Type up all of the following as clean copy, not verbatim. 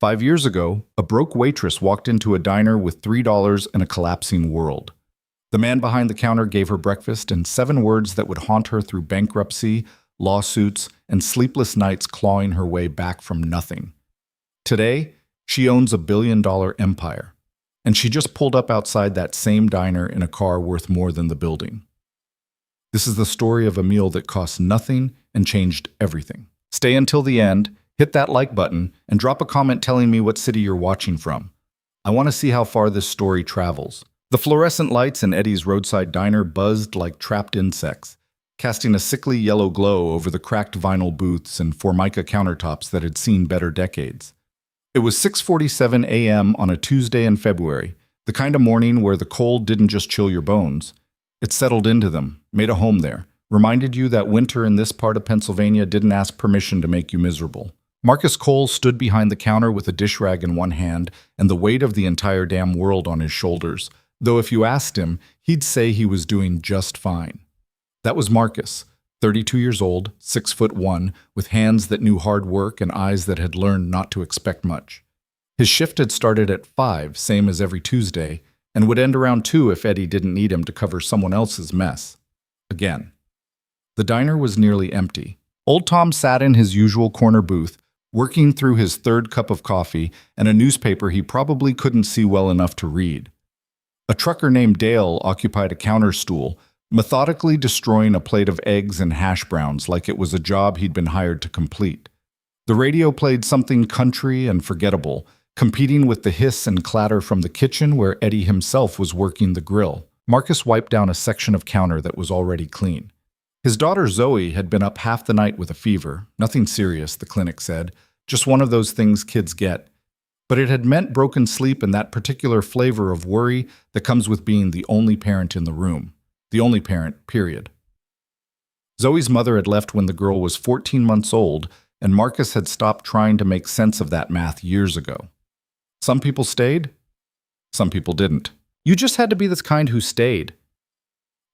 5 years ago, a broke waitress walked into a diner with $3 and a collapsing world. The man behind the counter gave her breakfast and 7 words that would haunt her through bankruptcy, lawsuits, and sleepless nights clawing her way back from nothing. Today, she owns a $1 billion empire, and she just pulled up outside that same diner in a car worth more than the building. This is the story of a meal that cost nothing and changed everything. Stay until the end, hit that like button, and drop a comment telling me what city you're watching from. I want to see how far this story travels. The fluorescent lights in Eddie's roadside diner buzzed like trapped insects, casting a sickly yellow glow over the cracked vinyl booths and formica countertops that had seen better decades. It was 6:47 a.m. on a Tuesday in February, the kind of morning where the cold didn't just chill your bones. It settled into them, made a home there, reminded you that winter in this part of Pennsylvania didn't ask permission to make you miserable. Marcus Cole stood behind the counter with a dish rag in one hand and the weight of the entire damn world on his shoulders, though if you asked him, he'd say he was doing just fine. That was Marcus, 32 years old, 6'1", with hands that knew hard work and eyes that had learned not to expect much. His shift had started at 5, same as every Tuesday, and would end around 2 if Eddie didn't need him to cover someone else's mess. Again. The diner was nearly empty. Old Tom sat in his usual corner booth, working through his 3rd cup of coffee and a newspaper he probably couldn't see well enough to read. A trucker named Dale occupied a counter stool, methodically destroying a plate of eggs and hash browns like it was a job he'd been hired to complete. The radio played something country and forgettable, competing with the hiss and clatter from the kitchen where Eddie himself was working the grill. Marcus wiped down a section of counter that was already clean. His daughter Zoe had been up half the night with a fever. Nothing serious, the clinic said, just one of those things kids get. But it had meant broken sleep and that particular flavor of worry that comes with being the only parent in the room. The only parent, period. Zoe's mother had left when the girl was 14 months old, and Marcus had stopped trying to make sense of that math years ago. Some people stayed, some people didn't. You just had to be this kind who stayed.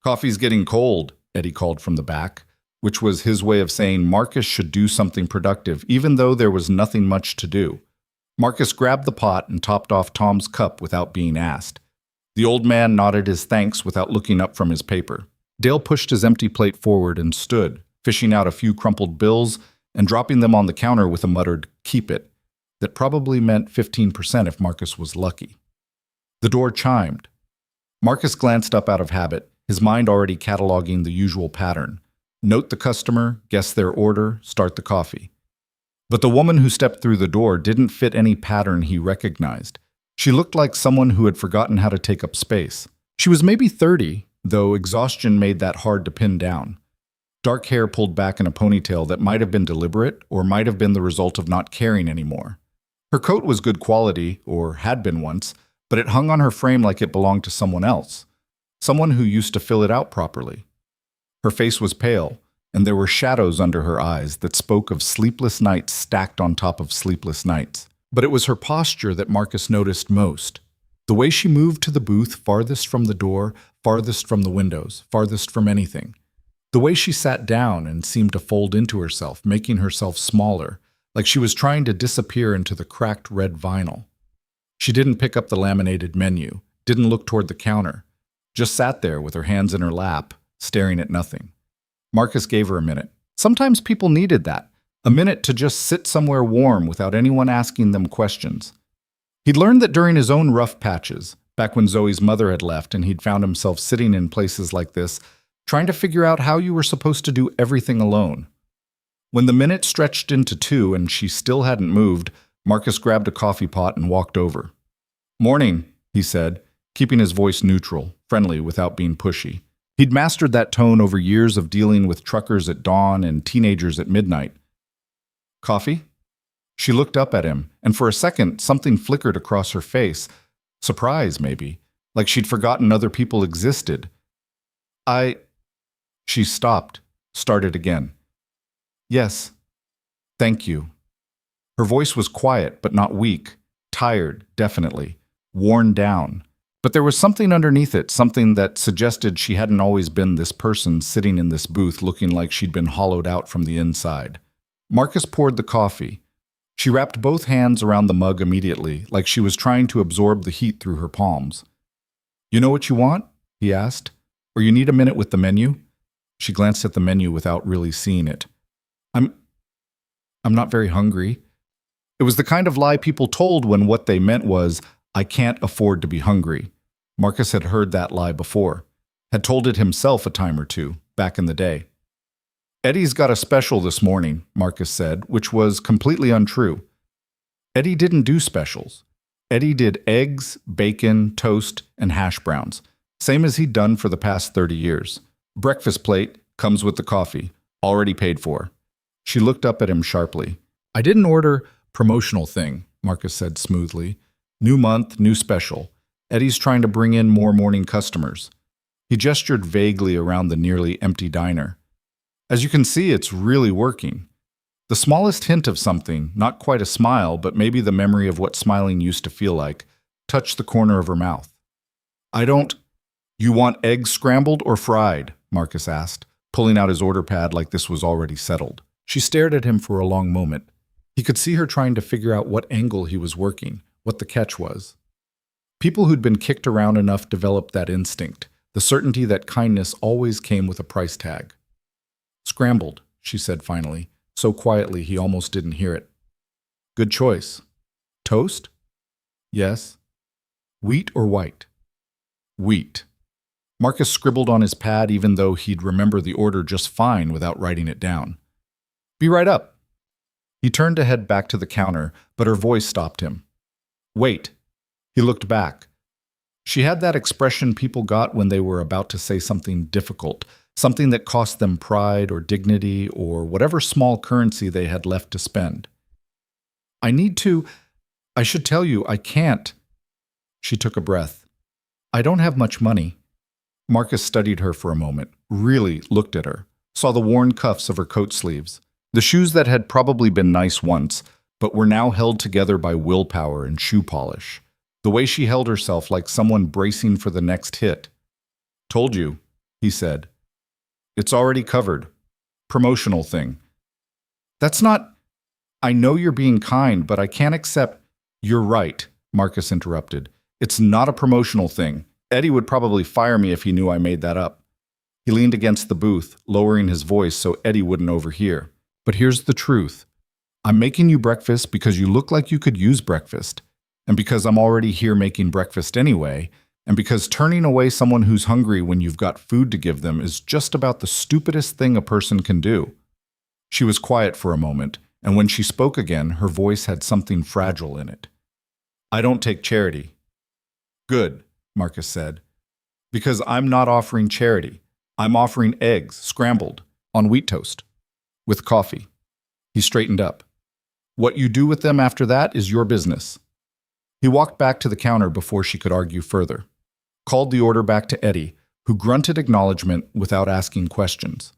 Coffee's getting cold, Eddie called from the back, which was his way of saying Marcus should do something productive, even though there was nothing much to do. Marcus grabbed the pot and topped off Tom's cup without being asked. The old man nodded his thanks without looking up from his paper. Dale pushed his empty plate forward and stood, fishing out a few crumpled bills and dropping them on the counter with a muttered, "Keep it," that probably meant 15% if Marcus was lucky. The door chimed. Marcus glanced up out of habit, his mind already cataloging the usual pattern. Note the customer, guess their order, start the coffee. But the woman who stepped through the door didn't fit any pattern he recognized. She looked like someone who had forgotten how to take up space. She was maybe 30, though exhaustion made that hard to pin down. Dark hair pulled back in a ponytail that might have been deliberate or might have been the result of not caring anymore. Her coat was good quality, or had been once, but it hung on her frame like it belonged to someone else, someone who used to fill it out properly. Her face was pale, and there were shadows under her eyes that spoke of sleepless nights stacked on top of sleepless nights. But it was her posture that Marcus noticed most. The way she moved to the booth farthest from the door, farthest from the windows, farthest from anything. The way she sat down and seemed to fold into herself, making herself smaller, like she was trying to disappear into the cracked red vinyl. She didn't pick up the laminated menu, didn't look toward the counter, just sat there with her hands in her lap, staring at nothing. Marcus gave her a minute. Sometimes people needed that. A minute to just sit somewhere warm without anyone asking them questions. He'd learned that during his own rough patches, back when Zoe's mother had left and he'd found himself sitting in places like this, trying to figure out how you were supposed to do everything alone. When the minute stretched into 2 and she still hadn't moved, Marcus grabbed a coffee pot and walked over. "Morning," he said, keeping his voice neutral, friendly without being pushy. He'd mastered that tone over years of dealing with truckers at dawn and teenagers at midnight. "Coffee?" She looked up at him, and for a second something flickered across her face. Surprise, maybe, like she'd forgotten other people existed. She stopped, started again. "Yes, thank you." Her voice was quiet but not weak, tired, definitely, worn down. But there was something underneath it, something that suggested she hadn't always been this person sitting in this booth looking like she'd been hollowed out from the inside. Marcus poured the coffee. She wrapped both hands around the mug immediately, like she was trying to absorb the heat through her palms. "You know what you want?" he asked. "Or you need a minute with the menu?" She glanced at the menu without really seeing it. I'm not very hungry." It was the kind of lie people told when what they meant was, "I can't afford to be hungry." Marcus had heard that lie before, had told it himself a time or two, back in the day. "Eddie's got a special this morning," Marcus said, which was completely untrue. Eddie didn't do specials. Eddie did eggs, bacon, toast, and hash browns, same as he'd done for the past 30 years. "Breakfast plate, comes with the coffee, already paid for." She looked up at him sharply. "I didn't order promotional thing," Marcus said smoothly. "New month, new special. Eddie's trying to bring in more morning customers." He gestured vaguely around the nearly empty diner. "As you can see, it's really working." The smallest hint of something, not quite a smile, but maybe the memory of what smiling used to feel like, touched the corner of her mouth. "I don't—" "You want eggs scrambled or fried?" Marcus asked, pulling out his order pad like this was already settled. She stared at him for a long moment. He could see her trying to figure out what angle he was working, what the catch was. People who'd been kicked around enough developed that instinct, the certainty that kindness always came with a price tag. "Scrambled," she said finally, so quietly he almost didn't hear it. "Good choice. Toast?" "Yes." "Wheat or white?" "Wheat." Marcus scribbled on his pad even though he'd remember the order just fine without writing it down. "Be right up." He turned to head back to the counter, but her voice stopped him. "Wait." He looked back. She had that expression people got when they were about to say something difficult, something that cost them pride or dignity or whatever small currency they had left to spend. "I need to— I should tell you, I can't." She took a breath. "I don't have much money." Marcus studied her for a moment, really looked at her, saw the worn cuffs of her coat sleeves, the shoes that had probably been nice once, but were now held together by willpower and shoe polish. The way she held herself like someone bracing for the next hit. "Told you," he said. "It's already covered. Promotional thing." "That's not—" "I know you're being kind, but I can't accept—" "You're right," Marcus interrupted. "It's not a promotional thing. Eddie would probably fire me if he knew I made that up." He leaned against the booth, lowering his voice so Eddie wouldn't overhear. "But here's the truth. I'm making you breakfast because you look like you could use breakfast, and because I'm already here making breakfast anyway, and because turning away someone who's hungry when you've got food to give them is just about the stupidest thing a person can do." She was quiet for a moment, and when she spoke again, her voice had something fragile in it. "I don't take charity." "Good," Marcus said. "Because I'm not offering charity. I'm offering eggs, scrambled, on wheat toast, with coffee." He straightened up. "What you do with them after that is your business." He walked back to the counter before she could argue further. Called the order back to Eddie, who grunted acknowledgement without asking questions.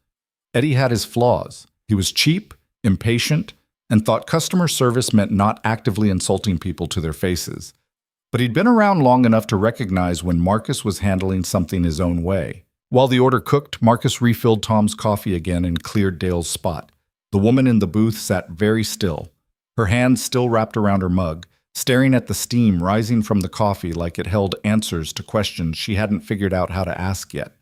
Eddie had his flaws. He was cheap, impatient, and thought customer service meant not actively insulting people to their faces. But he'd been around long enough to recognize when Marcus was handling something his own way. While the order cooked, Marcus refilled Tom's coffee again and cleared Dale's spot. The woman in the booth sat very still, her hands still wrapped around her mug, staring at the steam rising from the coffee like it held answers to questions she hadn't figured out how to ask yet.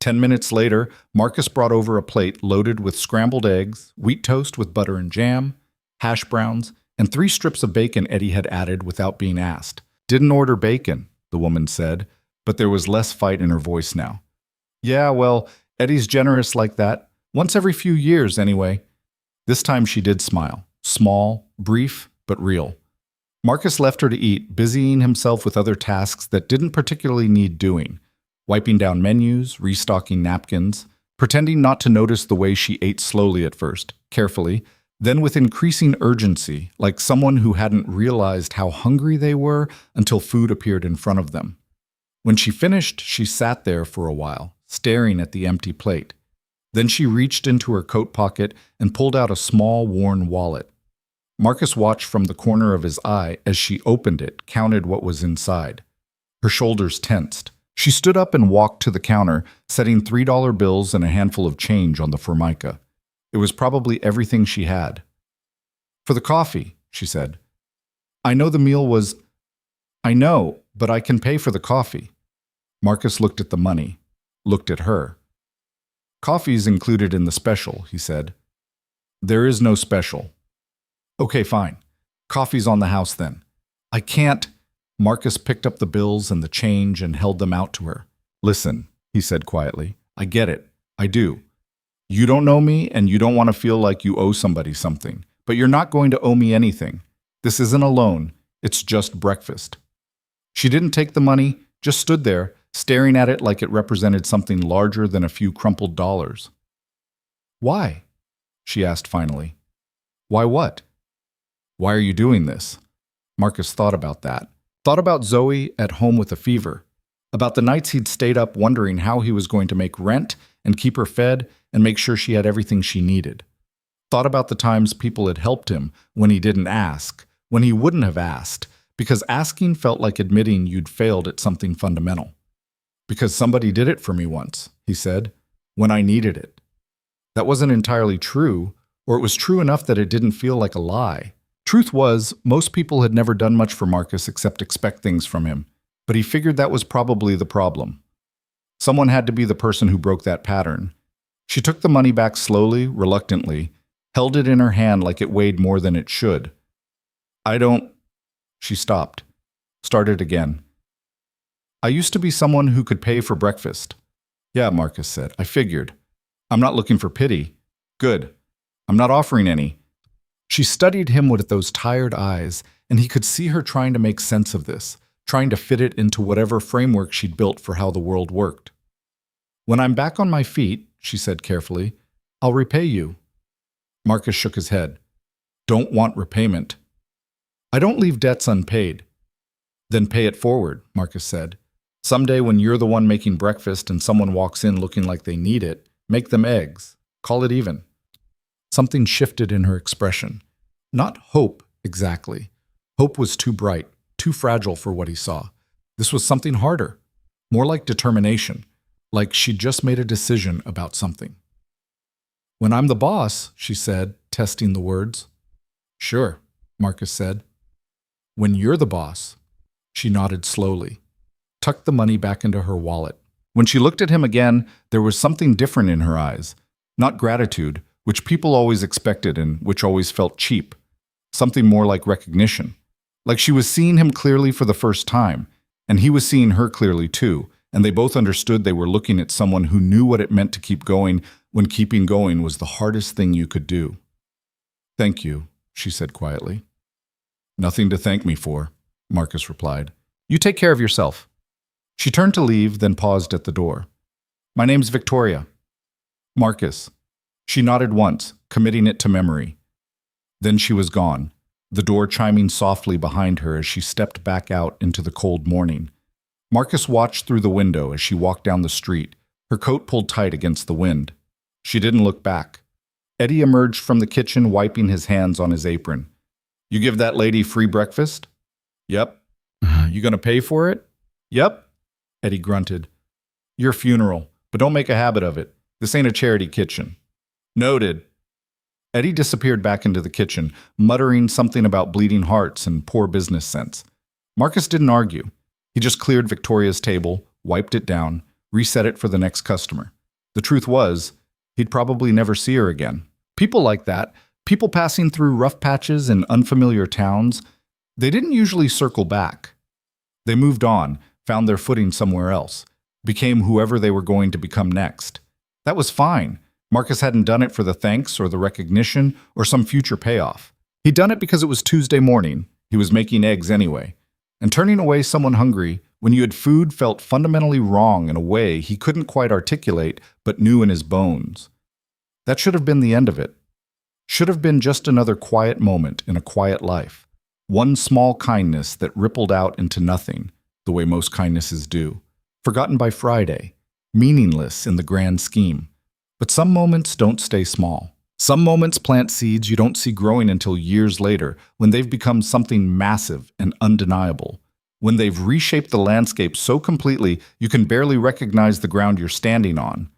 10 minutes later, Marcus brought over a plate loaded with scrambled eggs, wheat toast with butter and jam, hash browns, and 3 strips of bacon Eddie had added without being asked. "Didn't order bacon," the woman said, but there was less fight in her voice now. "Yeah, well, Eddie's generous like that. Once every few years, anyway." This time she did smile. Small, brief, but real. Marcus left her to eat, busying himself with other tasks that didn't particularly need doing. Wiping down menus, restocking napkins, pretending not to notice the way she ate slowly at first, carefully, then with increasing urgency, like someone who hadn't realized how hungry they were until food appeared in front of them. When she finished, she sat there for a while, staring at the empty plate. Then she reached into her coat pocket and pulled out a small, worn wallet. Marcus watched from the corner of his eye as she opened it, counted what was inside. Her shoulders tensed. She stood up and walked to the counter, setting $3 bills and a handful of change on the formica. It was probably everything she had. For the coffee, she said. I know the meal was... I know, but I can pay for the coffee. Marcus looked at the money, looked at her. Coffee's included in the special, he said. There is no special. Okay, fine. Coffee's on the house then. I can't... Marcus picked up the bills and the change and held them out to her. Listen, he said quietly. I get it. I do. You don't know me and you don't want to feel like you owe somebody something. But you're not going to owe me anything. This isn't a loan. It's just breakfast. She didn't take the money, just stood there, staring at it like it represented something larger than a few crumpled dollars. Why? She asked finally. Why what? Why are you doing this? Marcus thought about that. Thought about Zoe at home with a fever. About the nights he'd stayed up wondering how he was going to make rent and keep her fed and make sure she had everything she needed. Thought about the times people had helped him when he didn't ask, when he wouldn't have asked, because asking felt like admitting you'd failed at something fundamental. Because somebody did it for me once, he said, when I needed it. That wasn't entirely true, or it was true enough that it didn't feel like a lie. Truth was, most people had never done much for Marcus except expect things from him, but he figured that was probably the problem. Someone had to be the person who broke that pattern. She took the money back slowly, reluctantly, held it in her hand like it weighed more than it should. I don't... She stopped. Started again. I used to be someone who could pay for breakfast. Yeah, Marcus said. I figured. I'm not looking for pity. Good. I'm not offering any. She studied him with those tired eyes, and he could see her trying to make sense of this, trying to fit it into whatever framework she'd built for how the world worked. When I'm back on my feet, she said carefully, I'll repay you. Marcus shook his head. Don't want repayment. I don't leave debts unpaid. Then pay it forward, Marcus said. Someday when you're the one making breakfast and someone walks in looking like they need it, make them eggs. Call it even. Something shifted in her expression. Not hope, exactly. Hope was too bright, too fragile for what he saw. This was something harder, more like determination, like she'd just made a decision about something. When I'm the boss, she said, testing the words. Sure, Marcus said. When you're the boss, she nodded slowly, tucked the money back into her wallet. When she looked at him again, there was something different in her eyes. Not gratitude, which people always expected and which always felt cheap. Something more like recognition. Like she was seeing him clearly for the first time, and he was seeing her clearly too, and they both understood they were looking at someone who knew what it meant to keep going when keeping going was the hardest thing you could do. Thank you, she said quietly. Nothing to thank me for, Marcus replied. You take care of yourself. She turned to leave, then paused at the door. My name's Victoria. Marcus. She nodded once, committing it to memory. Then she was gone, the door chiming softly behind her as she stepped back out into the cold morning. Marcus watched through the window as she walked down the street, her coat pulled tight against the wind. She didn't look back. Eddie emerged from the kitchen, wiping his hands on his apron. You give that lady free breakfast? Yep. You gonna pay for it? Yep. Eddie grunted. Your funeral, but don't make a habit of it. This ain't a charity kitchen. Noted. Eddie disappeared back into the kitchen, muttering something about bleeding hearts and poor business sense. Marcus didn't argue. He just cleared Victoria's table, wiped it down, reset it for the next customer. The truth was, he'd probably never see her again. People like that, people passing through rough patches in unfamiliar towns, they didn't usually circle back. They moved on, found their footing somewhere else, became whoever they were going to become next. That was fine. Marcus hadn't done it for the thanks or the recognition or some future payoff. He'd done it because it was Tuesday morning. He was making eggs anyway. And turning away someone hungry when you had food felt fundamentally wrong in a way he couldn't quite articulate but knew in his bones. That should have been the end of it. Should have been just another quiet moment in a quiet life. One small kindness that rippled out into nothing, the way most kindnesses do. Forgotten by Friday. Meaningless in the grand scheme. But some moments don't stay small. Some moments plant seeds you don't see growing until years later, when they've become something massive and undeniable. When they've reshaped the landscape so completely you can barely recognize the ground you're standing on.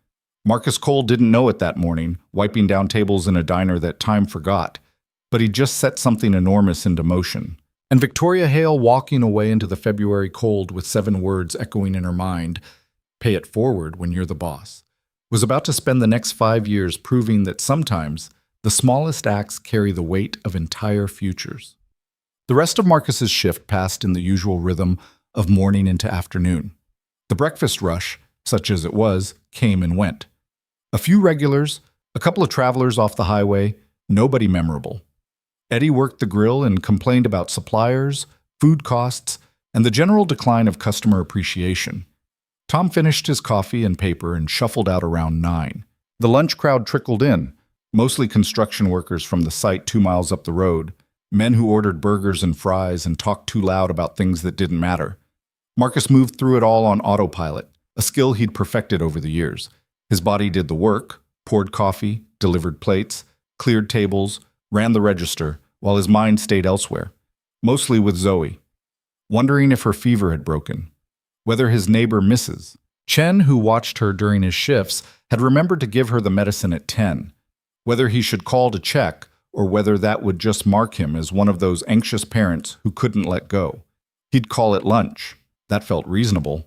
Marcus Cole didn't know it that morning, wiping down tables in a diner that time forgot. but he just set something enormous into motion. And Victoria Hale, walking away into the February cold with 7 words echoing in her mind, "Pay it forward when you're the boss," was about to spend the next 5 years proving that sometimes the smallest acts carry the weight of entire futures. The rest of Marcus's shift passed in the usual rhythm of morning into afternoon. The breakfast rush, such as it was, came and went. A few regulars, a couple of travelers off the highway, nobody memorable. Eddie worked the grill and complained about suppliers, food costs, and the general decline of customer appreciation. Tom finished his coffee and paper and shuffled out around 9. The lunch crowd trickled in, mostly construction workers from the site 2 miles up the road, men who ordered burgers and fries and talked too loud about things that didn't matter. Marcus moved through it all on autopilot, a skill he'd perfected over the years. His body did the work, poured coffee, delivered plates, cleared tables, ran the register, while his mind stayed elsewhere, mostly with Zoe, wondering if her fever had broken, whether his neighbor Mrs. Chen, who watched her during his shifts, had remembered to give her the medicine at 10, whether he should call to check, or whether that would just mark him as one of those anxious parents who couldn't let go. He'd call at lunch. That felt reasonable.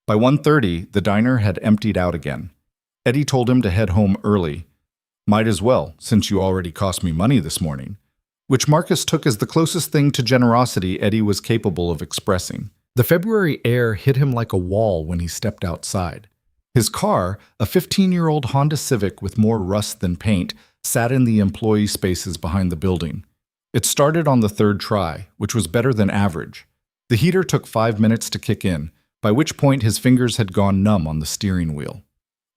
By 1:30, the diner had emptied out again. Eddie told him to head home early. "Might as well, since you already cost me money this morning," which Marcus took as the closest thing to generosity Eddie was capable of expressing. The February air hit him like a wall when he stepped outside. His car, a 15-year-old Honda Civic with more rust than paint, sat in the employee spaces behind the building. It started on the 3rd try, which was better than average. The heater took 5 minutes to kick in, by which point his fingers had gone numb on the steering wheel.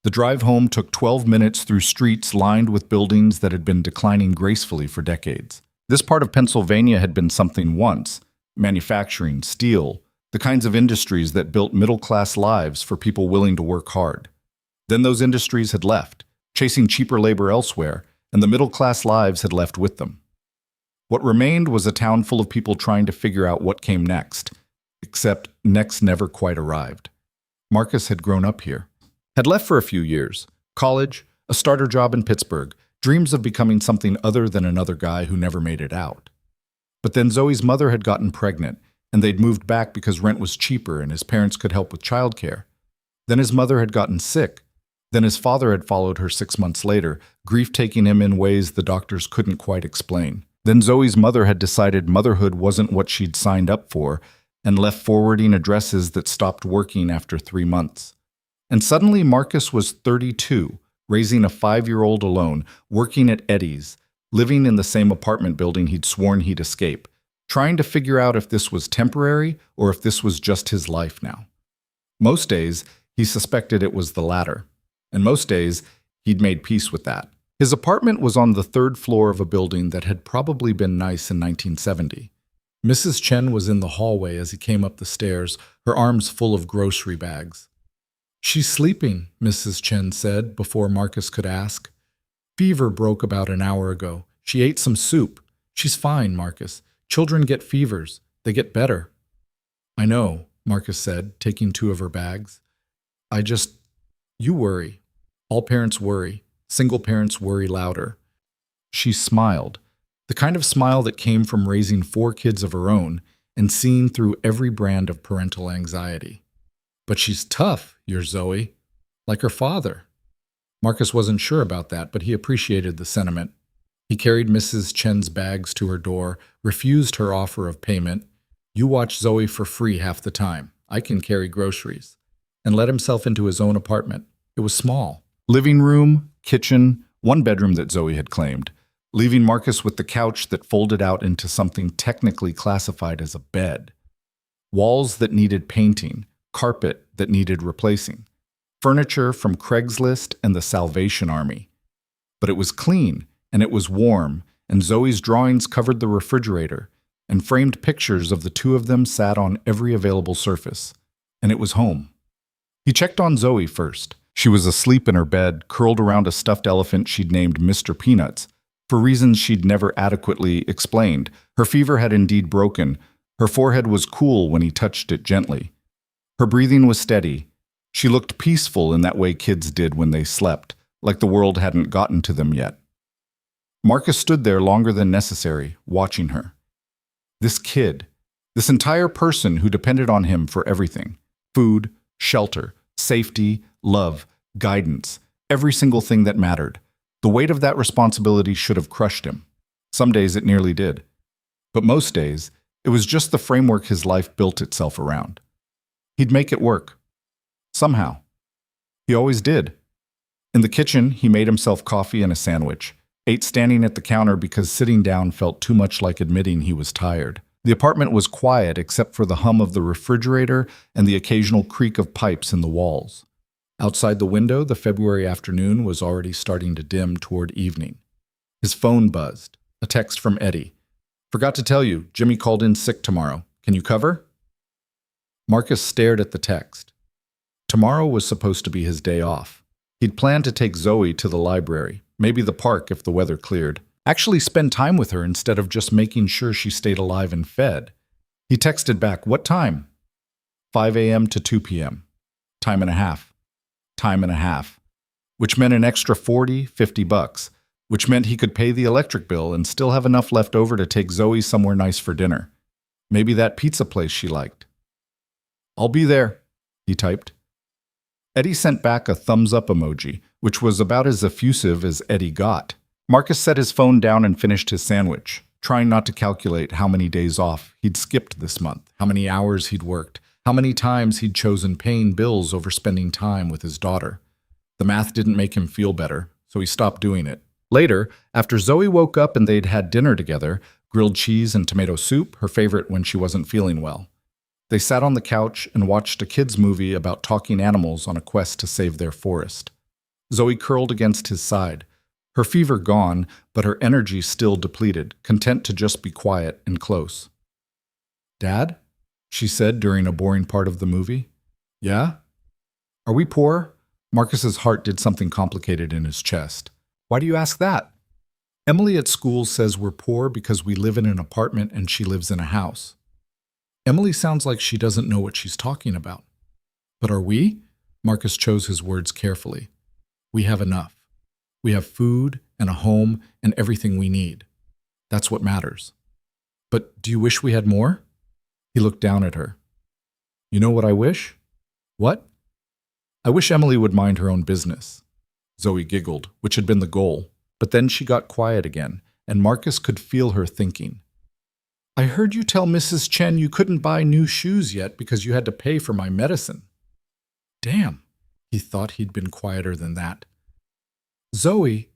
The drive home took 12 minutes through streets lined with buildings that had been declining gracefully for decades. This part of Pennsylvania had been something once: manufacturing, steel, the kinds of industries that built middle-class lives for people willing to work hard. Then those industries had left, chasing cheaper labor elsewhere, and the middle-class lives had left with them. What remained was a town full of people trying to figure out what came next, except next never quite arrived. Marcus had grown up here, had left for a few years, college, a starter job in Pittsburgh, dreams of becoming something other than another guy who never made it out. But then Zoe's mother had gotten pregnant, and they'd moved back because rent was cheaper and his parents could help with childcare. Then his mother had gotten sick. Then his father had followed her 6 months later, grief taking him in ways the doctors couldn't quite explain. Then Zoe's mother had decided motherhood wasn't what she'd signed up for and left forwarding addresses that stopped working after 3 months. And suddenly Marcus was 32, raising a 5-year-old alone, working at Eddie's, living in the same apartment building he'd sworn he'd escape, trying to figure out if this was temporary or if this was just his life now. Most days, he suspected it was the latter, and most days, he'd made peace with that. His apartment was on the 3rd floor of a building that had probably been nice in 1970. Mrs. Chen was in the hallway as he came up the stairs, her arms full of grocery bags. "She's sleeping," Mrs. Chen said before Marcus could ask. "Fever broke about an hour ago. She ate some soup. She's fine, Marcus. Children get fevers. They get better." "I know," Marcus said, taking 2 of her bags. You worry. All parents worry. Single parents worry louder." She smiled, the kind of smile that came from raising 4 kids of her own and seeing through every brand of parental anxiety. "But she's tough, your Zoe, like her father." Marcus wasn't sure about that, but he appreciated the sentiment. He carried Mrs. Chen's bags to her door, refused her offer of payment. "You watch Zoe for free half the time. I can carry groceries," and let himself into his own apartment. It was small. Living room, kitchen, 1 bedroom that Zoe had claimed, leaving Marcus with the couch that folded out into something technically classified as a bed. Walls that needed painting, carpet that needed replacing, furniture from Craigslist and the Salvation Army. But it was clean, and it was warm, and Zoe's drawings covered the refrigerator, and framed pictures of the 2 of them sat on every available surface. And it was home. He checked on Zoe first. She was asleep in her bed, curled around a stuffed elephant she'd named Mr. Peanuts, for reasons she'd never adequately explained. Her fever had indeed broken. Her forehead was cool when he touched it gently. Her breathing was steady. She looked peaceful in that way kids did when they slept, like the world hadn't gotten to them yet. Marcus stood there longer than necessary, watching her. This kid, this entire person who depended on him for everything: food, shelter, safety, love, guidance, every single thing that mattered. The weight of that responsibility should have crushed him. Some days it nearly did. But most days, it was just the framework his life built itself around. He'd make it work. Somehow. He always did. In the kitchen, he made himself coffee and a sandwich, ate standing at the counter because sitting down felt too much like admitting he was tired. The apartment was quiet except for the hum of the refrigerator and the occasional creak of pipes in the walls. Outside the window, the February afternoon was already starting to dim toward evening. His phone buzzed. A text from Eddie. "Forgot to tell you, Jimmy called in sick tomorrow. Can you cover?" Marcus stared at the text. Tomorrow was supposed to be his day off. He'd planned to take Zoe to the library, maybe the park if the weather cleared. Actually spend time with her instead of just making sure she stayed alive and fed. He texted back, "What time?" 5 a.m. to 2 p.m. Time and a half. Time and a half. Which meant an extra $40-50, which meant he could pay the electric bill and still have enough left over to take Zoe somewhere nice for dinner. Maybe that pizza place she liked. "I'll be there," he typed. Eddie sent back a thumbs-up emoji, which was about as effusive as Eddie got. Marcus set his phone down and finished his sandwich, trying not to calculate how many days off he'd skipped this month, how many hours he'd worked, how many times he'd chosen paying bills over spending time with his daughter. The math didn't make him feel better, so he stopped doing it. Later, after Zoe woke up and they'd had dinner together, grilled cheese and tomato soup, her favorite when she wasn't feeling well, they sat on the couch and watched a kids' movie about talking animals on a quest to save their forest. Zoe curled against his side, her fever gone, but her energy still depleted, content to just be quiet and close. "Dad?" she said during a boring part of the movie. "Yeah? Are we poor?" Marcus's heart did something complicated in his chest. "Why do you ask that?" "Emily at school says we're poor because we live in an apartment and she lives in a house." Emily sounds like she doesn't know what she's talking about. "But are we?" Marcus chose his words carefully. "We have enough. We have food and a home and everything we need. That's what matters." "But do you wish we had more?" He looked down at her. "You know what I wish?" "What?" "I wish Emily would mind her own business." Zoe giggled, which had been the goal, but then she got quiet again, and Marcus could feel her thinking. "I heard you tell Mrs. Chen you couldn't buy new shoes yet because you had to pay for my medicine." Damn, he thought he'd been quieter than that. "Zoe,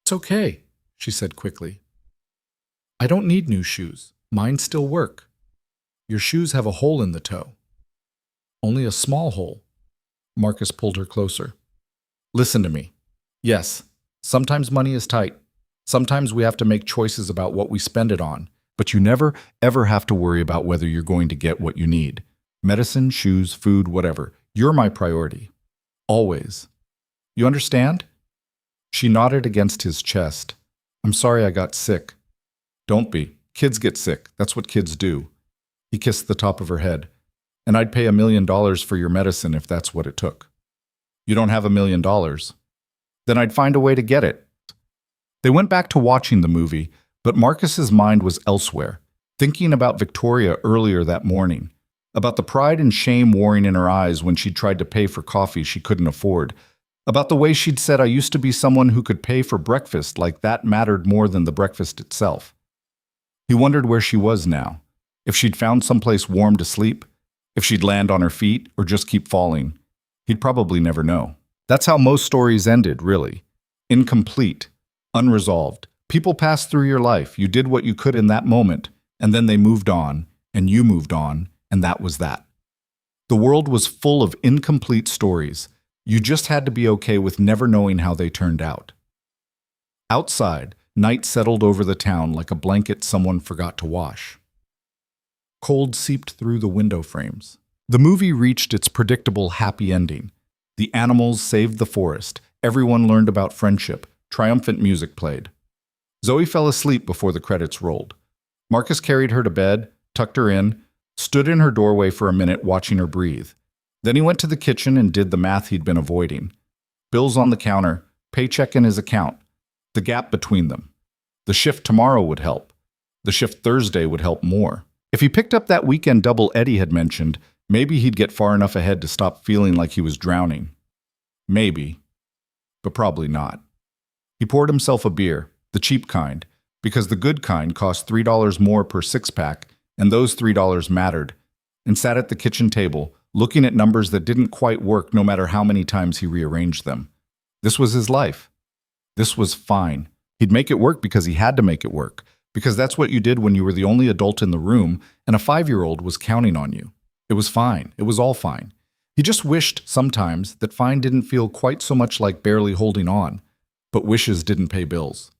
it's okay," she said quickly. "I don't need new shoes. Mine still work. Your shoes have a hole in the toe." "Only a small hole." Marcus pulled her closer. "Listen to me. Yes, sometimes money is tight. Sometimes we have to make choices about what we spend it on, but you never, ever have to worry about whether you're going to get what you need. Medicine, shoes, food, whatever. You're my priority. Always. You understand?" She nodded against his chest. "I'm sorry I got sick." "Don't be. Kids get sick. That's what kids do." He kissed the top of her head. "And I'd pay $1 million for your medicine if that's what it took." "You don't have $1 million. Then I'd find a way to get it." They went back to watching the movie, but Marcus's mind was elsewhere, thinking about Victoria earlier that morning, about the pride and shame warring in her eyes when she'd tried to pay for coffee she couldn't afford, about the way she'd said, "I used to be someone who could pay for breakfast," like that mattered more than the breakfast itself. He wondered where she was now, if she'd found someplace warm to sleep, if she'd land on her feet or just keep falling. He'd probably never know. That's how most stories ended, really. Incomplete, unresolved. People passed through your life, you did what you could in that moment, and then they moved on, and you moved on, and that was that. The world was full of incomplete stories. You just had to be okay with never knowing how they turned out. Outside, night settled over the town like a blanket someone forgot to wash. Cold seeped through the window frames. The movie reached its predictable happy ending. The animals saved the forest. Everyone learned about friendship. Triumphant music played. Zoe fell asleep before the credits rolled. Marcus carried her to bed, tucked her in, stood in her doorway for a minute watching her breathe. Then he went to the kitchen and did the math he'd been avoiding. Bills on the counter, paycheck in his account, the gap between them. The shift tomorrow would help. The shift Thursday would help more. If he picked up that weekend double Eddie had mentioned, maybe he'd get far enough ahead to stop feeling like he was drowning. Maybe. But probably not. He poured himself a beer, the cheap kind, because the good kind cost $3 more per six-pack, and those $3 mattered, and sat at the kitchen table, looking at numbers that didn't quite work no matter how many times he rearranged them. This was his life. This was fine. He'd make it work because he had to make it work, because that's what you did when you were the only adult in the room and a 5-year-old was counting on you. It was fine. It was all fine. He just wished sometimes that fine didn't feel quite so much like barely holding on, but wishes didn't pay bills.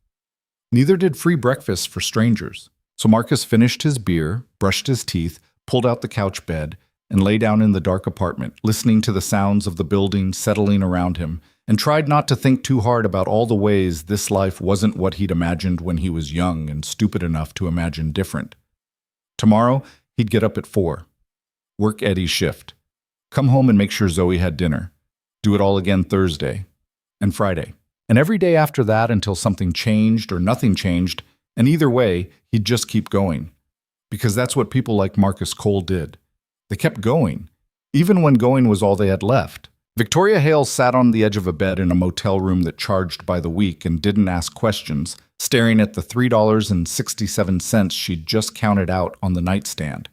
Neither did free breakfasts for strangers. So Marcus finished his beer, brushed his teeth, pulled out the couch bed, and lay down in the dark apartment, listening to the sounds of the building settling around him, and tried not to think too hard about all the ways this life wasn't what he'd imagined when he was young and stupid enough to imagine different. Tomorrow, he'd get up at 4. Work Eddie's shift. Come home and make sure Zoe had dinner. Do it all again Thursday and Friday. And every day after that until something changed or nothing changed, and either way, he'd just keep going. Because that's what people like Marcus Cole did. They kept going, even when going was all they had left. Victoria Hale sat on the edge of a bed in a motel room that charged by the week and didn't ask questions, staring at the $3.67 she'd just counted out on the nightstand.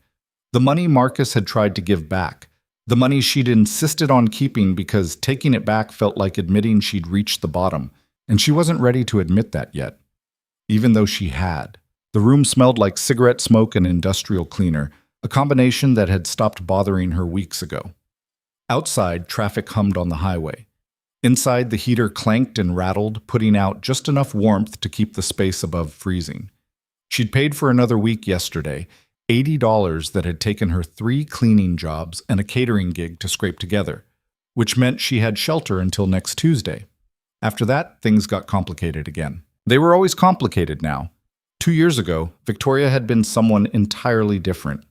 The money Marcus had tried to give back. The money she'd insisted on keeping because taking it back felt like admitting she'd reached the bottom, and she wasn't ready to admit that yet. Even though she had. The room smelled like cigarette smoke and industrial cleaner, a combination that had stopped bothering her weeks ago. Outside, traffic hummed on the highway. Inside, the heater clanked and rattled, putting out just enough warmth to keep the space above freezing. She'd paid for another week yesterday, $80 that had taken her 3 cleaning jobs and a catering gig to scrape together, which meant she had shelter until next Tuesday. After that, things got complicated again. They were always complicated now. 2 years ago, Victoria had been someone entirely different.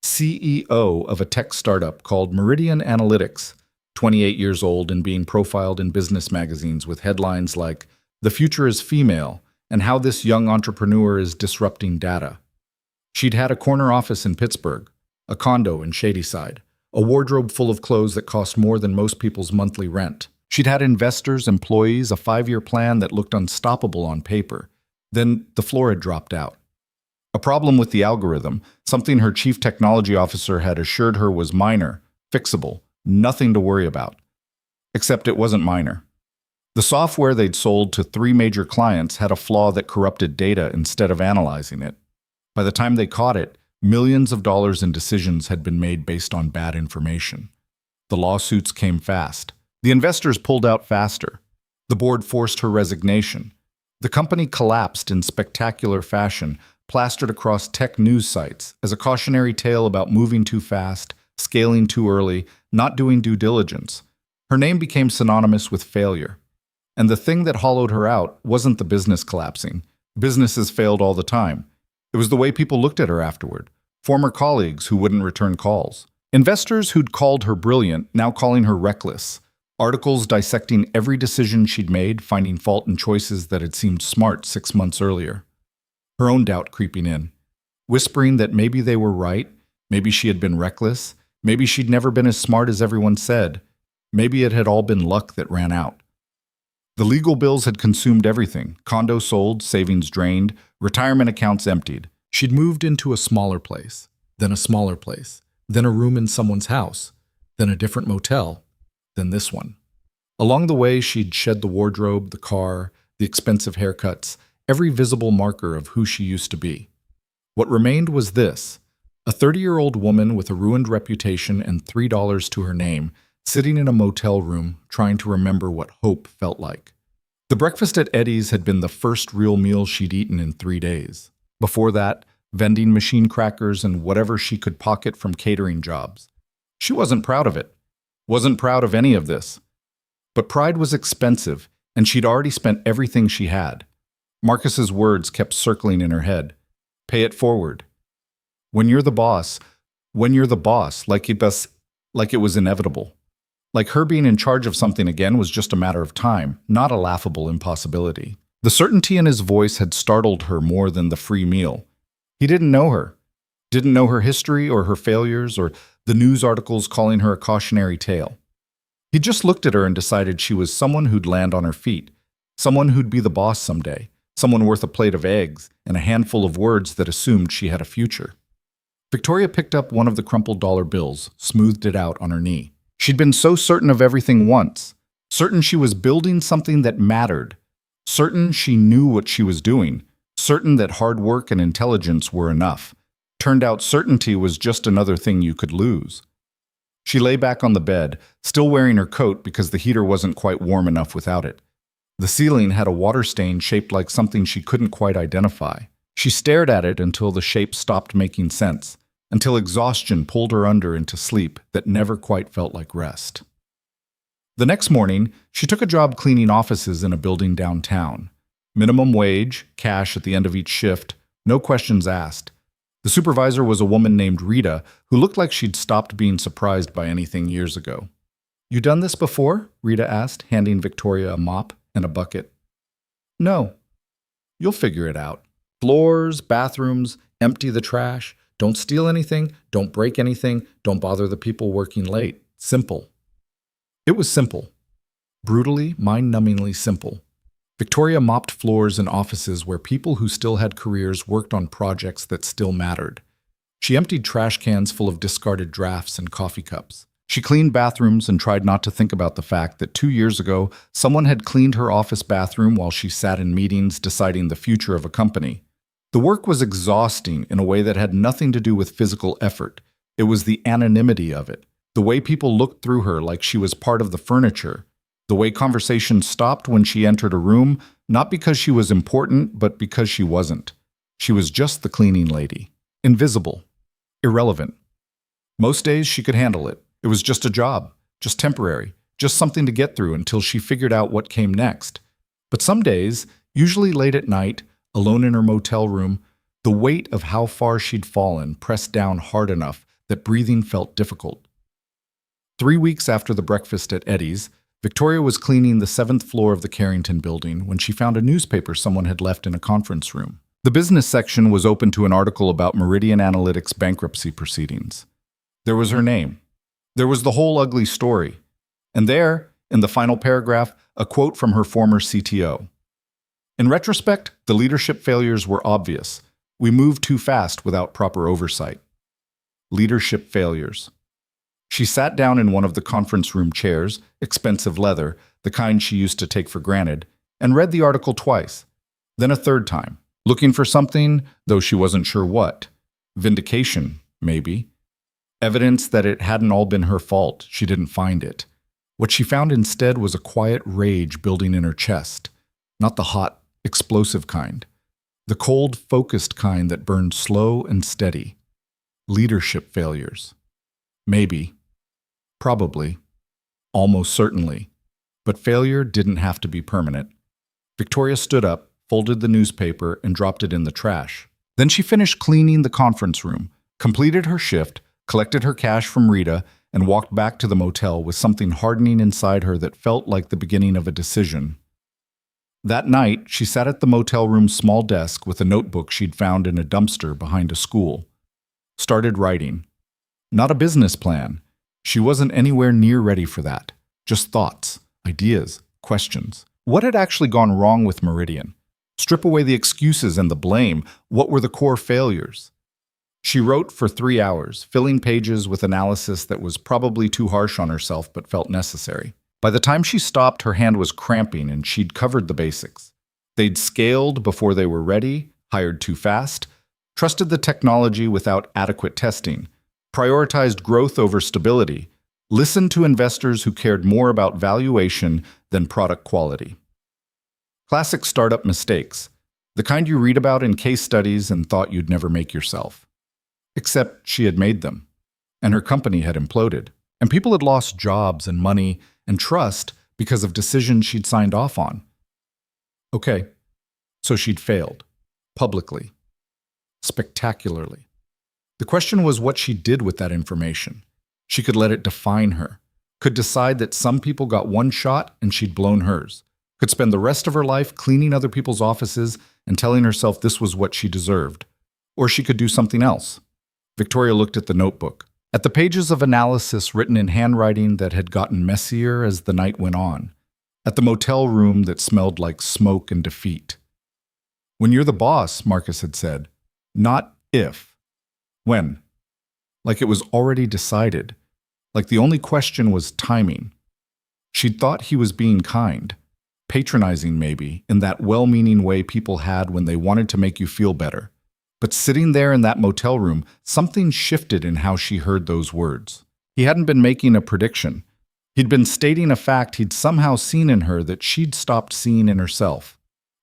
CEO of a tech startup called Meridian Analytics, 28 years old and being profiled in business magazines with headlines like, "The future is female," and how this young entrepreneur is disrupting data. She'd had a corner office in Pittsburgh, a condo in Shadyside, a wardrobe full of clothes that cost more than most people's monthly rent. She'd had investors, employees, a 5-year plan that looked unstoppable on paper. Then the floor had dropped out. A problem with the algorithm, something her chief technology officer had assured her was minor, fixable, nothing to worry about. Except it wasn't minor. The software they'd sold to 3 major clients had a flaw that corrupted data instead of analyzing it. By the time they caught it, millions of dollars in decisions had been made based on bad information. The lawsuits came fast. The investors pulled out faster. The board forced her resignation. The company collapsed in spectacular fashion, plastered across tech news sites as a cautionary tale about moving too fast, scaling too early, not doing due diligence. Her name became synonymous with failure. And the thing that hollowed her out wasn't the business collapsing. Businesses failed all the time. It was the way people looked at her afterward. Former colleagues who wouldn't return calls. Investors who'd called her brilliant, now calling her reckless. Articles dissecting every decision she'd made, finding fault in choices that had seemed smart 6 months earlier. Her own doubt creeping in, whispering that maybe they were right, maybe she had been reckless, maybe she'd never been as smart as everyone said, maybe it had all been luck that ran out. The legal bills had consumed everything, condo sold, savings drained, retirement accounts emptied. She'd moved into a smaller place, then a smaller place, then a room in someone's house, then a different motel, then this one. Along the way, she'd shed the wardrobe, the car, the expensive haircuts, every visible marker of who she used to be. What remained was this, a 30-year-old woman with a ruined reputation and $3 to her name, sitting in a motel room trying to remember what hope felt like. The breakfast at Eddie's had been the first real meal she'd eaten in 3 days. Before that, vending machine crackers and whatever she could pocket from catering jobs. She wasn't proud of it. Wasn't proud of any of this. But pride was expensive, and she'd already spent everything she had. Marcus's words kept circling in her head. Pay it forward. When you're the boss, like it was inevitable. Like her being in charge of something again was just a matter of time, not a laughable impossibility. The certainty in his voice had startled her more than the free meal. He didn't know her history or her failures or the news articles calling her a cautionary tale. He just looked at her and decided she was someone who'd land on her feet, someone who'd be the boss someday, someone worth a plate of eggs and a handful of words that assumed she had a future. Victoria picked up one of the crumpled dollar bills, smoothed it out on her knee. She'd been so certain of everything once, certain she was building something that mattered, certain she knew what she was doing, certain that hard work and intelligence were enough. Turned out certainty was just another thing you could lose. She lay back on the bed, still wearing her coat because the heater wasn't quite warm enough without it. The ceiling had a water stain shaped like something she couldn't quite identify. She stared at it until the shape stopped making sense, until exhaustion pulled her under into sleep that never quite felt like rest. The next morning, she took a job cleaning offices in a building downtown. Minimum wage, cash at the end of each shift, no questions asked. The supervisor was a woman named Rita, who looked like she'd stopped being surprised by anything years ago. "You done this before?" Rita asked, handing Victoria a mop and a bucket. "No." "You'll figure it out. Floors, bathrooms, empty the trash. Don't steal anything, don't break anything, don't bother the people working late. Simple." It was simple. Brutally, mind-numbingly simple. Victoria mopped floors in offices where people who still had careers worked on projects that still mattered. She emptied trash cans full of discarded drafts and coffee cups. She cleaned bathrooms and tried not to think about the fact that 2 years ago, someone had cleaned her office bathroom while she sat in meetings deciding the future of a company. The work was exhausting in a way that had nothing to do with physical effort. It was the anonymity of it, the way people looked through her like she was part of the furniture, the way conversations stopped when she entered a room, not because she was important, but because she wasn't. She was just the cleaning lady. Invisible. Irrelevant. Most days she could handle it. It was just a job, just temporary, just something to get through until she figured out what came next. But some days, usually late at night, alone in her motel room, the weight of how far she'd fallen pressed down hard enough that breathing felt difficult. 3 weeks after the breakfast at Eddie's, Victoria was cleaning the 7th floor of the Carrington building when she found a newspaper someone had left in a conference room. The business section was open to an article about Meridian Analytics bankruptcy proceedings. There was her name. There was the whole ugly story. And there, in the final paragraph, a quote from her former CTO. "In retrospect, the leadership failures were obvious. We moved too fast without proper oversight." Leadership failures. She sat down in one of the conference room chairs, expensive leather, the kind she used to take for granted, and read the article twice, then a third time, looking for something, though she wasn't sure what. Vindication, maybe. Evidence that it hadn't all been her fault. She didn't find it. What she found instead was a quiet rage building in her chest, not the hot, explosive kind, the cold, focused kind that burned slow and steady. Leadership failures. Maybe. Probably. Almost certainly. But failure didn't have to be permanent. Victoria stood up, folded the newspaper, and dropped it in the trash. Then she finished cleaning the conference room, completed her shift, collected her cash from Rita, and walked back to the motel with something hardening inside her that felt like the beginning of a decision. That night, she sat at the motel room's small desk with a notebook she'd found in a dumpster behind a school. Started writing. Not a business plan. She wasn't anywhere near ready for that. Just thoughts, ideas, questions. What had actually gone wrong with Meridian? Strip away the excuses and the blame. What were the core failures? She wrote for 3 hours, filling pages with analysis that was probably too harsh on herself but felt necessary. By the time she stopped, her hand was cramping and she'd covered the basics. They'd scaled before they were ready, hired too fast, trusted the technology without adequate testing, prioritized growth over stability, listened to investors who cared more about valuation than product quality. Classic startup mistakes, the kind you read about in case studies and thought you'd never make yourself. Except she had made them, and her company had imploded, and people had lost jobs and money and trust because of decisions she'd signed off on. Okay, so she'd failed, publicly, spectacularly. The question was what she did with that information. She could let it define her, could decide that some people got one shot and she'd blown hers, could spend the rest of her life cleaning other people's offices and telling herself this was what she deserved. Or she could do something else. Victoria looked at the notebook, at the pages of analysis written in handwriting that had gotten messier as the night went on, at the motel room that smelled like smoke and defeat. When you're the boss, Marcus had said, not if. When? Like it was already decided. Like the only question was timing. She'd thought he was being kind, patronizing maybe, in that well-meaning way people had when they wanted to make you feel better. But sitting there in that motel room, something shifted in how she heard those words. He hadn't been making a prediction. He'd been stating a fact he'd somehow seen in her that she'd stopped seeing in herself.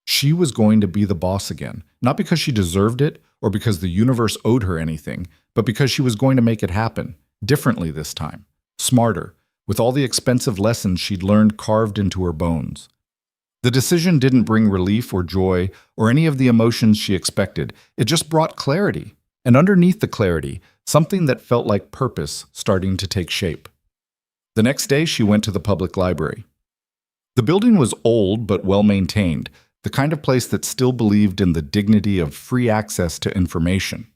She was going to be the boss again, not because she deserved it or because the universe owed her anything, but because she was going to make it happen, differently this time, smarter, with all the expensive lessons she'd learned carved into her bones. The decision didn't bring relief or joy or any of the emotions she expected. It just brought clarity. And underneath the clarity, something that felt like purpose starting to take shape. The next day, she went to the public library. The building was old but well-maintained, the kind of place that still believed in the dignity of free access to information.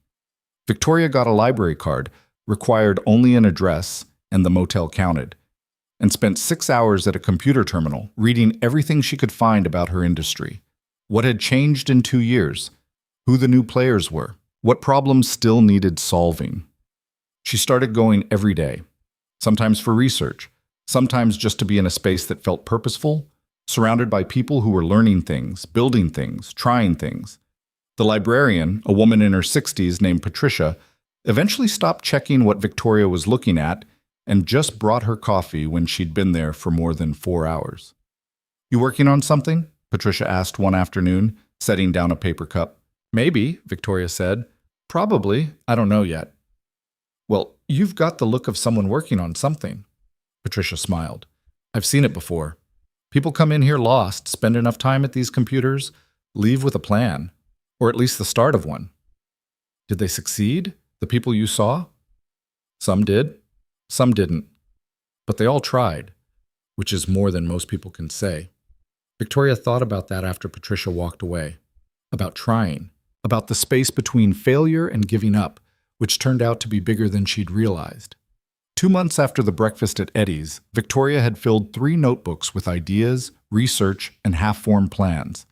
Victoria got a library card, required only an address, and the motel counted, and spent 6 hours at a computer terminal, reading everything she could find about her industry. What had changed in 2 years, who the new players were, what problems still needed solving. She started going every day, sometimes for research, sometimes just to be in a space that felt purposeful, surrounded by people who were learning things, building things, trying things. The librarian, a woman in her 60s named Patricia, eventually stopped checking what Victoria was looking at and just brought her coffee when she'd been there for more than 4 hours. "You working on something?" Patricia asked one afternoon, setting down a paper cup. "Maybe," Victoria said. "Probably. I don't know yet." "Well, you've got the look of someone working on something." Patricia smiled. "I've seen it before. People come in here lost, spend enough time at these computers, leave with a plan, or at least the start of one." "Did they succeed, the people you saw?" "Some did. Some didn't. But they all tried, which is more than most people can say." Victoria thought about that after Patricia walked away. About trying. About the space between failure and giving up, which turned out to be bigger than she'd realized. 2 months after the breakfast at Eddie's, Victoria had filled 3 notebooks with ideas, research, and half-formed plans.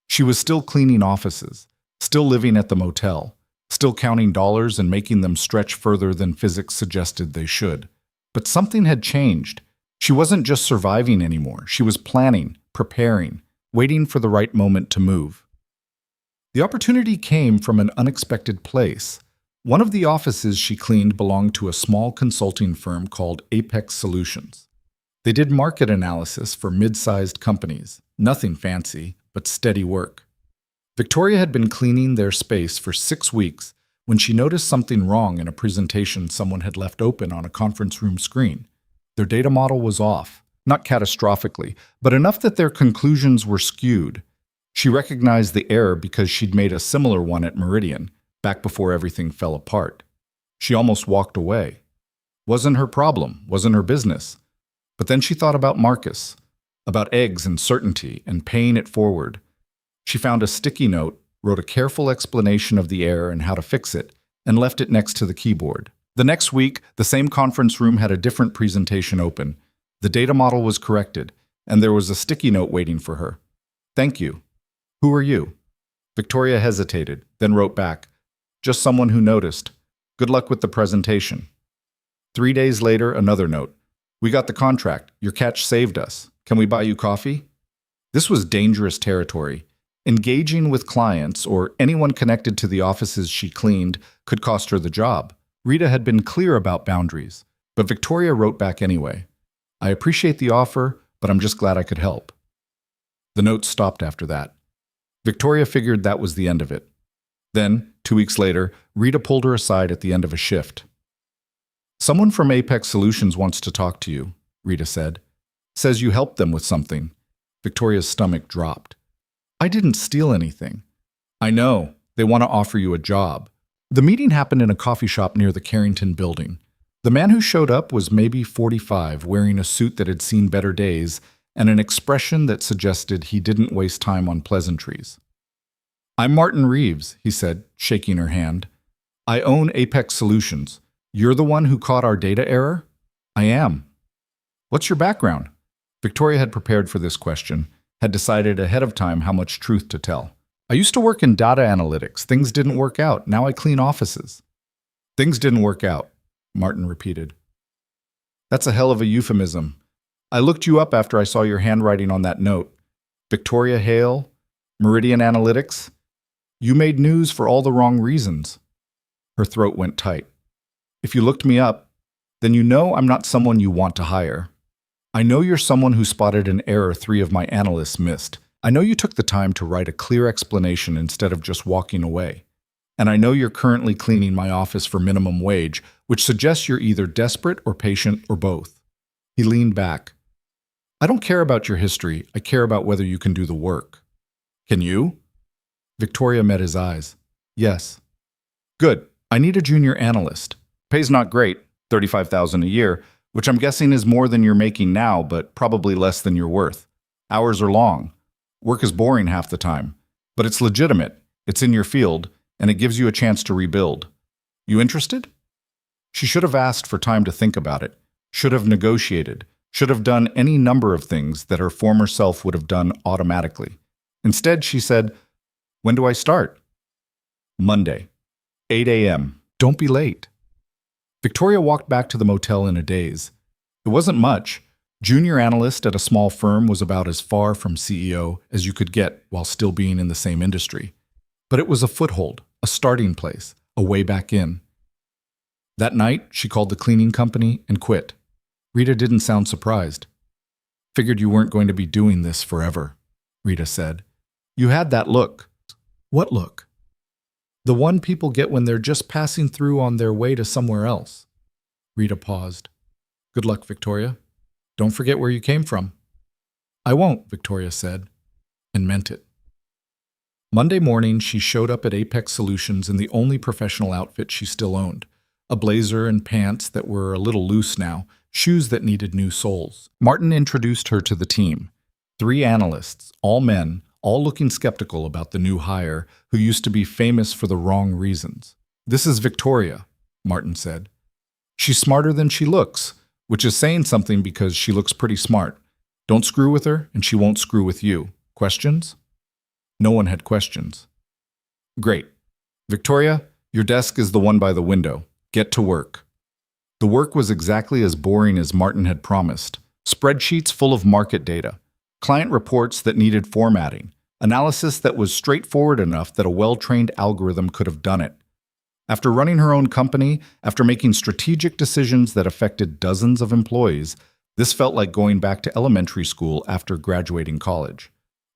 She was still cleaning offices, still living at the motel, still counting dollars and making them stretch further than physics suggested they should. But something had changed. She wasn't just surviving anymore. She was planning, preparing, waiting for the right moment to move. The opportunity came from an unexpected place. One of the offices she cleaned belonged to a small consulting firm called Apex Solutions. They did market analysis for mid-sized companies. Nothing fancy, but steady work. Victoria had been cleaning their space for 6 weeks when she noticed something wrong in a presentation someone had left open on a conference room screen. Their data model was off, not catastrophically, but enough that their conclusions were skewed. She recognized the error because she'd made a similar one at Meridian, back before everything fell apart. She almost walked away. Wasn't her problem, wasn't her business. But then she thought about Marcus, about eggs and certainty and paying it forward. She found a sticky note, wrote a careful explanation of the error and how to fix it, and left it next to the keyboard. The next week, the same conference room had a different presentation open. The data model was corrected, and there was a sticky note waiting for her. "Thank you. Who are you?" Victoria hesitated, then wrote back, "Just someone who noticed. Good luck with the presentation." 3 days later, another note. "We got the contract. Your catch saved us. Can we buy you coffee?" This was dangerous territory. Engaging with clients or anyone connected to the offices she cleaned could cost her the job. Rita had been clear about boundaries, but Victoria wrote back anyway. "I appreciate the offer, but I'm just glad I could help." The note stopped after that. Victoria figured that was the end of it. Then, 2 weeks later, Rita pulled her aside at the end of a shift. "Someone from Apex Solutions wants to talk to you," Rita said. "Says you helped them with something." Victoria's stomach dropped. "I didn't steal anything." "I know. They want to offer you a job." The meeting happened in a coffee shop near the Carrington building. The man who showed up was maybe 45, wearing a suit that had seen better days, and an expression that suggested he didn't waste time on pleasantries. "I'm Martin Reeves," he said, shaking her hand. "I own Apex Solutions. You're the one who caught our data error?" "I am." "What's your background?" Victoria had prepared for this question, had decided ahead of time how much truth to tell. "I used to work in data analytics. Things didn't work out. Now I clean offices." "Things didn't work out," Martin repeated. "That's a hell of a euphemism. I looked you up after I saw your handwriting on that note. Victoria Hale, Meridian Analytics. You made news for all the wrong reasons." Her throat went tight. "If you looked me up, then you know I'm not someone you want to hire. I know you're someone who spotted an error 3 of my analysts missed. I know you took the time to write a clear explanation instead of just walking away. And I know you're currently cleaning my office for minimum wage, which suggests you're either desperate or patient or both." He leaned back. "I don't care about your history. I care about whether you can do the work." "Can you?" Victoria met his eyes. "Yes." "Good. I need a junior analyst. Pay's not great, $35,000 a year, which I'm guessing is more than you're making now, but probably less than you're worth. Hours are long. Work is boring half the time. But it's legitimate. It's in your field, and it gives you a chance to rebuild. You interested?" She should have asked for time to think about it, should have negotiated, should have done any number of things that her former self would have done automatically. Instead, she said, "When do I start?" "Monday, 8 a.m. Don't be late." Victoria walked back to the motel in a daze. It wasn't much. Junior analyst at a small firm was about as far from CEO as you could get while still being in the same industry. But it was a foothold, a starting place, a way back in. That night, she called the cleaning company and quit. Rita didn't sound surprised. "Figured you weren't going to be doing this forever," Rita said. "You had that look." "What look?" "The one people get when they're just passing through on their way to somewhere else." Rita paused. "Good luck, Victoria. Don't forget where you came from." "I won't," Victoria said, and meant it. Monday morning, she showed up at Apex Solutions in the only professional outfit she still owned, a blazer and pants that were a little loose now, shoes that needed new soles. Martin introduced her to the team. 3 analysts, all men, all looking skeptical about the new hire, who used to be famous for the wrong reasons. "This is Victoria," Martin said. "She's smarter than she looks, which is saying something because she looks pretty smart. Don't screw with her, and she won't screw with you. Questions?" No one had questions. "Great. Victoria, your desk is the one by the window. Get to work." The work was exactly as boring as Martin had promised. Spreadsheets full of market data, client reports that needed formatting, analysis that was straightforward enough that a well-trained algorithm could have done it. After running her own company, after making strategic decisions that affected dozens of employees, this felt like going back to elementary school after graduating college.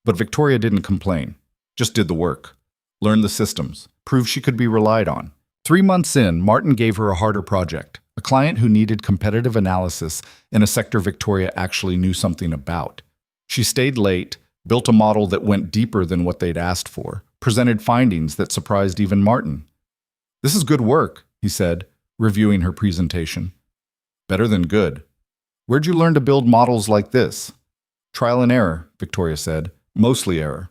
But Victoria didn't complain, just did the work, learned the systems, proved she could be relied on. 3 months in, Martin gave her a harder project, a client who needed competitive analysis in a sector Victoria actually knew something about. She stayed late, built a model that went deeper than what they'd asked for, presented findings that surprised even Martin. "This is good work," he said, reviewing her presentation. "Better than good. Where'd you learn to build models like this?" "Trial and error," Victoria said. "Mostly error."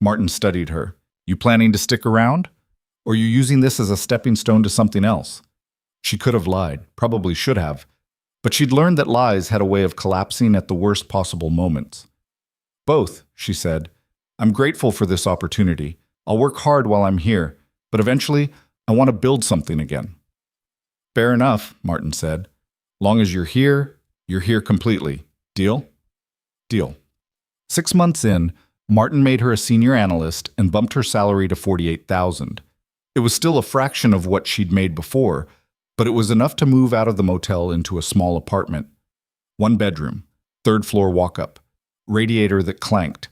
Martin studied her. "You planning to stick around? Or you using this as a stepping stone to something else?" She could have lied, probably should have, but she'd learned that lies had a way of collapsing at the worst possible moments. "Both," she said. "I'm grateful for this opportunity. I'll work hard while I'm here, but eventually I want to build something again." "Fair enough," Martin said. "Long as you're here completely. Deal?" "Deal." 6 months in, Martin made her a senior analyst and bumped her salary to $48,000. It was still a fraction of what she'd made before, but it was enough to move out of the motel into a small apartment. 1 bedroom, 3rd floor walk-up, radiator that clanked.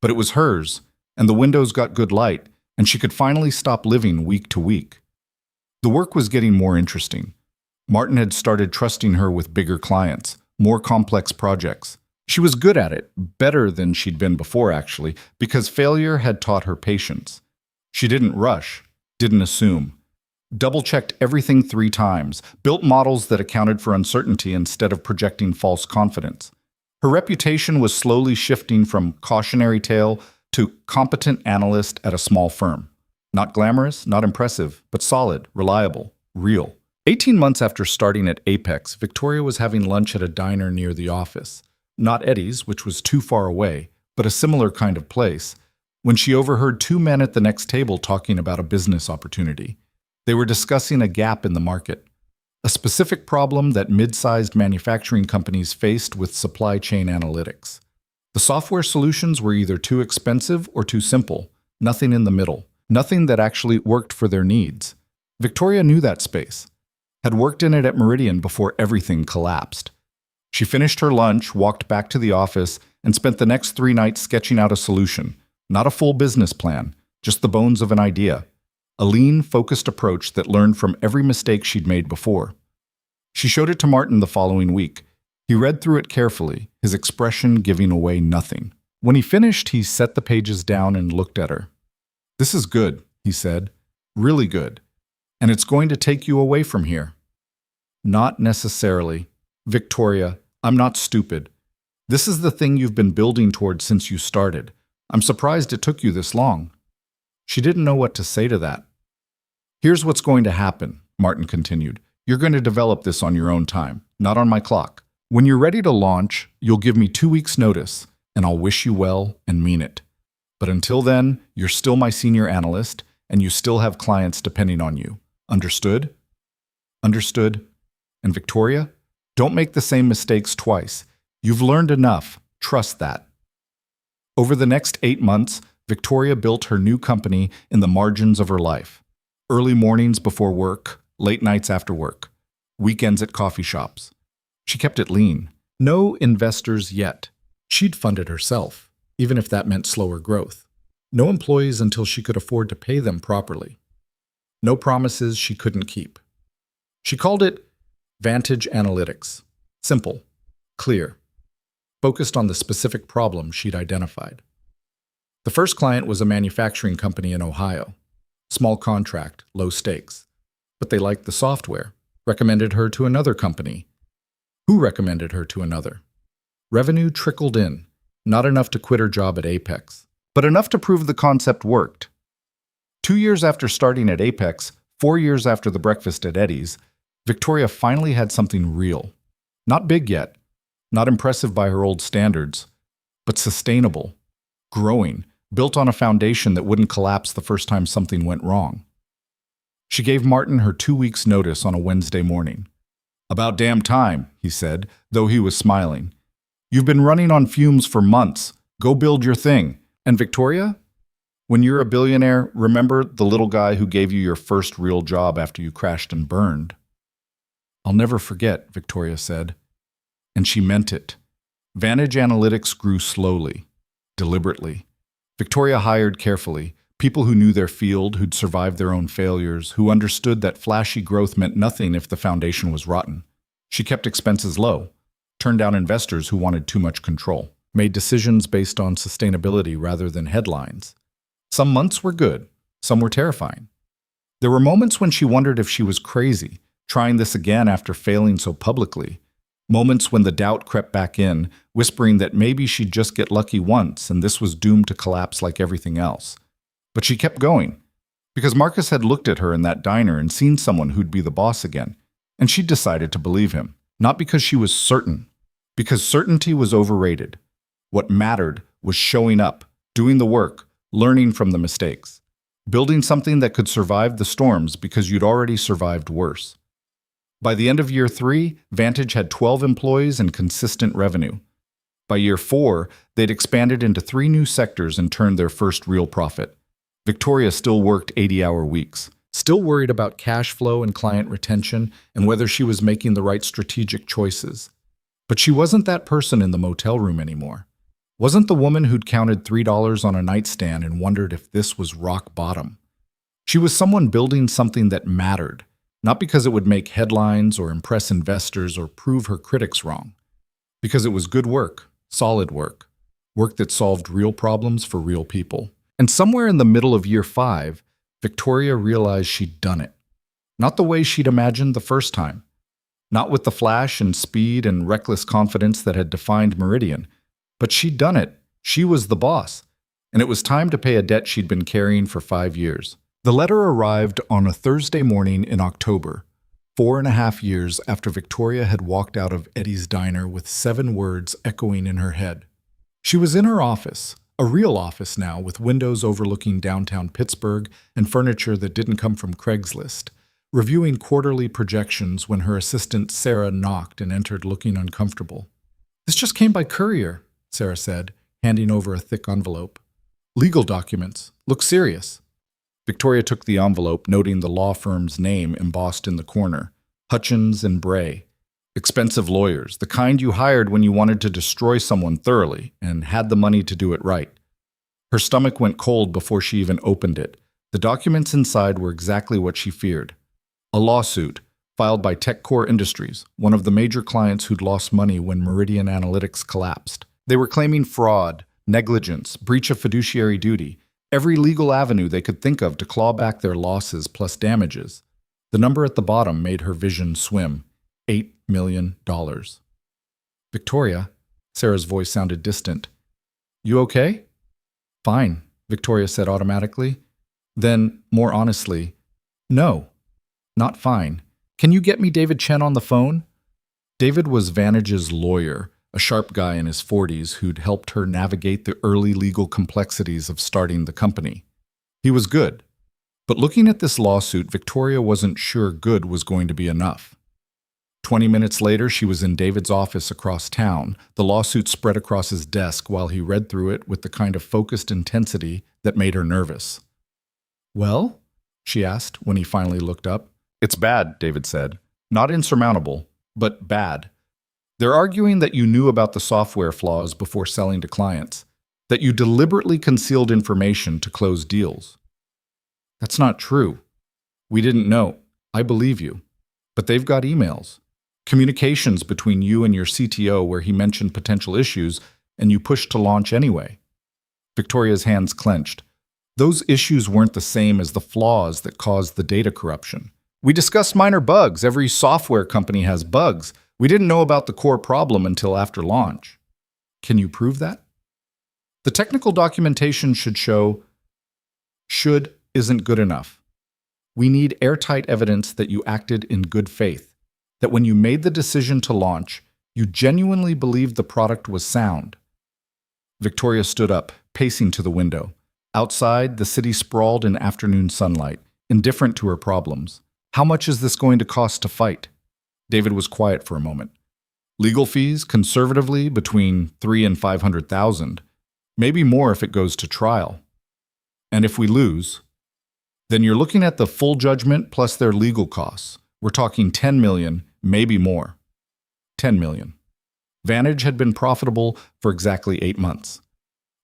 But it was hers, and the windows got good light, and she could finally stop living week to week. The work was getting more interesting. Martin had started trusting her with bigger clients, more complex projects. She was good at it, better than she'd been before actually, because failure had taught her patience. She didn't rush, didn't assume. Double-checked everything 3 times, built models that accounted for uncertainty instead of projecting false confidence. Her reputation was slowly shifting from cautionary tale to competent analyst at a small firm. Not glamorous, not impressive, but solid, reliable, real. 18 months after starting at Apex, Victoria was having lunch at a diner near the office. Not Eddie's, which was too far away, but a similar kind of place, when she overheard two men at the next table talking about a business opportunity. They were discussing a gap in the market, a specific problem that mid-sized manufacturing companies faced with supply chain analytics. The software solutions were either too expensive or too simple, nothing in the middle, nothing that actually worked for their needs. Victoria knew that space, had worked in it at Meridian before everything collapsed. She finished her lunch, walked back to the office, and spent the next 3 nights sketching out a solution, not a full business plan, just the bones of an idea. A lean, focused approach that learned from every mistake she'd made before. She showed it to Martin the following week. He read through it carefully, his expression giving away nothing. When he finished, he set the pages down and looked at her. "This is good," he said. "Really good. And it's going to take you away from here." "Not necessarily. Victoria, I'm not stupid. This is the thing you've been building towards since you started. I'm surprised it took you this long." She didn't know what to say to that. "Here's what's going to happen," Martin continued. "You're going to develop this on your own time, not on my clock. When you're ready to launch, you'll give me 2 weeks' notice, and I'll wish you well and mean it. But until then, you're still my senior analyst, and you still have clients depending on you. Understood?" "Understood. And Victoria, don't make the same mistakes twice. You've learned enough. Trust that." Over the next 8 months, Victoria built her new company in the margins of her life. Early mornings before work, late nights after work, weekends at coffee shops. She kept it lean. No investors yet. She'd fund it herself, even if that meant slower growth. No employees until she could afford to pay them properly. No promises she couldn't keep. She called it Vantage Analytics. Simple, clear, focused on the specific problem she'd identified. The first client was a manufacturing company in Ohio. Small contract, low stakes. But they liked the software, recommended her to another company. Who recommended her to another? Revenue trickled in, not enough to quit her job at Apex, but enough to prove the concept worked. 2 years after starting at Apex, 4 years after the breakfast at Eddie's, Victoria finally had something real. Not big yet, not impressive by her old standards, but sustainable, growing, built on a foundation that wouldn't collapse the first time something went wrong. She gave Martin her 2 weeks' notice on a Wednesday morning. "About damn time," he said, though he was smiling. "You've been running on fumes for months. Go build your thing. And Victoria, when you're a billionaire, remember the little guy who gave you your first real job after you crashed and burned." "I'll never forget," Victoria said. And she meant it. Vantage Analytics grew slowly, deliberately. Victoria hired carefully, people who knew their field, who'd survived their own failures, who understood that flashy growth meant nothing if the foundation was rotten. She kept expenses low, turned down investors who wanted too much control, made decisions based on sustainability rather than headlines. Some months were good, some were terrifying. There were moments when she wondered if she was crazy, trying this again after failing so publicly. Moments when the doubt crept back in, whispering that maybe she'd just get lucky once and this was doomed to collapse like everything else. But she kept going, because Marcus had looked at her in that diner and seen someone who'd be the boss again, and she'd decided to believe him. Not because she was certain, because certainty was overrated. What mattered was showing up, doing the work, learning from the mistakes, building something that could survive the storms because you'd already survived worse. By the end of year 3, Vantage had 12 employees and consistent revenue. By year 4, they'd expanded into 3 new sectors and turned their first real profit. Victoria still worked 80-hour weeks, still worried about cash flow and client retention and whether she was making the right strategic choices. But she wasn't that person in the motel room anymore. Wasn't the woman who'd counted $3 on a nightstand and wondered if this was rock bottom. She was someone building something that mattered, not because it would make headlines or impress investors or prove her critics wrong. Because it was good work, solid work, work that solved real problems for real people. And somewhere in the middle of year 5, Victoria realized she'd done it. Not the way she'd imagined the first time. Not with the flash and speed and reckless confidence that had defined Meridian. But she'd done it. She was the boss. And it was time to pay a debt she'd been carrying for 5 years. The letter arrived on a Thursday morning in October, 4.5 years after Victoria had walked out of Eddie's diner with 7 words echoing in her head. She was in her office, a real office now with windows overlooking downtown Pittsburgh and furniture that didn't come from Craigslist, reviewing quarterly projections when her assistant Sarah knocked and entered looking uncomfortable. "This just came by courier," Sarah said, handing over a thick envelope. "Legal documents. Look serious." Victoria took the envelope, noting the law firm's name embossed in the corner, Hutchins and Bray. Expensive lawyers, the kind you hired when you wanted to destroy someone thoroughly and had the money to do it right. Her stomach went cold before she even opened it. The documents inside were exactly what she feared. A lawsuit, filed by TechCore Industries, one of the major clients who'd lost money when Meridian Analytics collapsed. They were claiming fraud, negligence, breach of fiduciary duty, every legal avenue they could think of to claw back their losses plus damages. The number at the bottom made her vision swim. $8 million. "Victoria," Sarah's voice sounded distant. "You okay?" "Fine," Victoria said automatically. Then, more honestly, "No, not fine. Can you get me David Chen on the phone?" David was Vantage's lawyer, a sharp guy in his 40s who'd helped her navigate the early legal complexities of starting the company. He was good. But looking at this lawsuit, Victoria wasn't sure good was going to be enough. 20 minutes later, she was in David's office across town, the lawsuit spread across his desk while he read through it with the kind of focused intensity that made her nervous. "Well?" she asked when he finally looked up. "It's bad," David said. "Not insurmountable, but bad. They're arguing that you knew about the software flaws before selling to clients, that you deliberately concealed information to close deals." "That's not true. We didn't know. I believe you. But they've got emails. Communications between you and your CTO where he mentioned potential issues, and you pushed to launch anyway." Victoria's hands clenched. Those issues weren't the same as the flaws that caused the data corruption. "We discussed minor bugs. Every software company has bugs. We didn't know about the core problem until after launch." "Can you prove that?" "The technical documentation should show..." "Should isn't good enough. We need airtight evidence that you acted in good faith, that when you made the decision to launch, you genuinely believed the product was sound." Victoria stood up, pacing to the window. Outside, the city sprawled in afternoon sunlight, indifferent to her problems. "How much is this going to cost to fight?" David was quiet for a moment. "Legal fees, conservatively, between $300,000 and $500,000. Maybe more if it goes to trial. And if we lose, then you're looking at the full judgment plus their legal costs. We're talking $10 million, maybe more." $10 million. Vantage had been profitable for exactly 8 months.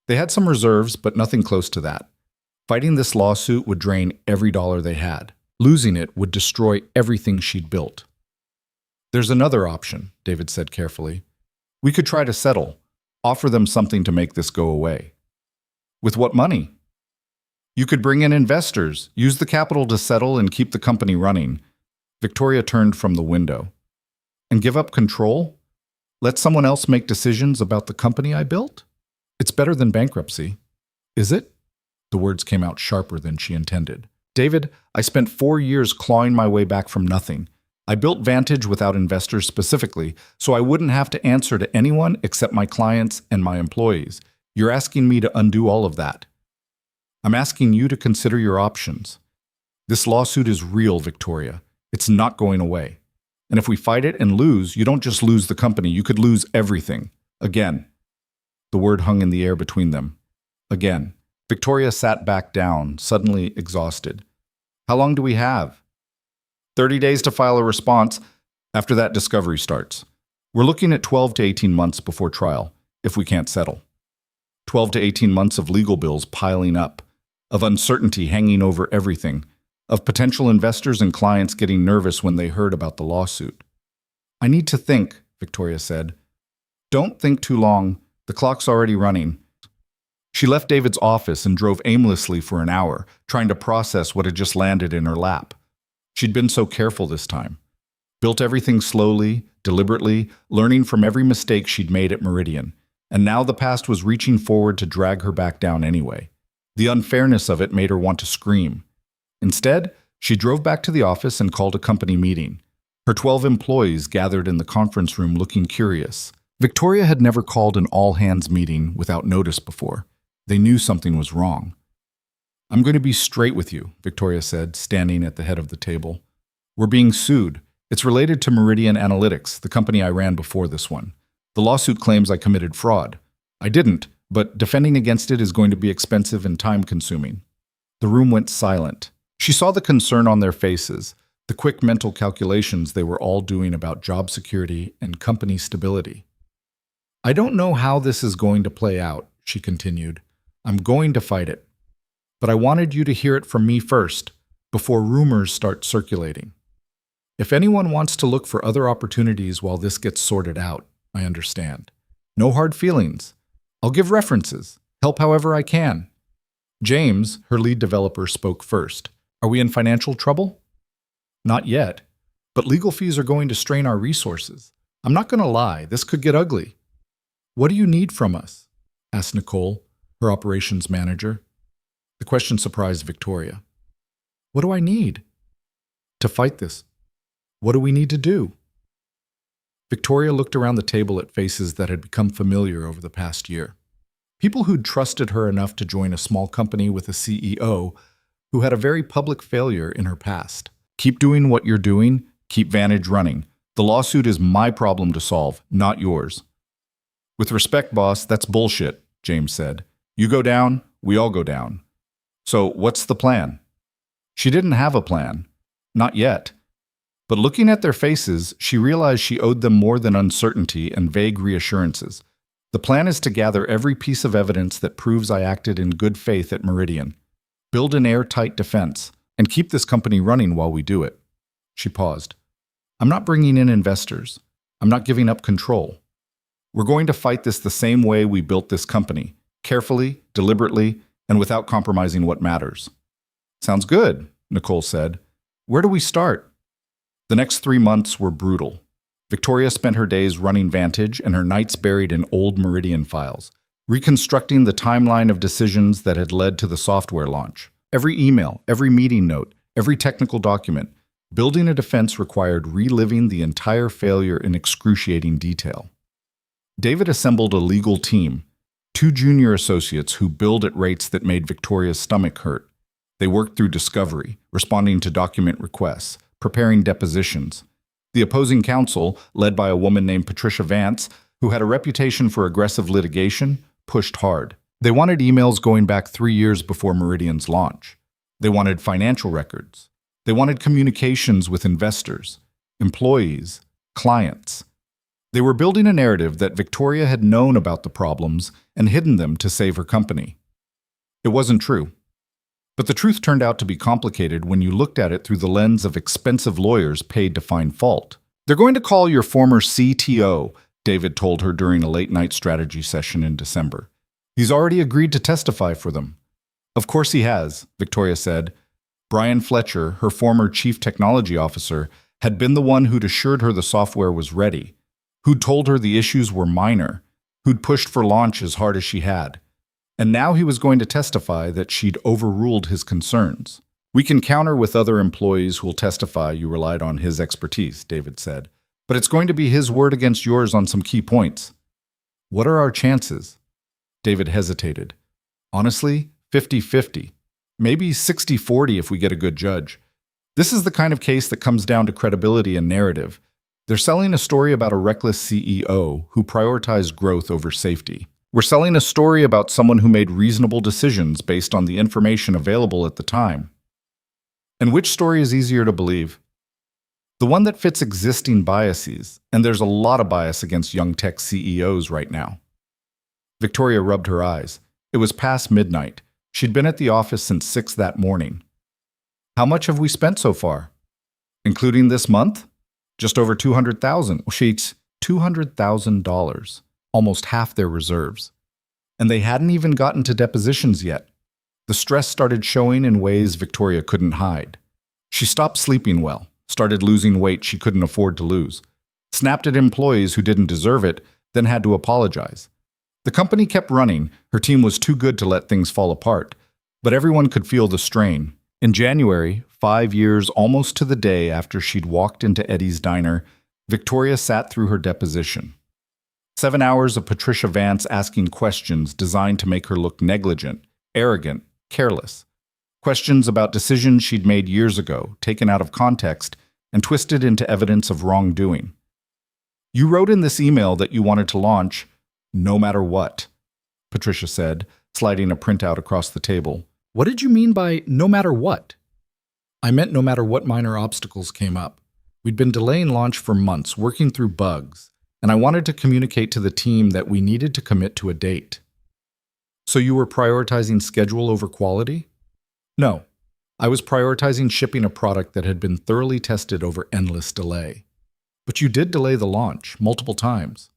They had some reserves, but nothing close to that. Fighting this lawsuit would drain every dollar they had. Losing it would destroy everything she'd built. "There's another option," David said carefully. "We could try to settle, offer them something to make this go away." "With what money?" "You could bring in investors, use the capital to settle and keep the company running." Victoria turned from the window. "And give up control? Let someone else make decisions about the company I built? It's better than bankruptcy." "Is it?" The words came out sharper than she intended. "David, I spent 4 years clawing my way back from nothing. I built Vantage without investors specifically, so I wouldn't have to answer to anyone except my clients and my employees. You're asking me to undo all of that. I'm asking you to consider your options. This lawsuit is real, Victoria. It's not going away. And if we fight it and lose, you don't just lose the company, you could lose everything. Again." The word hung in the air between them. Again. Victoria sat back down, suddenly exhausted. "How long do we have?" 30 days to file a response. After that, discovery starts. We're looking at 12 to 18 months before trial, if we can't settle. 12 to 18 months of legal bills piling up, of uncertainty hanging over everything, of potential investors and clients getting nervous when they heard about the lawsuit. "I need to think," Victoria said. "Don't think too long. The clock's already running." She left David's office and drove aimlessly for an hour, trying to process what had just landed in her lap. She'd been so careful this time. Built everything slowly, deliberately, learning from every mistake she'd made at Meridian. And now the past was reaching forward to drag her back down anyway. The unfairness of it made her want to scream. Instead, she drove back to the office and called a company meeting. Her 12 employees gathered in the conference room looking curious. Victoria had never called an all-hands meeting without notice before. They knew something was wrong. "I'm going to be straight with you," Victoria said, standing at the head of the table. "We're being sued. It's related to Meridian Analytics, the company I ran before this one. The lawsuit claims I committed fraud. I didn't, but defending against it is going to be expensive and time-consuming." The room went silent. She saw the concern on their faces, the quick mental calculations they were all doing about job security and company stability. "I don't know how this is going to play out," she continued. "I'm going to fight it. But I wanted you to hear it from me first, before rumors start circulating. If anyone wants to look for other opportunities while this gets sorted out, I understand. No hard feelings. I'll give references, help however I can." James, her lead developer, spoke first. "Are we in financial trouble?" "Not yet, but legal fees are going to strain our resources. I'm not going to lie, this could get ugly." "What do you need from us?" asked Nicole, her operations manager. The question surprised Victoria. "What do I need?" "To fight this. What do we need to do?" Victoria looked around the table at faces that had become familiar over the past year. People who'd trusted her enough to join a small company with a CEO who had a very public failure in her past. "Keep doing what you're doing, keep Vantage running. The lawsuit is my problem to solve, not yours." "With respect, boss, that's bullshit," James said. "You go down, we all go down. So what's the plan?" She didn't have a plan. Not yet. But looking at their faces, she realized she owed them more than uncertainty and vague reassurances. "The plan is to gather every piece of evidence that proves I acted in good faith at Meridian, build an airtight defense, and keep this company running while we do it." She paused. "I'm not bringing in investors. I'm not giving up control. We're going to fight this the same way we built this company, carefully, deliberately, and without compromising what matters." "Sounds good," Nicole said. "Where do we start?" The next 3 months were brutal. Victoria spent her days running Vantage and her nights buried in old Meridian files, reconstructing the timeline of decisions that had led to the software launch. Every email, every meeting note, every technical document. Building a defense required reliving the entire failure in excruciating detail. David assembled a legal team, 2 junior associates who billed at rates that made Victoria's stomach hurt. They worked through discovery, responding to document requests, preparing depositions. The opposing counsel, led by a woman named Patricia Vance, who had a reputation for aggressive litigation, pushed hard. They wanted emails going back 3 years before Meridian's launch. They wanted financial records. They wanted communications with investors, employees, clients. They were building a narrative that Victoria had known about the problems and hidden them to save her company. It wasn't true. But the truth turned out to be complicated when you looked at it through the lens of expensive lawyers paid to find fault. "They're going to call your former CTO," David told her during a late-night strategy session in December. "He's already agreed to testify for them." "Of course he has," Victoria said. Brian Fletcher, her former chief technology officer, had been the one who'd assured her the software was ready, who'd told her the issues were minor, who'd pushed for launch as hard as she had. And now he was going to testify that she'd overruled his concerns. "We can counter with other employees who'll testify you relied on his expertise," David said. "But it's going to be his word against yours on some key points." "What are our chances?" David hesitated. "Honestly, 50-50. Maybe 60-40 if we get a good judge. This is the kind of case that comes down to credibility and narrative. They're selling a story about a reckless CEO who prioritized growth over safety. We're selling a story about someone who made reasonable decisions based on the information available at the time. And which story is easier to believe? The one that fits existing biases, and there's a lot of bias against young tech CEOs right now." Victoria rubbed her eyes. It was past midnight. She'd been at the office since 6 that morning. "How much have we spent so far?" "Including this month? Just over $200,000. Sheets, $200,000. Almost half their reserves. And they hadn't even gotten to depositions yet. The stress started showing in ways Victoria couldn't hide. She stopped sleeping well, started losing weight she couldn't afford to lose, snapped at employees who didn't deserve it, then had to apologize. The company kept running, her team was too good to let things fall apart, but everyone could feel the strain. In January, 5 years almost to the day after she'd walked into Eddie's diner, Victoria sat through her deposition. 7 hours of Patricia Vance asking questions designed to make her look negligent, arrogant, careless. Questions about decisions she'd made years ago, taken out of context, and twisted into evidence of wrongdoing. You wrote in this email that you wanted to launch no matter what, Patricia said, sliding a printout across the table. What did you mean by no matter what? I meant no matter what minor obstacles came up. We'd been delaying launch for months, working through bugs, and I wanted to communicate to the team that we needed to commit to a date. So you were prioritizing schedule over quality? No, I was prioritizing shipping a product that had been thoroughly tested over endless delay. But you did delay the launch multiple times.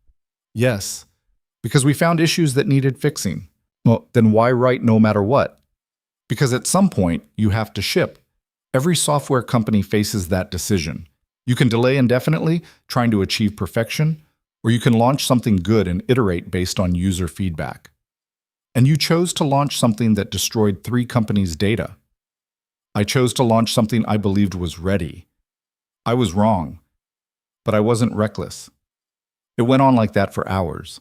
Yes, because we found issues that needed fixing. Well, then why write no matter what? Because at some point, you have to ship. Every software company faces that decision. You can delay indefinitely, trying to achieve perfection, or you can launch something good and iterate based on user feedback. And you chose to launch something that destroyed 3 companies' data. I chose to launch something I believed was ready. I was wrong, but I wasn't reckless. It went on like that for hours.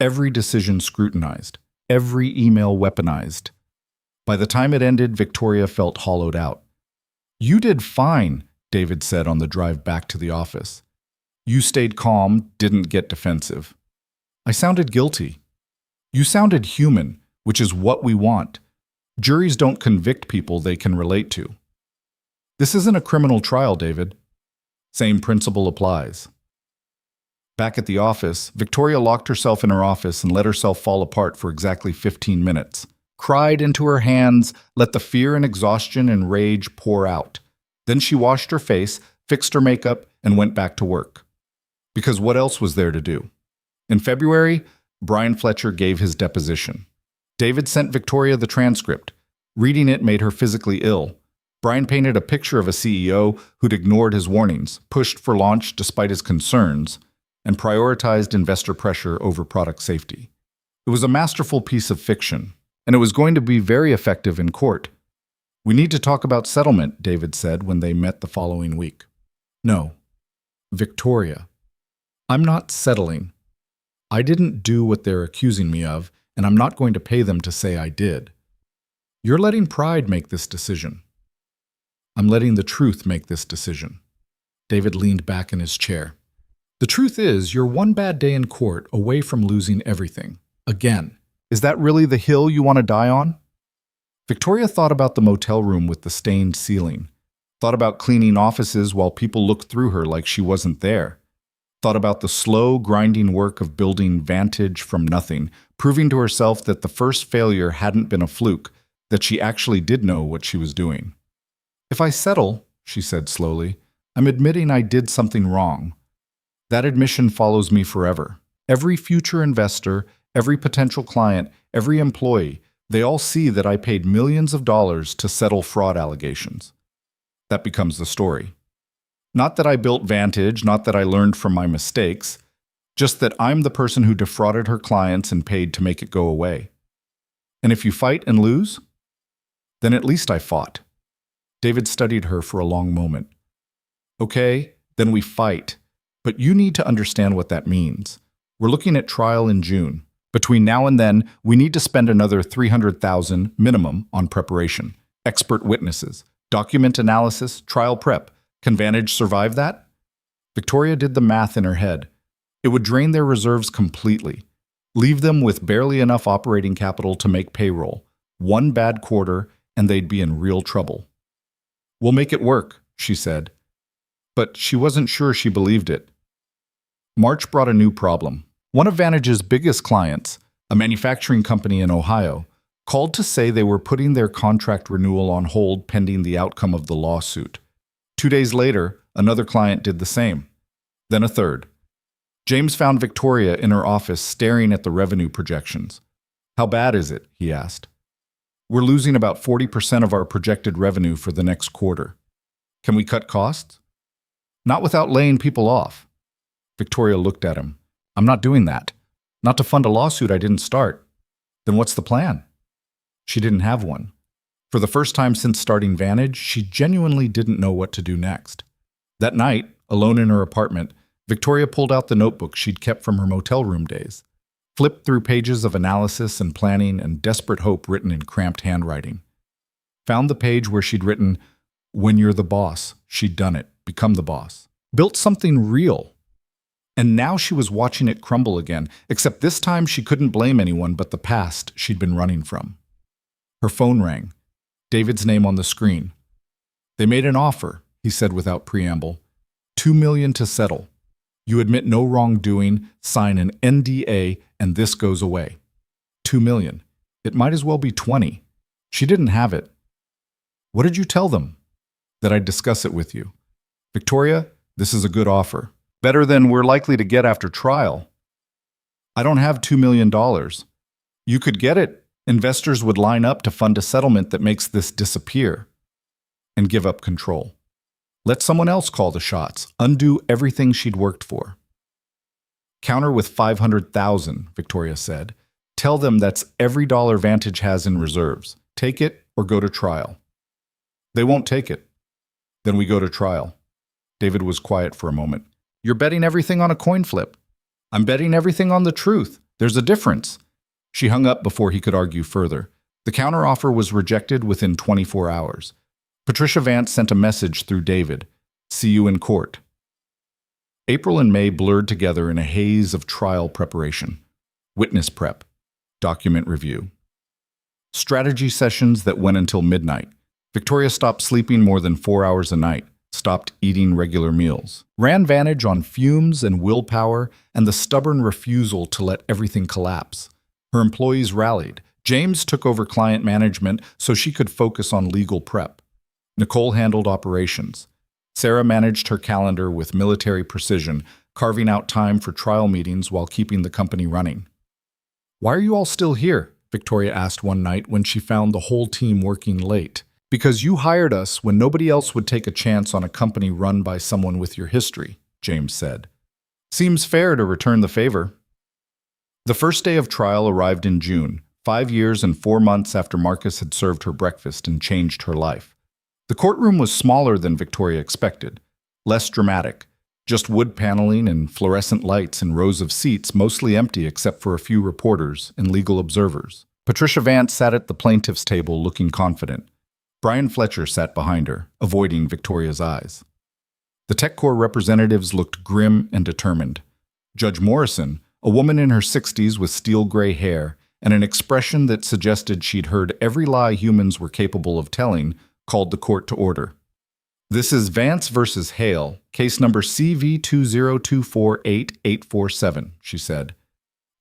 Every decision scrutinized, every email weaponized. By the time it ended, Victoria felt hollowed out. You did fine, David said on the drive back to the office. You stayed calm, didn't get defensive. I sounded guilty. You sounded human, which is what we want. Juries don't convict people they can relate to. This isn't a criminal trial, David. Same principle applies. Back at the office, Victoria locked herself in her office and let herself fall apart for exactly 15 minutes. Cried into her hands, let the fear and exhaustion and rage pour out. Then she washed her face, fixed her makeup, and went back to work. Because what else was there to do? In February, Brian Fletcher gave his deposition. David sent Victoria the transcript. Reading it made her physically ill. Brian painted a picture of a CEO who'd ignored his warnings, pushed for launch despite his concerns, and prioritized investor pressure over product safety. It was a masterful piece of fiction, and it was going to be very effective in court. We need to talk about settlement, David said when they met the following week. No, Victoria, I'm not settling. I didn't do what they're accusing me of, and I'm not going to pay them to say I did. You're letting pride make this decision. I'm letting the truth make this decision. David leaned back in his chair. The truth is, you're one bad day in court away from losing everything. Again. Is that really the hill you want to die on? Victoria thought about the motel room with the stained ceiling. Thought about cleaning offices while people looked through her like she wasn't there. Thought about the slow, grinding work of building Vantage from nothing, proving to herself that the first failure hadn't been a fluke, that she actually did know what she was doing. If I settle, she said slowly, I'm admitting I did something wrong. That admission follows me forever. Every future investor, every potential client, every employee, they all see that I paid millions of dollars to settle fraud allegations. That becomes the story. Not that I built Vantage, not that I learned from my mistakes, just that I'm the person who defrauded her clients and paid to make it go away. And if you fight and lose, then at least I fought. David studied her for a long moment. Okay, then we fight, but you need to understand what that means. We're looking at trial in June. Between now and then, we need to spend another $300,000 minimum on preparation, expert witnesses, document analysis, trial prep. Can Vantage survive that? Victoria did the math in her head. It would drain their reserves completely, leave them with barely enough operating capital to make payroll. One bad quarter, and they'd be in real trouble. We'll make it work, she said. But she wasn't sure she believed it. March brought a new problem. One of Vantage's biggest clients, a manufacturing company in Ohio, called to say they were putting their contract renewal on hold pending the outcome of the lawsuit. 2 days later, another client did the same. Then a third. James found Victoria in her office staring at the revenue projections. How bad is it? He asked. We're losing about 40% of our projected revenue for the next quarter. Can we cut costs? Not without laying people off. Victoria looked at him. I'm not doing that. Not to fund a lawsuit I didn't start. Then what's the plan? She didn't have one. For the first time since starting Vantage, she genuinely didn't know what to do next. That night, alone in her apartment, Victoria pulled out the notebook she'd kept from her motel room days, flipped through pages of analysis and planning and desperate hope written in cramped handwriting. Found the page where she'd written, "When you're the boss, she'd done it, become the boss." Built something real. And now she was watching it crumble again, except this time she couldn't blame anyone but the past she'd been running from. Her phone rang. David's name on the screen. "They made an offer," he said without preamble. $2 million to settle. You admit no wrongdoing, sign an NDA, and this goes away. $2 million. It might as well be 20. She didn't have it. What did you tell them? That I'd discuss it with you. Victoria, this is a good offer. Better than we're likely to get after trial. I don't have $2 million. You could get it. Investors would line up to fund a settlement that makes this disappear and give up control. Let someone else call the shots, undo everything she'd worked for. Counter with 500,000, Victoria said. Tell them that's every dollar Vantage has in reserves. Take it or go to trial. They won't take it. Then we go to trial. David was quiet for a moment. You're betting everything on a coin flip. I'm betting everything on the truth. There's a difference. She hung up before he could argue further. The counteroffer was rejected within 24 hours. Patricia Vance sent a message through David. See you in court. April and May blurred together in a haze of trial preparation. Witness prep. Document review. Strategy sessions that went until midnight. Victoria stopped sleeping more than 4 hours a night, stopped eating regular meals, ran Vantage on fumes and willpower and the stubborn refusal to let everything collapse. Her employees rallied. James took over client management so she could focus on legal prep. Nicole handled operations. Sarah managed her calendar with military precision, carving out time for trial meetings while keeping the company running. Why are you all still here? Victoria asked one night when she found the whole team working late. Because you hired us when nobody else would take a chance on a company run by someone with your history, James said. Seems fair to return the favor. The first day of trial arrived in June, 5 years and 4 months after Marcus had served her breakfast and changed her life. The courtroom was smaller than Victoria expected, less dramatic, just wood paneling and fluorescent lights and rows of seats mostly empty except for a few reporters and legal observers. Patricia Vance sat at the plaintiff's table looking confident. Brian Fletcher sat behind her, avoiding Victoria's eyes. The TechCorps representatives looked grim and determined. Judge Morrison, a woman in her 60s with steel-gray hair and an expression that suggested she'd heard every lie humans were capable of telling, called the court to order. This is Vance versus Hale, case number CV20248-847, she said.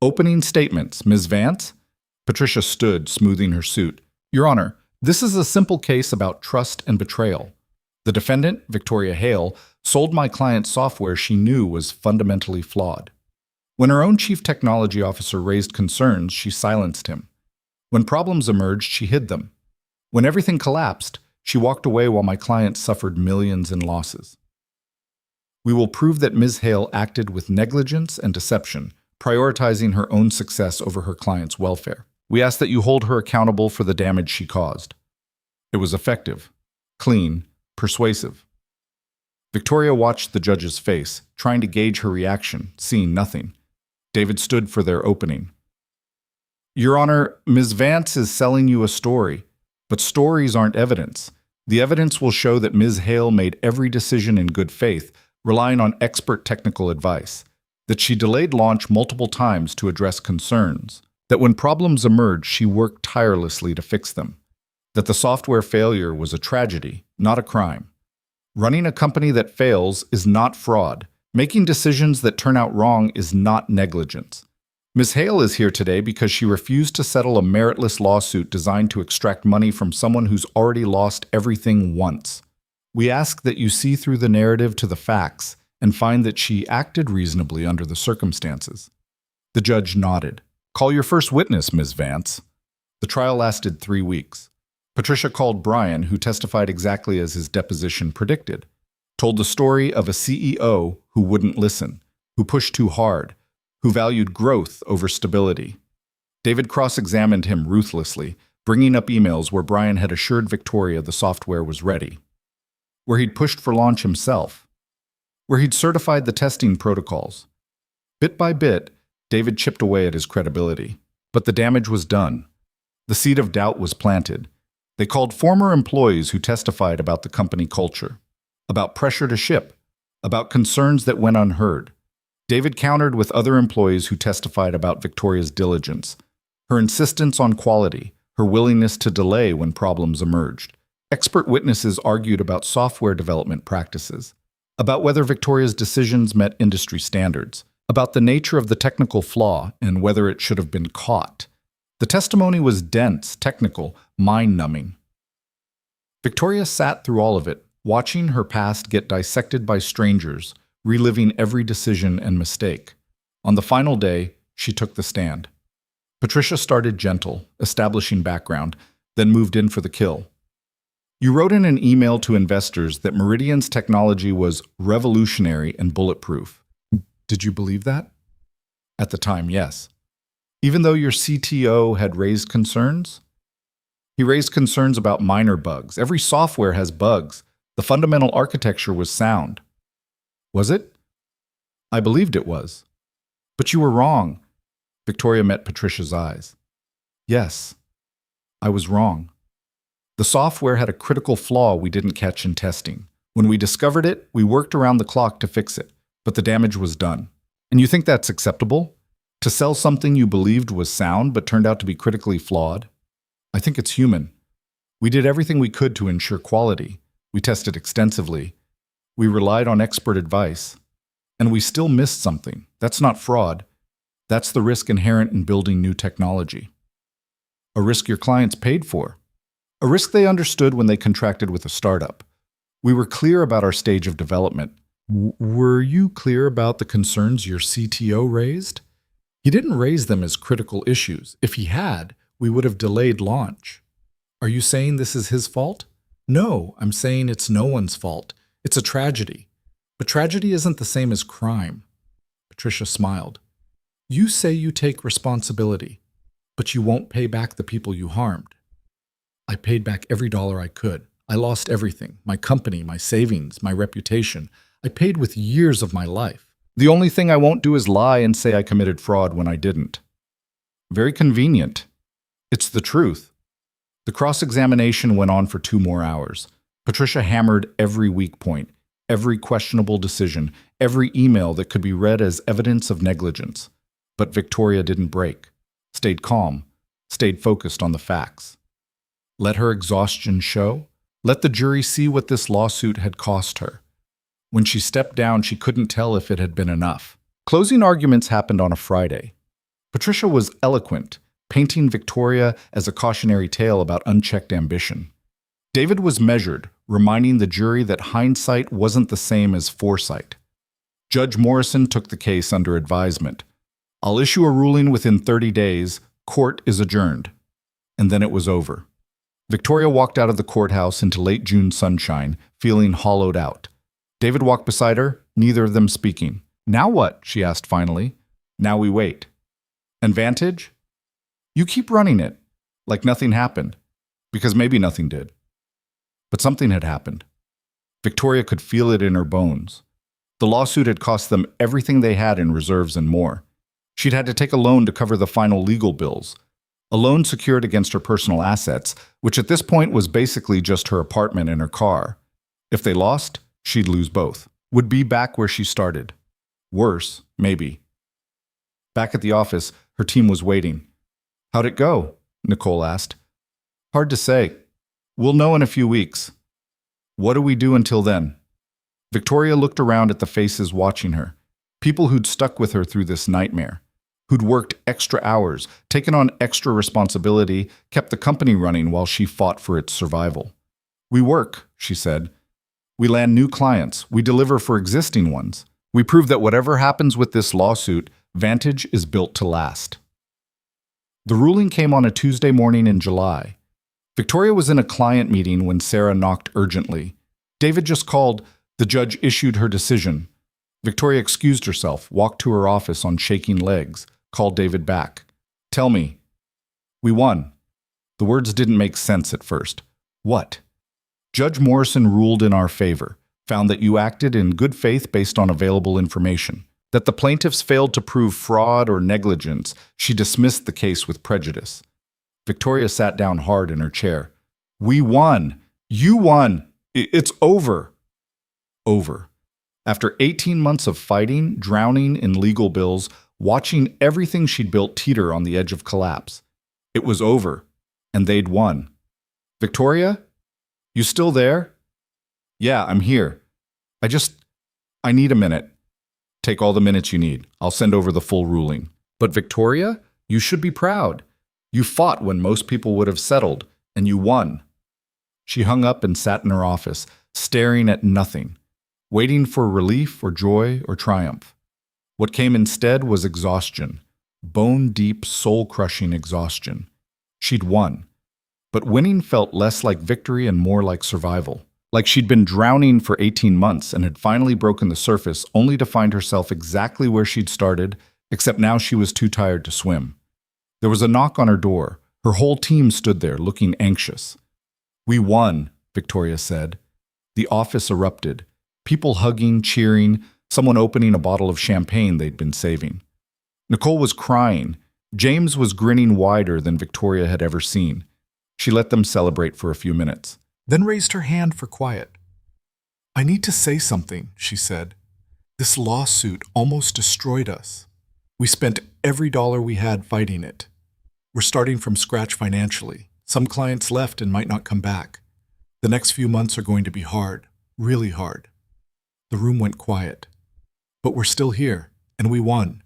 Opening statements, Ms. Vance? Patricia stood, smoothing her suit. Your Honor, this is a simple case about trust and betrayal. The defendant, Victoria Hale, sold my client software she knew was fundamentally flawed. When her own chief technology officer raised concerns, she silenced him. When problems emerged, she hid them. When everything collapsed, she walked away while my client suffered millions in losses. We will prove that Ms. Hale acted with negligence and deception, prioritizing her own success over her client's welfare. We ask that you hold her accountable for the damage she caused. It was effective, clean, persuasive. Victoria watched the judge's face, trying to gauge her reaction, seeing nothing. David stood for their opening. Your Honor, Ms. Vance is selling you a story. But stories aren't evidence. The evidence will show that Ms. Hale made every decision in good faith, relying on expert technical advice, that she delayed launch multiple times to address concerns, that when problems emerged, she worked tirelessly to fix them, that the software failure was a tragedy, not a crime. Running a company that fails is not fraud. Making decisions that turn out wrong is not negligence. Ms. Hale is here today because she refused to settle a meritless lawsuit designed to extract money from someone who's already lost everything once. We ask that you see through the narrative to the facts and find that she acted reasonably under the circumstances. The judge nodded. Call your first witness, Ms. Vance. The trial lasted 3 weeks. Patricia called Brian, who testified exactly as his deposition predicted. told the story of a CEO who wouldn't listen, who pushed too hard, who valued growth over stability. David cross-examined him ruthlessly, bringing up emails where Brian had assured Victoria the software was ready, where he'd pushed for launch himself, where he'd certified the testing protocols. Bit by bit, David chipped away at his credibility. But the damage was done. The seed of doubt was planted. They called former employees who testified about the company culture, about pressure to ship, about concerns that went unheard. David countered with other employees who testified about Victoria's diligence, her insistence on quality, her willingness to delay when problems emerged. Expert witnesses argued about software development practices, about whether Victoria's decisions met industry standards, about the nature of the technical flaw and whether it should have been caught. The testimony was dense, technical, mind-numbing. Victoria sat through all of it, watching her past get dissected by strangers, reliving every decision and mistake. On the final day, she took the stand. Patricia started gentle, establishing background, then moved in for the kill. You wrote in an email to investors that Meridian's technology was revolutionary and bulletproof. Did you believe that? At the time, yes. Even though your CTO had raised concerns? He raised concerns about minor bugs. Every software has bugs. The fundamental architecture was sound. Was it? I believed it was. But you were wrong. Victoria met Patricia's eyes. Yes, I was wrong. The software had a critical flaw we didn't catch in testing. When we discovered it, we worked around the clock to fix it, but the damage was done. And you think that's acceptable? To sell something you believed was sound but turned out to be critically flawed? I think it's human. We did everything we could to ensure quality. We tested extensively. We relied on expert advice. And we still missed something. That's not fraud. That's the risk inherent in building new technology. A risk your clients paid for. A risk they understood when they contracted with a startup. We were clear about our stage of development. Were you clear about the concerns your CTO raised? He didn't raise them as critical issues. If he had, we would have delayed launch. Are you saying this is his fault? No, I'm saying it's no one's fault. It's a tragedy. But tragedy isn't the same as crime. Patricia smiled. You say you take responsibility, but you won't pay back the people you harmed. I paid back every dollar I could. I lost everything, my company, my savings, my reputation. I paid with years of my life. The only thing I won't do is lie and say I committed fraud when I didn't. Very convenient. It's the truth. The cross-examination went on for 2 more hours. Patricia hammered every weak point, every questionable decision, every email that could be read as evidence of negligence. But Victoria didn't break, stayed calm, stayed focused on the facts. Let her exhaustion show. Let the jury see what this lawsuit had cost her. When she stepped down, she couldn't tell if it had been enough. Closing arguments happened on a Friday. Patricia was eloquent, painting Victoria as a cautionary tale about unchecked ambition. David was measured, reminding the jury that hindsight wasn't the same as foresight. Judge Morrison took the case under advisement. I'll issue a ruling within 30 days. Court is adjourned. And then it was over. Victoria walked out of the courthouse into late June sunshine, feeling hollowed out. David walked beside her, neither of them speaking. Now what? She asked finally. Now we wait. And Vantage? You keep running it, like nothing happened, because maybe nothing did. But something had happened. Victoria could feel it in her bones. The lawsuit had cost them everything they had in reserves and more. She'd had to take a loan to cover the final legal bills, a loan secured against her personal assets, which at this point was basically just her apartment and her car. If they lost, she'd lose both. Would be back where she started. Worse, maybe. Back at the office, her team was waiting. How'd it go? Nicole asked. Hard to say. We'll know in a few weeks. What do we do until then? Victoria looked around at the faces watching her. People who'd stuck with her through this nightmare, who'd worked extra hours, taken on extra responsibility, kept the company running while she fought for its survival. We work, she said. We land new clients. We deliver for existing ones. We prove that whatever happens with this lawsuit, Vantage is built to last. The ruling came on a Tuesday morning in July. Victoria was in a client meeting when Sarah knocked urgently. David just called, The judge issued her decision. Victoria excused herself, walked to her office on shaking legs, called David back. Tell me. We won. The words didn't make sense at first. What? Judge Morrison ruled in our favor, found that you acted in good faith based on available information, that the plaintiffs failed to prove fraud or negligence. She dismissed the case with prejudice. Victoria sat down hard in her chair. We won. You won. It's over. Over. After 18 months of fighting, drowning in legal bills, watching everything she'd built teeter on the edge of collapse, it was over, and they'd won. Victoria? You still there? Yeah, I'm here. I need a minute. Take all the minutes you need. I'll send over the full ruling. But Victoria, you should be proud. You fought when most people would have settled, and you won. She hung up and sat in her office, staring at nothing, waiting for relief or joy or triumph. What came instead was exhaustion, bone-deep, soul-crushing exhaustion. She'd won. But winning felt less like victory and more like survival. Like she'd been drowning for 18 months and had finally broken the surface, only to find herself exactly where she'd started, except now she was too tired to swim. There was a knock on her door. Her whole team stood there, looking anxious. We won, Victoria said. The office erupted. People hugging, cheering, someone opening a bottle of champagne they'd been saving. Nicole was crying. James was grinning wider than Victoria had ever seen. She let them celebrate for a few minutes, then raised her hand for quiet. I need to say something, she said. This lawsuit almost destroyed us. We spent every dollar we had fighting it. We're starting from scratch financially. Some clients left and might not come back. The next few months are going to be hard, really hard. The room went quiet. But we're still here, and we won.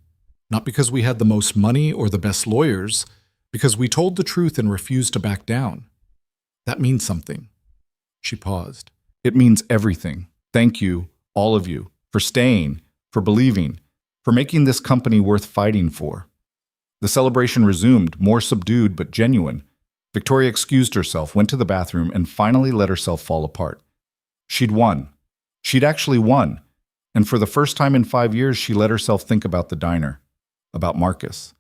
Not because we had the most money or the best lawyers, because we told the truth and refused to back down. That means something. She paused. It means everything. Thank you, all of you, for staying, for believing, for making this company worth fighting for. The celebration resumed, more subdued but genuine. Victoria excused herself, went to the bathroom, and finally let herself fall apart. She'd won. She'd actually won. And for the first time in 5 years, she let herself think about the diner, about Marcus,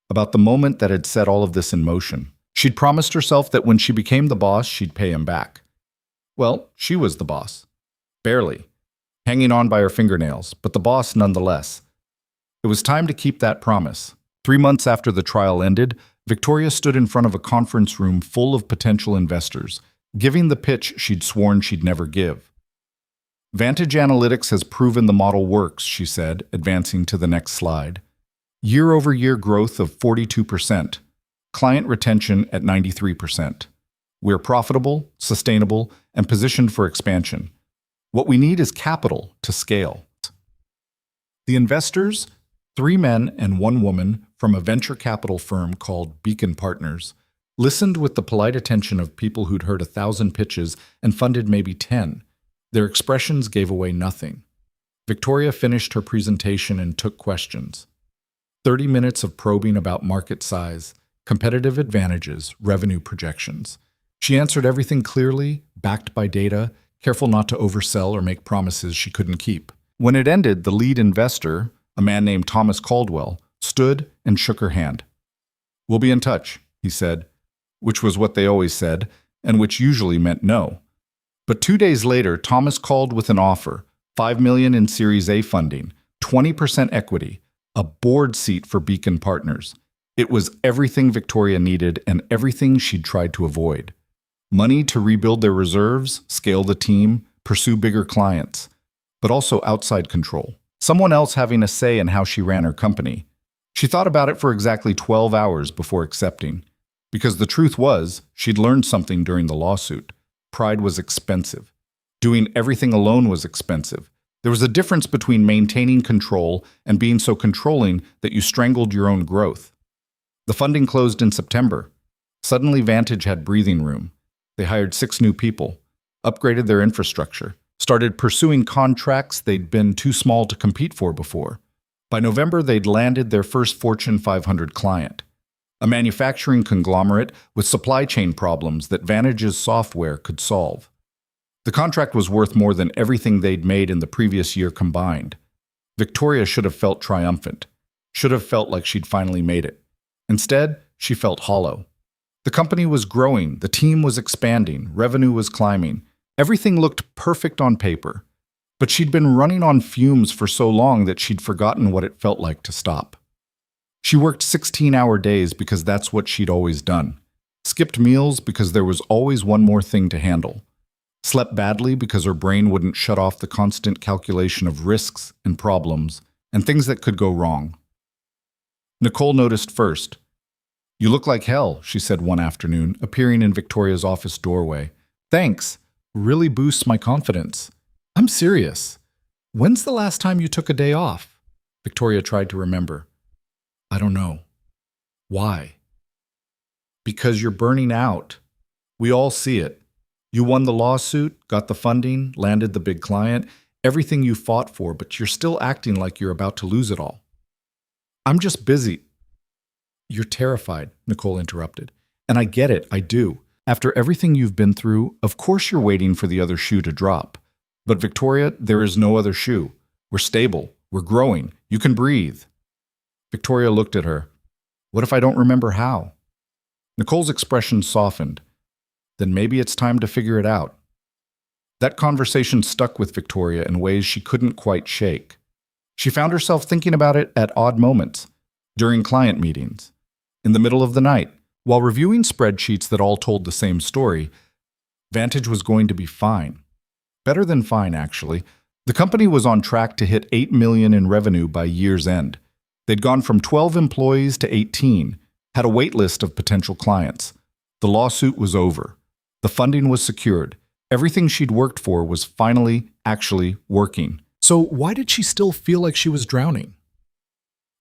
about the moment that had set all of this in motion. She'd promised herself that when she became the boss, she'd pay him back. Well, she was the boss. Barely. Hanging on by her fingernails, but the boss nonetheless. It was time to keep that promise. 3 months after the trial ended, Victoria stood in front of a conference room full of potential investors, giving the pitch she'd sworn she'd never give. Vantage Analytics has proven the model works, she said, advancing to the next slide. Year-over-year growth of 42%. Client retention at 93%. We're profitable, sustainable, and positioned for expansion. What we need is capital to scale. The investors, 3 men and 1 woman from a venture capital firm called Beacon Partners, listened with the polite attention of people who'd heard 1,000 pitches and funded maybe 10. Their expressions gave away nothing. Victoria finished her presentation and took questions. 30 minutes of probing about market size, competitive advantages, revenue projections. She answered everything clearly, backed by data, careful not to oversell or make promises she couldn't keep. When it ended, the lead investor, a man named Thomas Caldwell, stood and shook her hand. We'll be in touch, he said, which was what they always said, and which usually meant no. But 2 days later, Thomas called with an offer, $5 million in Series A funding, 20% equity, a board seat for Beacon Partners. It was everything Victoria needed and everything she'd tried to avoid. Money to rebuild their reserves, scale the team, pursue bigger clients, but also outside control. Someone else having a say in how she ran her company. She thought about it for exactly 12 hours before accepting, because the truth was, she'd learned something during the lawsuit. Pride was expensive. Doing everything alone was expensive. There was a difference between maintaining control and being so controlling that you strangled your own growth. The funding closed in September. Suddenly, Vantage had breathing room. They hired 6 new people, upgraded their infrastructure, started pursuing contracts they'd been too small to compete for before. By November, they'd landed their first Fortune 500 client, a manufacturing conglomerate with supply chain problems that Vantage's software could solve. The contract was worth more than everything they'd made in the previous year combined. Victoria should have felt triumphant, should have felt like she'd finally made it. Instead, she felt hollow. The company was growing, the team was expanding, revenue was climbing. Everything looked perfect on paper. But she'd been running on fumes for so long that she'd forgotten what it felt like to stop. She worked 16-hour days because that's what she'd always done. Skipped meals because there was always one more thing to handle. Slept badly because her brain wouldn't shut off the constant calculation of risks and problems and things that could go wrong. Nicole noticed first. "You look like hell," she said one afternoon, appearing in Victoria's office doorway. "Thanks. Really boosts my confidence." "I'm serious. When's the last time you took a day off?" Victoria tried to remember. "I don't know." "Why?" "Because you're burning out. We all see it. You won the lawsuit, got the funding, landed the big client, everything you fought for, but you're still acting like you're about to lose it all." "I'm just busy." "You're terrified," Nicole interrupted. "And I get it, I do. After everything you've been through, of course you're waiting for the other shoe to drop. But Victoria, there is no other shoe. We're stable. We're growing. You can breathe." Victoria looked at her. "What if I don't remember how?" Nicole's expression softened. "Then maybe it's time to figure it out." That conversation stuck with Victoria in ways she couldn't quite shake. She found herself thinking about it at odd moments, during client meetings, in the middle of the night, while reviewing spreadsheets that all told the same story. Vantage was going to be fine. Better than fine, actually. The company was on track to hit $8 million in revenue by year's end. They'd gone from 12 employees to 18, had a wait list of potential clients. The lawsuit was over. The funding was secured. Everything she'd worked for was finally, actually working. So why did she still feel like she was drowning?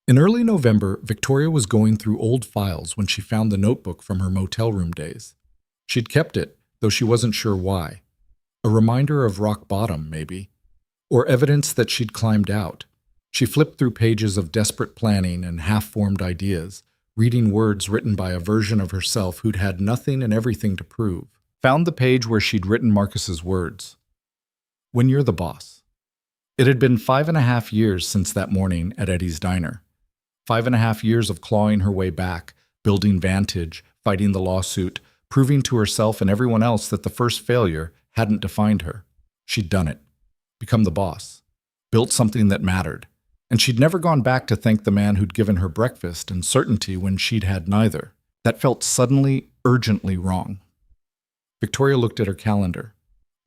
In early November, Victoria was going through old files when she found the notebook from her motel room days. She'd kept it, though she wasn't sure why. A reminder of rock bottom, maybe. Or evidence that she'd climbed out. She flipped through pages of desperate planning and half-formed ideas, reading words written by a version of herself who'd had nothing and everything to prove. Found the page where she'd written Marcus's words. "When you're the boss." It had been 5.5 years since that morning at Eddie's diner. 5.5 years of clawing her way back, building Vantage, fighting the lawsuit, proving to herself and everyone else that the first failure hadn't defined her. She'd done it. Become the boss. Built something that mattered. And she'd never gone back to thank the man who'd given her breakfast and certainty when she'd had neither. That felt suddenly, urgently wrong. Victoria looked at her calendar.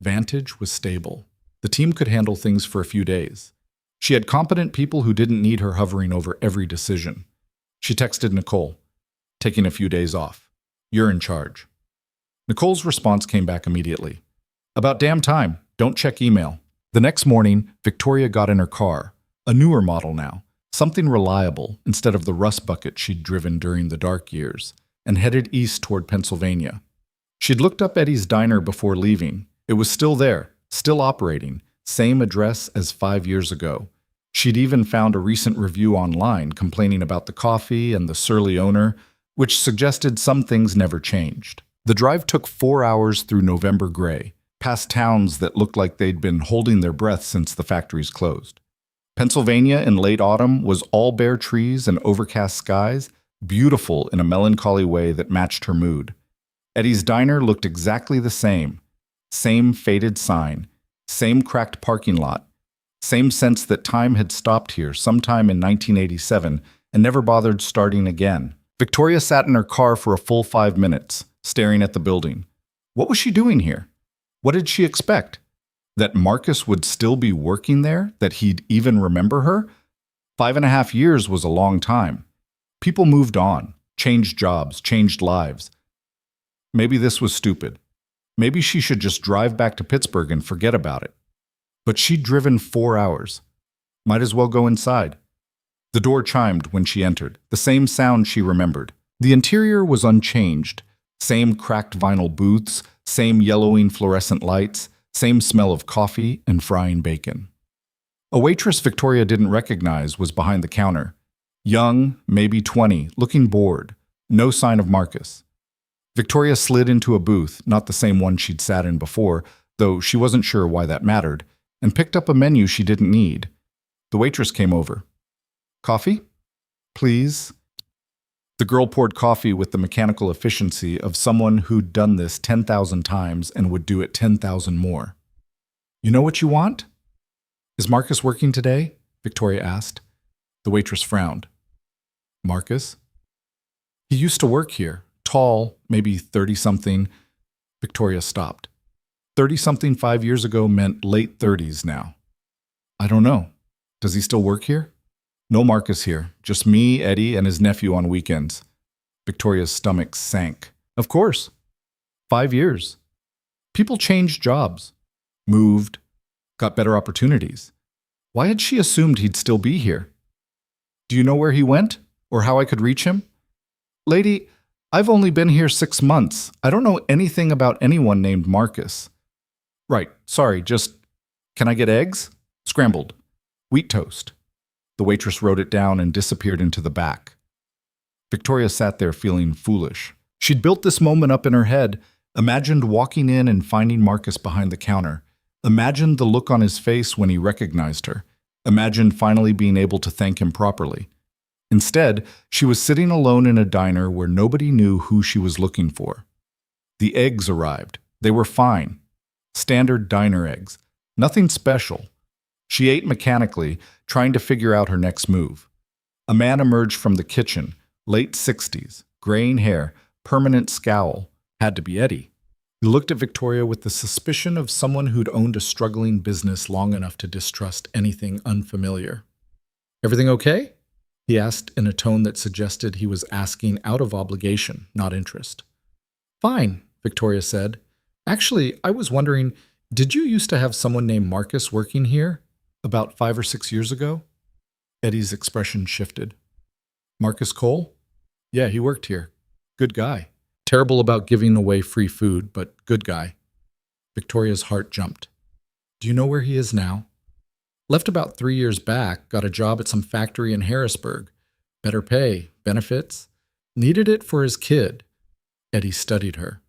Vantage was stable. The team could handle things for a few days. She had competent people who didn't need her hovering over every decision. She texted Nicole, "Taking a few days off. You're in charge." Nicole's response came back immediately. "About damn time. Don't check email." The next morning, Victoria got in her car, a newer model now, something reliable instead of the rust bucket she'd driven during the dark years, and headed east toward Pennsylvania. She'd looked up Eddie's diner before leaving. It was still there, still operating, same address as 5 years ago. She'd even found a recent review online complaining about the coffee and the surly owner, which suggested some things never changed. The drive took 4 hours through November gray, past towns that looked like they'd been holding their breath since the factories closed. Pennsylvania in late autumn was all bare trees and overcast skies, beautiful in a melancholy way that matched her mood. Eddie's diner looked exactly the same. Same faded sign, same cracked parking lot, same sense that time had stopped here sometime in 1987 and never bothered starting again. Victoria sat in her car for a full 5 minutes, staring at the building. What was she doing here? What did she expect? That Marcus would still be working there? That he'd even remember her? 5.5 years was a long time. People moved on, changed jobs, changed lives. Maybe this was stupid. Maybe she should just drive back to Pittsburgh and forget about it. But she'd driven 4 hours. Might as well go inside. The door chimed when she entered, the same sound she remembered. The interior was unchanged. Same cracked vinyl booths, same yellowing fluorescent lights, same smell of coffee and frying bacon. A waitress Victoria didn't recognize was behind the counter. Young, maybe 20, looking bored. No sign of Marcus. Victoria slid into a booth, not the same one she'd sat in before, though she wasn't sure why that mattered, and picked up a menu she didn't need. The waitress came over. "Coffee? Please?" The girl poured coffee with the mechanical efficiency of someone who'd done this 10,000 times and would do it 10,000 more. "You know what you want?" "Is Marcus working today?" Victoria asked. The waitress frowned. "Marcus?" "He used to work here. Tall, maybe 30-something. Victoria stopped. 30-something 5 years ago meant late 30s now. "I don't know. Does he still work here?" "No Marcus here. Just me, Eddie, and his nephew on weekends." Victoria's stomach sank. Of course. 5 years. People changed jobs, moved, got better opportunities. Why had she assumed he'd still be here? "Do you know where he went, or how I could reach him?" "Lady, I've only been here 6 months. I don't know anything about anyone named Marcus." "Right, sorry, just, can I get eggs? Scrambled. Wheat toast." The waitress wrote it down and disappeared into the back. Victoria sat there feeling foolish. She'd built this moment up in her head, imagined walking in and finding Marcus behind the counter, imagined the look on his face when he recognized her, imagined finally being able to thank him properly. Instead, she was sitting alone in a diner where nobody knew who she was looking for. The eggs arrived. They were fine. Standard diner eggs. Nothing special. She ate mechanically, trying to figure out her next move. A man emerged from the kitchen, late 60s, graying hair, permanent scowl. Had to be Eddie. He looked at Victoria with the suspicion of someone who'd owned a struggling business long enough to distrust anything unfamiliar. "Everything okay?" he asked in a tone that suggested he was asking out of obligation, not interest. "Fine," Victoria said. "Actually, I was wondering, did you used to have someone named Marcus working here? About 5 or 6 years ago?" Eddie's expression shifted. "Marcus Cole? Yeah, he worked here. Good guy. Terrible about giving away free food, but good guy." Victoria's heart jumped. "Do you know where he is now?" "Left about 3 years back, got a job at some factory in Harrisburg. Better pay, benefits. Needed it for his kid." Eddie studied her.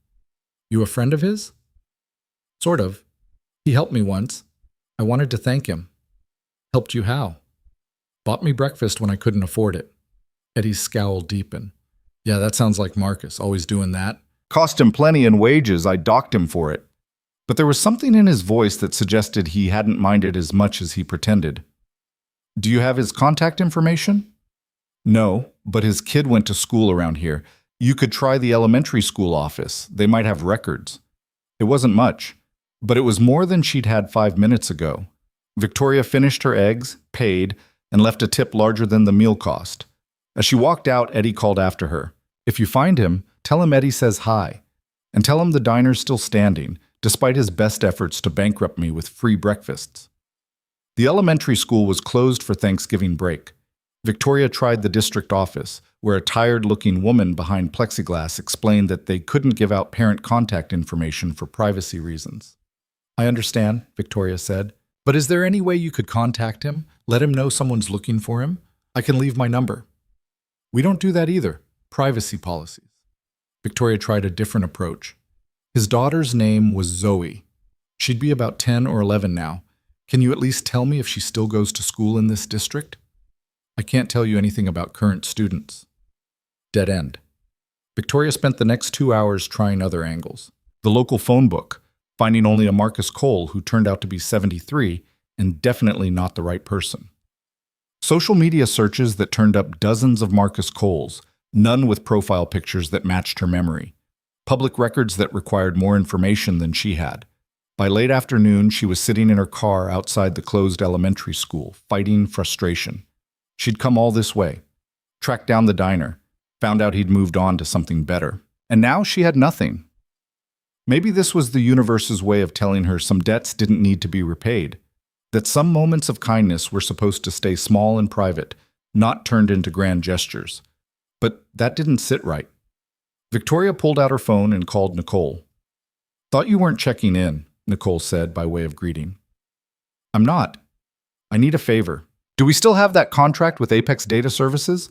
"You a friend of his?" "Sort of. He helped me once. I wanted to thank him." "Helped you how?" "Bought me breakfast when I couldn't afford it." Eddie's scowl deepened. "Yeah, that sounds like Marcus, always doing that. Cost him plenty in wages, I docked him for it." But there was something in his voice that suggested he hadn't minded as much as he pretended. "Do you have his contact information?" "No, but his kid went to school around here. You could try the elementary school office. They might have records." It wasn't much, but it was more than she'd had 5 minutes ago. Victoria finished her eggs, paid, and left a tip larger than the meal cost. As she walked out, Eddie called after her. "If you find him, tell him Eddie says hi. And tell him the diner's still standing, despite his best efforts to bankrupt me with free breakfasts." The elementary school was closed for Thanksgiving break. Victoria tried the district office, where a tired-looking woman behind plexiglass explained that they couldn't give out parent contact information for privacy reasons. "I understand," Victoria said. "But is there any way you could contact him? Let him know someone's looking for him? I can leave my number." "We don't do that either. Privacy policies." Victoria tried a different approach. His daughter's name was Zoe. She'd be about 10 or 11 now. Can you at least tell me if she still goes to school in this district?" "I can't tell you anything about current students." Dead end. Victoria spent the next 2 hours trying other angles. The local phone book, finding only a Marcus Cole who turned out to be 73 and definitely not the right person. Social media searches that turned up dozens of Marcus Coles, none with profile pictures that matched her memory. Public records that required more information than she had. By late afternoon, she was sitting in her car outside the closed elementary school, fighting frustration. She'd come all this way, tracked down the diner, found out he'd moved on to something better. And now she had nothing. Maybe this was the universe's way of telling her some debts didn't need to be repaid, that some moments of kindness were supposed to stay small and private, not turned into grand gestures. But that didn't sit right. Victoria pulled out her phone and called Nicole. "Thought you weren't checking in," Nicole said by way of greeting. "I'm not. I need a favor. Do we still have that contract with Apex Data Services?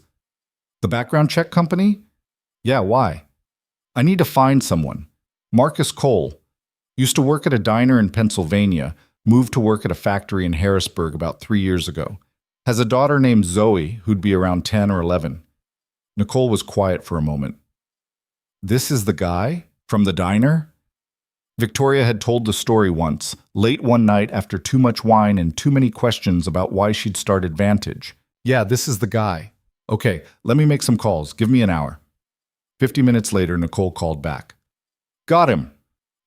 The background check company? Yeah, why? I need to find someone. Marcus Cole. Used to work at a diner in Pennsylvania, moved to work at a factory in Harrisburg about 3 years ago. Has a daughter named Zoe, who'd be around 10 or 11. Nicole was quiet for a moment. This is the guy? From the diner? Victoria had told the story once, late one night after too much wine and too many questions about why she'd started Vantage. Yeah, this is the guy. Okay, let me make some calls. Give me an hour. 50 minutes later, Nicole called back. Got him.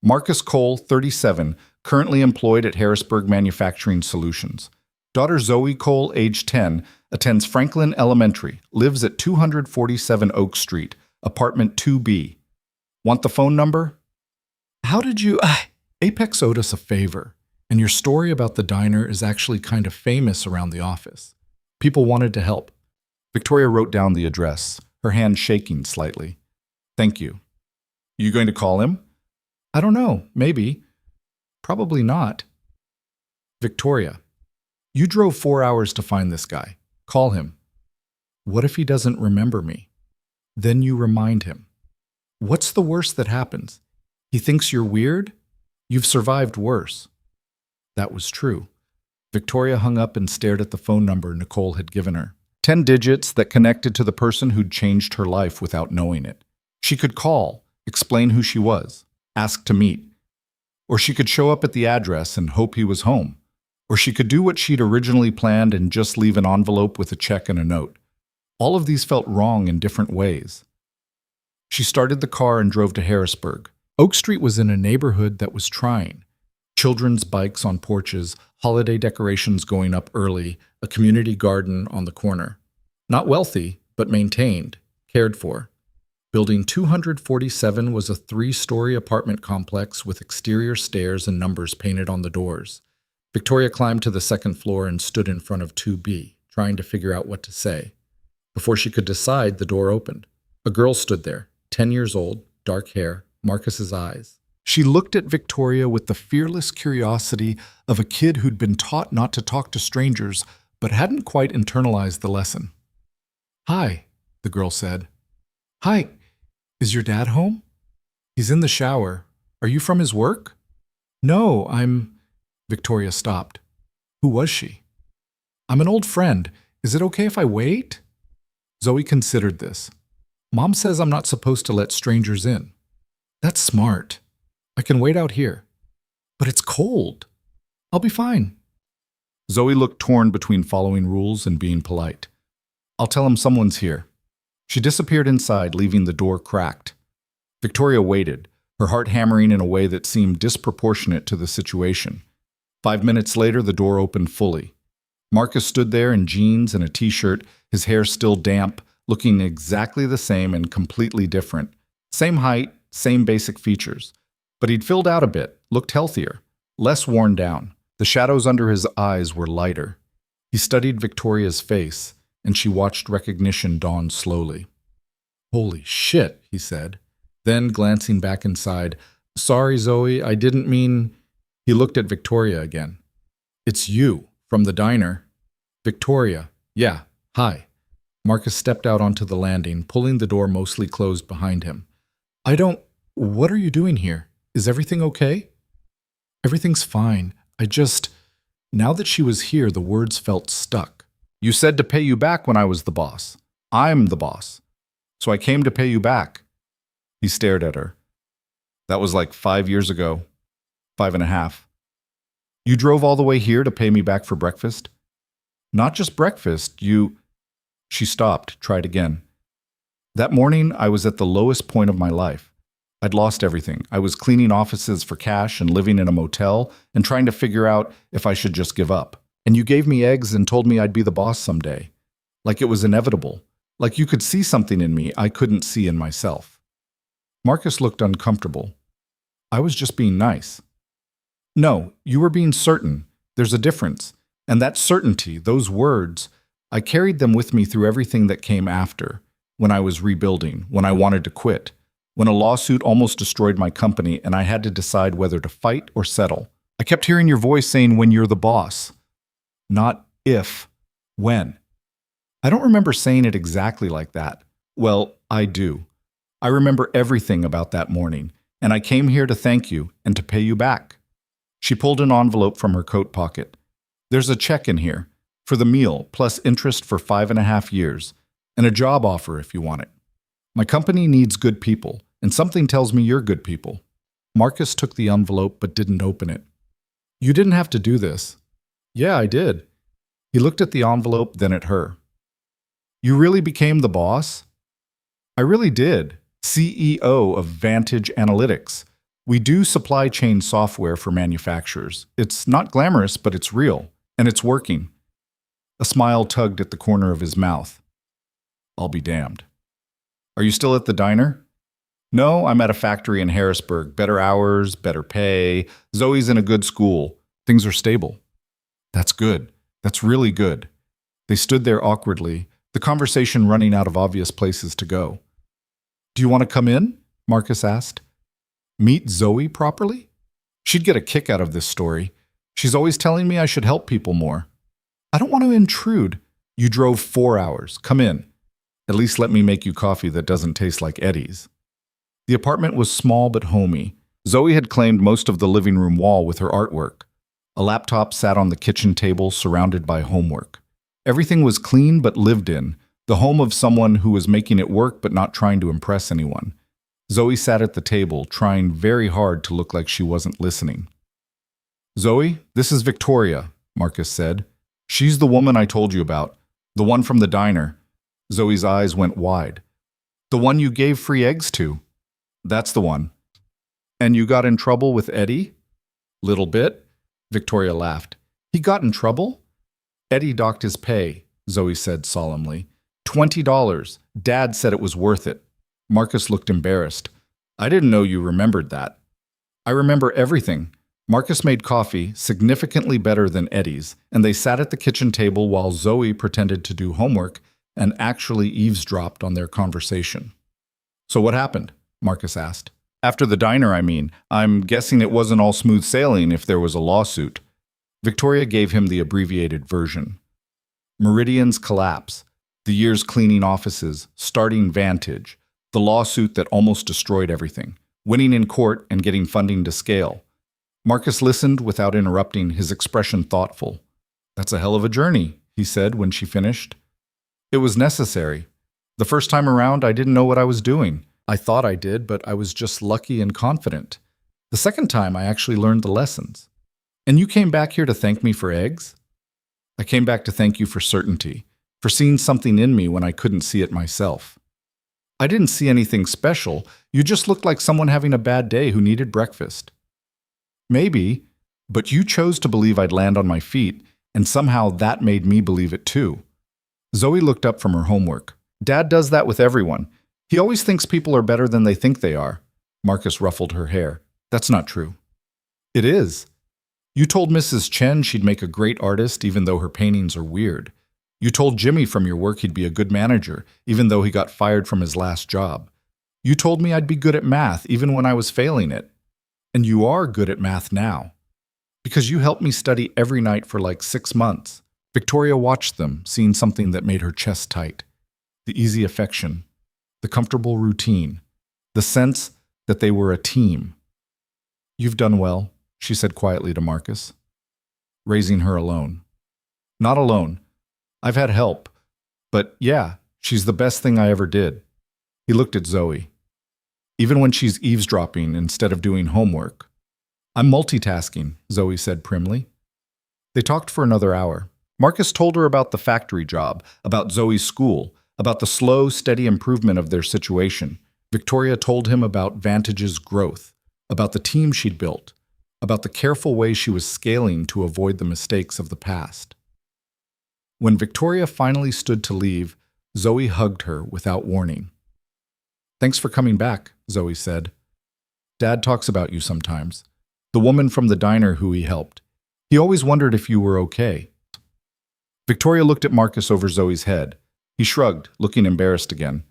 Marcus Cole, 37, currently employed at Harrisburg Manufacturing Solutions. Daughter Zoe Cole, age 10, attends Franklin Elementary, lives at 247 Oak Street, apartment 2B. Want the phone number? How did you... Apex owed us a favor, and your story about the diner is actually kind of famous around the office. People wanted to help. Victoria wrote down the address, her hand shaking slightly. Thank you. You going to call him? I don't know, maybe. Probably not. Victoria, you drove 4 hours to find this guy. Call him. What if he doesn't remember me? Then you remind him. What's the worst that happens? He thinks you're weird? You've survived worse. That was true. Victoria hung up and stared at the phone number Nicole had given her. 10 digits that connected to the person who'd changed her life without knowing it. She could call, explain who she was, ask to meet. Or she could show up at the address and hope he was home. Or she could do what she'd originally planned and just leave an envelope with a check and a note. All of these felt wrong in different ways. She started the car and drove to Harrisburg. Oak Street was in a neighborhood that was trying. Children's bikes on porches, holiday decorations going up early, a community garden on the corner. Not wealthy, but maintained, cared for. Building 247 was a 3-story apartment complex with exterior stairs and numbers painted on the doors. Victoria climbed to the second floor and stood in front of 2B, trying to figure out what to say. Before she could decide, the door opened. A girl stood there, 10 years old, dark hair, Marcus's eyes. She looked at Victoria with the fearless curiosity of a kid who'd been taught not to talk to strangers, but hadn't quite internalized the lesson. Hi, the girl said. Hi, is your dad home? He's in the shower. Are you from his work? No, Victoria stopped. Who was she? I'm an old friend. Is it okay if I wait? Zoe considered this. Mom says I'm not supposed to let strangers in. That's smart. I can wait out here. But it's cold. I'll be fine. Zoe looked torn between following rules and being polite. I'll tell him someone's here. She disappeared inside, leaving the door cracked. Victoria waited, her heart hammering in a way that seemed disproportionate to the situation. 5 minutes later, the door opened fully. Marcus stood there in jeans and a t-shirt, his hair still damp, looking exactly the same and completely different. Same height, same basic features. But he'd filled out a bit, looked healthier, less worn down. The shadows under his eyes were lighter. He studied Victoria's face, and she watched recognition dawn slowly. Holy shit, he said. Then, glancing back inside, Sorry, Zoe, I didn't mean... He looked at Victoria again. It's you, from the diner. Victoria, yeah, hi. Marcus stepped out onto the landing, pulling the door mostly closed behind him. What are you doing here? Is everything okay? Everything's fine. Now that she was here, the words felt stuck. You said to pay you back when I was the boss. I'm the boss. So I came to pay you back. He stared at her. That was like 5 years ago. 5.5. You drove all the way here to pay me back for breakfast? Not just breakfast, She stopped, tried again. That morning, I was at the lowest point of my life. I'd lost everything. I was cleaning offices for cash and living in a motel and trying to figure out if I should just give up. And you gave me eggs and told me I'd be the boss someday. Like it was inevitable. Like you could see something in me I couldn't see in myself. Marcus looked uncomfortable. I was just being nice. No, you were being certain. There's a difference. And that certainty, those words, I carried them with me through everything that came after. When I was rebuilding, when I wanted to quit, when a lawsuit almost destroyed my company and I had to decide whether to fight or settle. I kept hearing your voice saying when you're the boss. Not if, when. I don't remember saying it exactly like that. Well, I do. I remember everything about that morning, and I came here to thank you and to pay you back." She pulled an envelope from her coat pocket. "There's a check in here for the meal plus interest for 5.5 years, and a job offer if you want it. My company needs good people, and something tells me you're good people." Marcus took the envelope but didn't open it. "You didn't have to do this." "Yeah, I did." He looked at the envelope, then at her. "You really became the boss?" "I really did. CEO of Vantage Analytics. We do supply chain software for manufacturers. It's not glamorous, but it's real, and it's working." A smile tugged at the corner of his mouth. "I'll be damned." "Are you still at the diner?" "No, I'm at a factory in Harrisburg. Better hours, better pay. Zoe's in a good school. Things are stable." "That's good. That's really good." They stood there awkwardly, the conversation running out of obvious places to go. "Do you want to come in?" Marcus asked. "Meet Zoe properly?" She'd get a kick out of this story. She's always telling me I should help people more. "I don't want to intrude." "You drove 4 hours. Come in. At least let me make you coffee that doesn't taste like Eddie's." The apartment was small but homey. Zoe had claimed most of the living room wall with her artwork. A laptop sat on the kitchen table surrounded by homework. Everything was clean but lived in, the home of someone who was making it work but not trying to impress anyone. Zoe sat at the table, trying very hard to look like she wasn't listening. "Zoe, this is Victoria," Marcus said. "She's the woman I told you about, the one from the diner." Zoe's eyes went wide. "The one you gave free eggs to?" "That's the one." "And you got in trouble with Eddie?" "Little bit." Victoria laughed. "He got in trouble?" "Eddie docked his pay," Zoe said solemnly. $20. Dad said it was worth it." Marcus looked embarrassed. "I didn't know you remembered that." "I remember everything." Marcus made coffee, significantly better than Eddie's, and they sat at the kitchen table while Zoe pretended to do homework and actually eavesdropped on their conversation. "So what happened?" Marcus asked. "After the diner, I mean. I'm guessing it wasn't all smooth sailing if there was a lawsuit." Victoria gave him the abbreviated version. Meridian's collapse, the years cleaning offices, starting Vantage, the lawsuit that almost destroyed everything, winning in court and getting funding to scale. Marcus listened without interrupting, his expression thoughtful. "That's a hell of a journey," he said when she finished. "It was necessary. The first time around, I didn't know what I was doing. I thought I did, but I was just lucky and confident. The second time, I actually learned the lessons." "And you came back here to thank me for eggs?" "I came back to thank you for certainty, for seeing something in me when I couldn't see it myself." "I didn't see anything special. You just looked like someone having a bad day who needed breakfast." "Maybe, but you chose to believe I'd land on my feet, and somehow that made me believe it too." Zoe looked up from her homework. "Dad does that with everyone. He always thinks people are better than they think they are." Marcus ruffled her hair. "That's not true." "It is. You told Mrs. Chen she'd make a great artist even though her paintings are weird. You told Jimmy from your work he'd be a good manager even though he got fired from his last job. You told me I'd be good at math even when I was failing it. And you are good at math now. Because you helped me study every night for like 6 months." Victoria watched them, seeing something that made her chest tight. The easy affection, the comfortable routine, the sense that they were a team. "You've done well," she said quietly to Marcus. "Raising her alone." "Not alone. I've had help. But yeah, she's the best thing I ever did." He looked at Zoe. "Even when she's eavesdropping instead of doing homework." "I'm multitasking," Zoe said primly. They talked for another hour. Marcus told her about the factory job, about Zoe's school, about the slow, steady improvement of their situation. Victoria told him about Vantage's growth, about the team she'd built, about the careful way she was scaling to avoid the mistakes of the past. When Victoria finally stood to leave, Zoe hugged her without warning. "Thanks for coming back," Zoe said. "Dad talks about you sometimes. The woman from the diner who he helped. He always wondered if you were okay." Victoria looked at Marcus over Zoe's head. He shrugged, looking embarrassed again.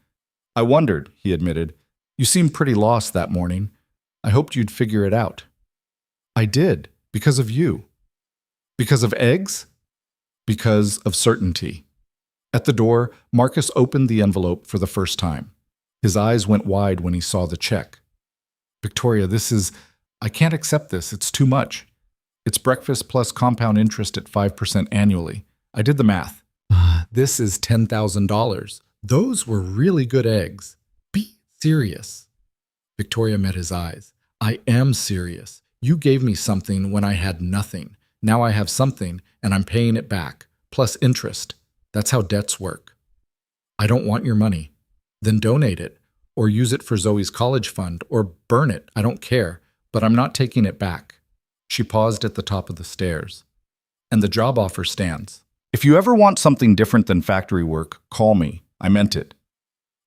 "I wondered," he admitted. "You seemed pretty lost that morning. I hoped you'd figure it out." "I did, because of you." "Because of eggs?" "Because of certainty." At the door, Marcus opened the envelope for the first time. His eyes went wide when he saw the check. Victoria, I can't accept this. It's too much. It's breakfast plus compound interest at 5% annually. I did the math. This is $10,000. Those were really good eggs. Be serious. Victoria met his eyes. I am serious. You gave me something when I had nothing. Now I have something, and I'm paying it back, plus interest. That's how debts work. I don't want your money. Then donate it, or use it for Zoe's college fund, or burn it. I don't care, but I'm not taking it back. She paused at the top of the stairs. And the job offer stands. If you ever want something different than factory work, call me. I meant it.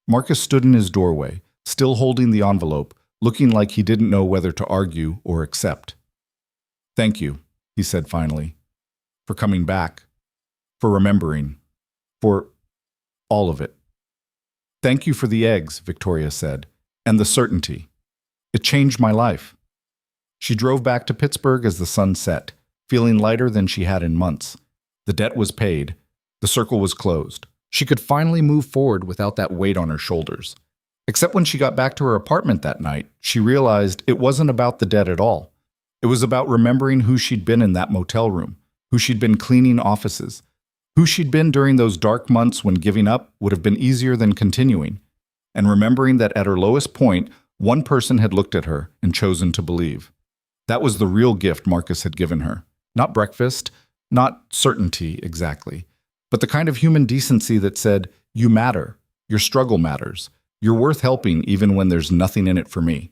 Marcus stood in his doorway, still holding the envelope, looking like he didn't know whether to argue or accept. Thank you, he said finally, for coming back, for remembering, for all of it. Thank you for the eggs, Victoria said, and the certainty. It changed my life. She drove back to Pittsburgh as the sun set, feeling lighter than she had in months. The debt was paid. The circle was closed. She could finally move forward without that weight on her shoulders. Except when she got back to her apartment that night, she realized it wasn't about the debt at all. It was about remembering who she'd been in that motel room, who she'd been cleaning offices, who she'd been during those dark months when giving up would have been easier than continuing, and remembering that at her lowest point, one person had looked at her and chosen to believe. That was the real gift Marcus had given her. Not breakfast, not certainty exactly, but the kind of human decency that said, you matter, your struggle matters, you're worth helping even when there's nothing in it for me.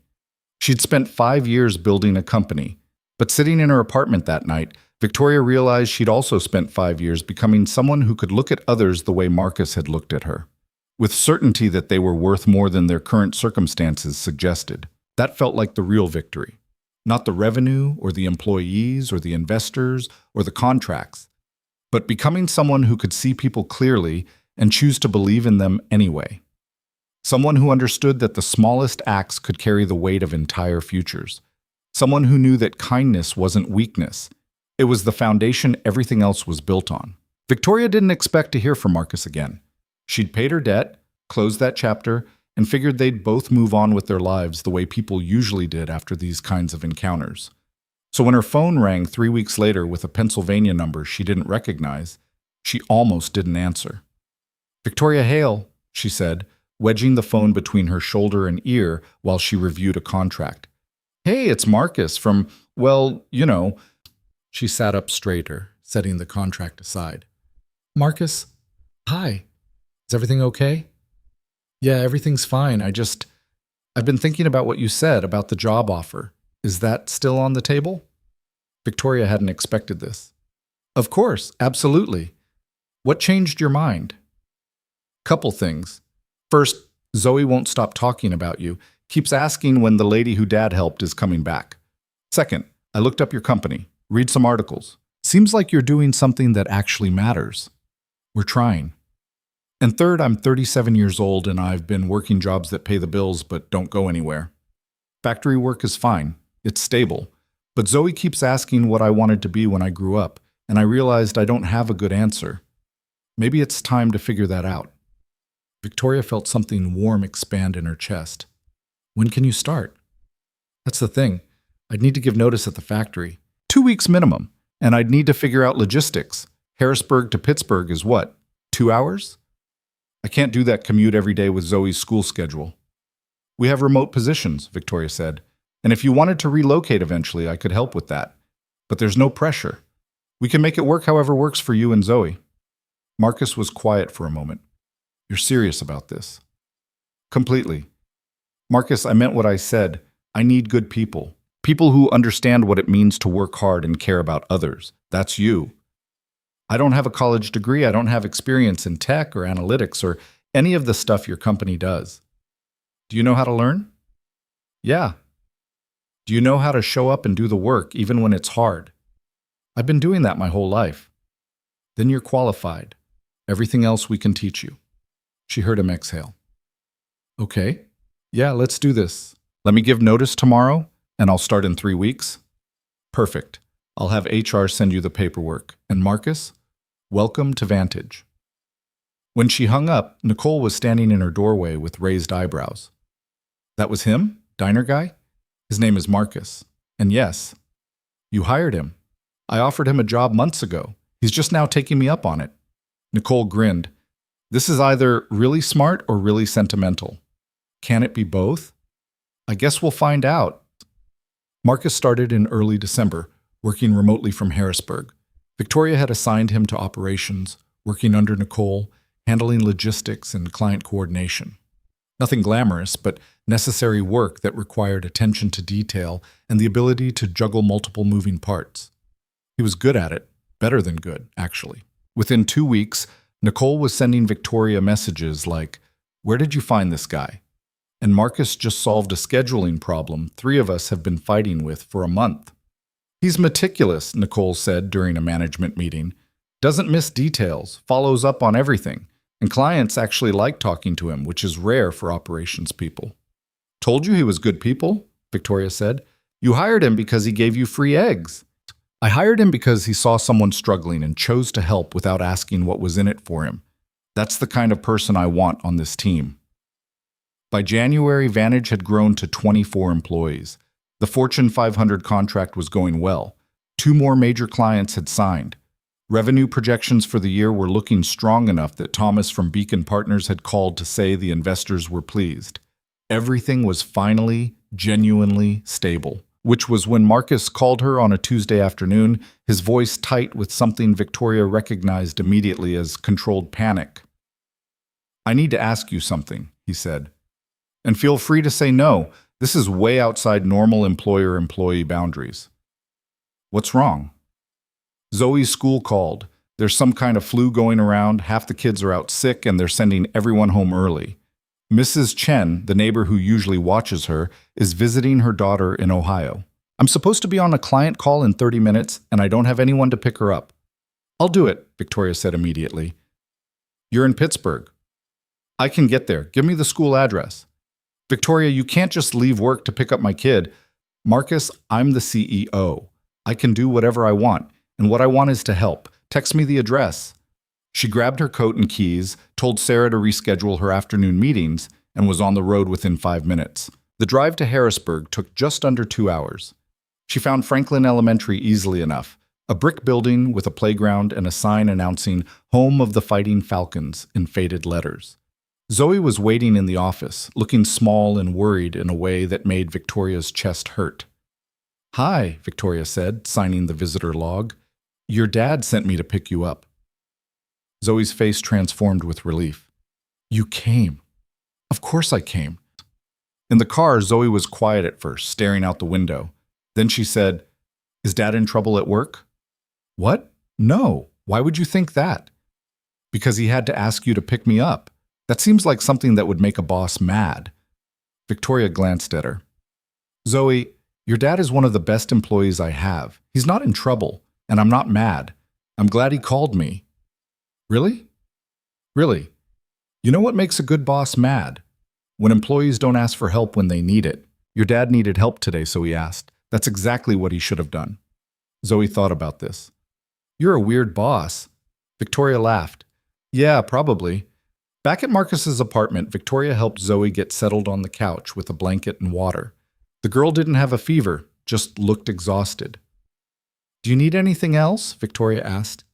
She'd spent 5 years building a company, but sitting in her apartment that night, Victoria realized she'd also spent 5 years becoming someone who could look at others the way Marcus had looked at her, with certainty that they were worth more than their current circumstances suggested. That felt like the real victory. Not the revenue or the employees or the investors or the contracts, but becoming someone who could see people clearly and choose to believe in them anyway. Someone who understood that the smallest acts could carry the weight of entire futures. Someone who knew that kindness wasn't weakness. It was the foundation everything else was built on. Victoria didn't expect to hear from Marcus again. She'd paid her debt, closed that chapter, and figured they'd both move on with their lives the way people usually did after these kinds of encounters. So when her phone rang 3 weeks later with a Pennsylvania number she didn't recognize, she almost didn't answer. Victoria Hale, she said, wedging the phone between her shoulder and ear while she reviewed a contract. Hey, it's Marcus from, well, you know. She sat up straighter, setting the contract aside. Marcus? Hi. Is everything okay? Yeah, everything's fine. I've been thinking about what you said about the job offer. Is that still on the table? Victoria hadn't expected this. Of course, absolutely. What changed your mind? Couple things. First, Zoe won't stop talking about you, keeps asking when the lady who Dad helped is coming back. Second, I looked up your company, read some articles. Seems like you're doing something that actually matters. We're trying. And third, I'm 37 years old and I've been working jobs that pay the bills but don't go anywhere. Factory work is fine. It's stable. But Zoe keeps asking what I wanted to be when I grew up, and I realized I don't have a good answer. Maybe it's time to figure that out. Victoria felt something warm expand in her chest. When can you start? That's the thing. I'd need to give notice at the factory. 2 weeks minimum, and I'd need to figure out logistics. Harrisburg to Pittsburgh is what, 2 hours? I can't do that commute every day with Zoe's school schedule. We have remote positions, Victoria said, and if you wanted to relocate eventually, I could help with that. But there's no pressure. We can make it work however works for you and Zoe. Marcus was quiet for a moment. You're serious about this? Completely. Marcus, I meant what I said. I need good people. People who understand what it means to work hard and care about others. That's you. I don't have a college degree. I don't have experience in tech or analytics or any of the stuff your company does. Do you know how to learn? Yeah. Do you know how to show up and do the work even when it's hard? I've been doing that my whole life. Then you're qualified. Everything else we can teach you. She heard him exhale. Okay. Yeah, let's do this. Let me give notice tomorrow, and I'll start in 3 weeks. Perfect. I'll have HR send you the paperwork. And Marcus, welcome to Vantage. When she hung up, Nicole was standing in her doorway with raised eyebrows. That was him? Diner guy? His name is Marcus. And yes, you hired him. I offered him a job months ago. He's just now taking me up on it. Nicole grinned. This is either really smart or really sentimental. Can it be both? I guess we'll find out. Marcus started in early December, working remotely from Harrisburg. Victoria had assigned him to operations, working under Nicole, handling logistics and client coordination. Nothing glamorous, but necessary work that required attention to detail and the ability to juggle multiple moving parts. He was good at it, better than good, actually. Within 2 weeks, Nicole was sending Victoria messages like, "Where did you find this guy?" And Marcus just solved a scheduling problem 3 of us have been fighting with for a month. He's meticulous, Nicole said during a management meeting. Doesn't miss details, follows up on everything. And clients actually like talking to him, which is rare for operations people. Told you he was good people, Victoria said. You hired him because he gave you free eggs. I hired him because he saw someone struggling and chose to help without asking what was in it for him. That's the kind of person I want on this team. By January, Vantage had grown to 24 employees. The Fortune 500 contract was going well. 2 more major clients had signed. Revenue projections for the year were looking strong enough that Thomas from Beacon Partners had called to say the investors were pleased. Everything was finally, genuinely stable, which was when Marcus called her on a Tuesday afternoon, his voice tight with something Victoria recognized immediately as controlled panic. I need to ask you something, he said. And feel free to say no. This is way outside normal employer-employee boundaries. What's wrong? Zoe's school called. There's some kind of flu going around, half the kids are out sick, and they're sending everyone home early. Mrs. Chen, the neighbor who usually watches her, is visiting her daughter in Ohio. I'm supposed to be on a client call in 30 minutes, and I don't have anyone to pick her up. I'll do it, Victoria said immediately. You're in Pittsburgh. I can get there. Give me the school address. Victoria, you can't just leave work to pick up my kid. Marcus, I'm the CEO. I can do whatever I want, and what I want is to help. Text me the address. She grabbed her coat and keys, told Sarah to reschedule her afternoon meetings, and was on the road within 5 minutes. The drive to Harrisburg took just under 2 hours. She found Franklin Elementary easily enough, a brick building with a playground and a sign announcing Home of the Fighting Falcons in faded letters. Zoe was waiting in the office, looking small and worried in a way that made Victoria's chest hurt. Hi, Victoria said, signing the visitor log. Your dad sent me to pick you up. Zoe's face transformed with relief. You came. Of course I came. In the car, Zoe was quiet at first, staring out the window. Then she said, Is Dad in trouble at work? What? No. Why would you think that? Because he had to ask you to pick me up. That seems like something that would make a boss mad. Victoria glanced at her. Zoe, your dad is one of the best employees I have. He's not in trouble, and I'm not mad. I'm glad he called me. Really? Really. You know what makes a good boss mad? When employees don't ask for help when they need it. Your dad needed help today, so he asked. That's exactly what he should have done. Zoe thought about this. You're a weird boss. Victoria laughed. Yeah, probably. Back at Marcus's apartment, Victoria helped Zoe get settled on the couch with a blanket and water. The girl didn't have a fever, just looked exhausted. Do you need anything else? Victoria asked.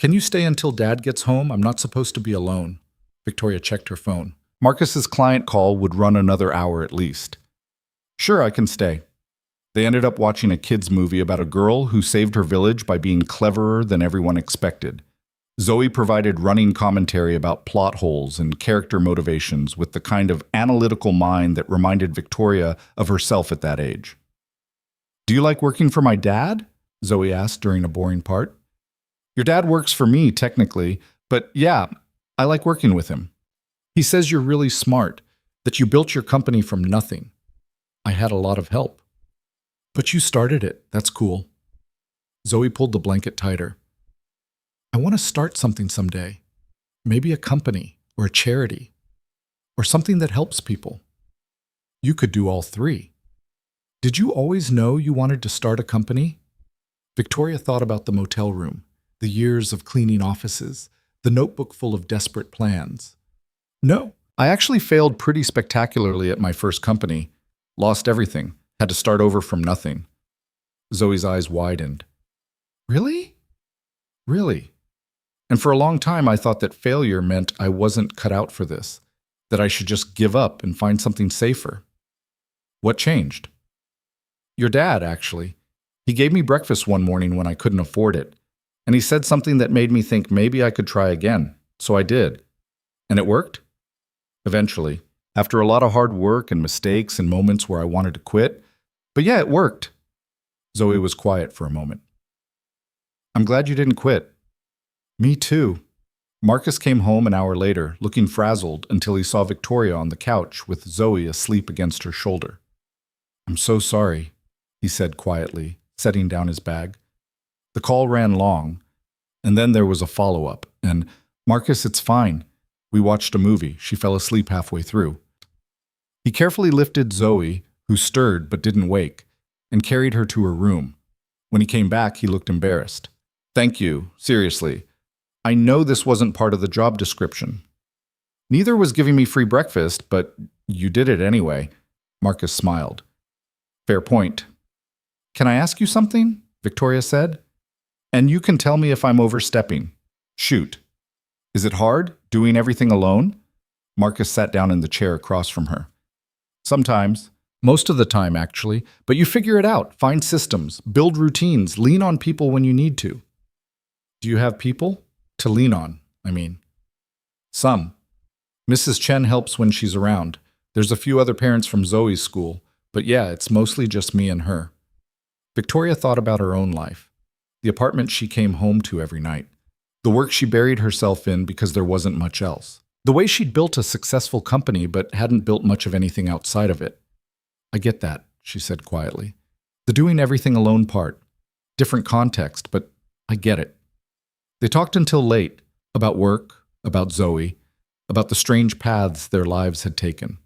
Can you stay until Dad gets home? I'm not supposed to be alone. Victoria checked her phone. Marcus's client call would run another hour at least. Sure, I can stay. They ended up watching a kids' movie about a girl who saved her village by being cleverer than everyone expected. Zoe provided running commentary about plot holes and character motivations with the kind of analytical mind that reminded Victoria of herself at that age. Do you like working for my dad? Zoe asked during a boring part. Your dad works for me, technically, but yeah, I like working with him. He says you're really smart, that you built your company from nothing. I had a lot of help. But you started it. That's cool. Zoe pulled the blanket tighter. I want to start something someday. Maybe a company or a charity or something that helps people. You could do all 3. Did you always know you wanted to start a company? Victoria thought about the motel room, the years of cleaning offices, the notebook full of desperate plans. No, I actually failed pretty spectacularly at my first company. Lost everything. Had to start over from nothing. Zoe's eyes widened. Really? Really? And for a long time, I thought that failure meant I wasn't cut out for this, that I should just give up and find something safer. What changed? Your dad, actually. He gave me breakfast one morning when I couldn't afford it, and he said something that made me think maybe I could try again, so I did. And it worked? Eventually, after a lot of hard work and mistakes and moments where I wanted to quit. But yeah, it worked. Zoe was quiet for a moment. I'm glad you didn't quit. Me too. Marcus came home an hour later, looking frazzled until he saw Victoria on the couch with Zoe asleep against her shoulder. I'm so sorry, he said quietly, setting down his bag. The call ran long, and then there was a follow-up, and, Marcus, it's fine. We watched a movie. She fell asleep halfway through. He carefully lifted Zoe, who stirred but didn't wake, and carried her to her room. When he came back, he looked embarrassed. Thank you, seriously. I know this wasn't part of the job description. Neither was giving me free breakfast, but you did it anyway. Marcus smiled. Fair point. Can I ask you something? Victoria said. And you can tell me if I'm overstepping. Shoot. Is it hard, doing everything alone? Marcus sat down in the chair across from her. Sometimes. Most of the time, actually. But you figure it out, find systems, build routines, lean on people when you need to. Do you have people? To lean on, I mean. Some. Mrs. Chen helps when she's around. There's a few other parents from Zoe's school, but yeah, it's mostly just me and her. Victoria thought about her own life, the apartment she came home to every night, the work she buried herself in because there wasn't much else, the way she'd built a successful company but hadn't built much of anything outside of it. I get that, she said quietly. The doing everything alone part. Different context, but I get it. They talked until late, about work, about Zoe, about the strange paths their lives had taken.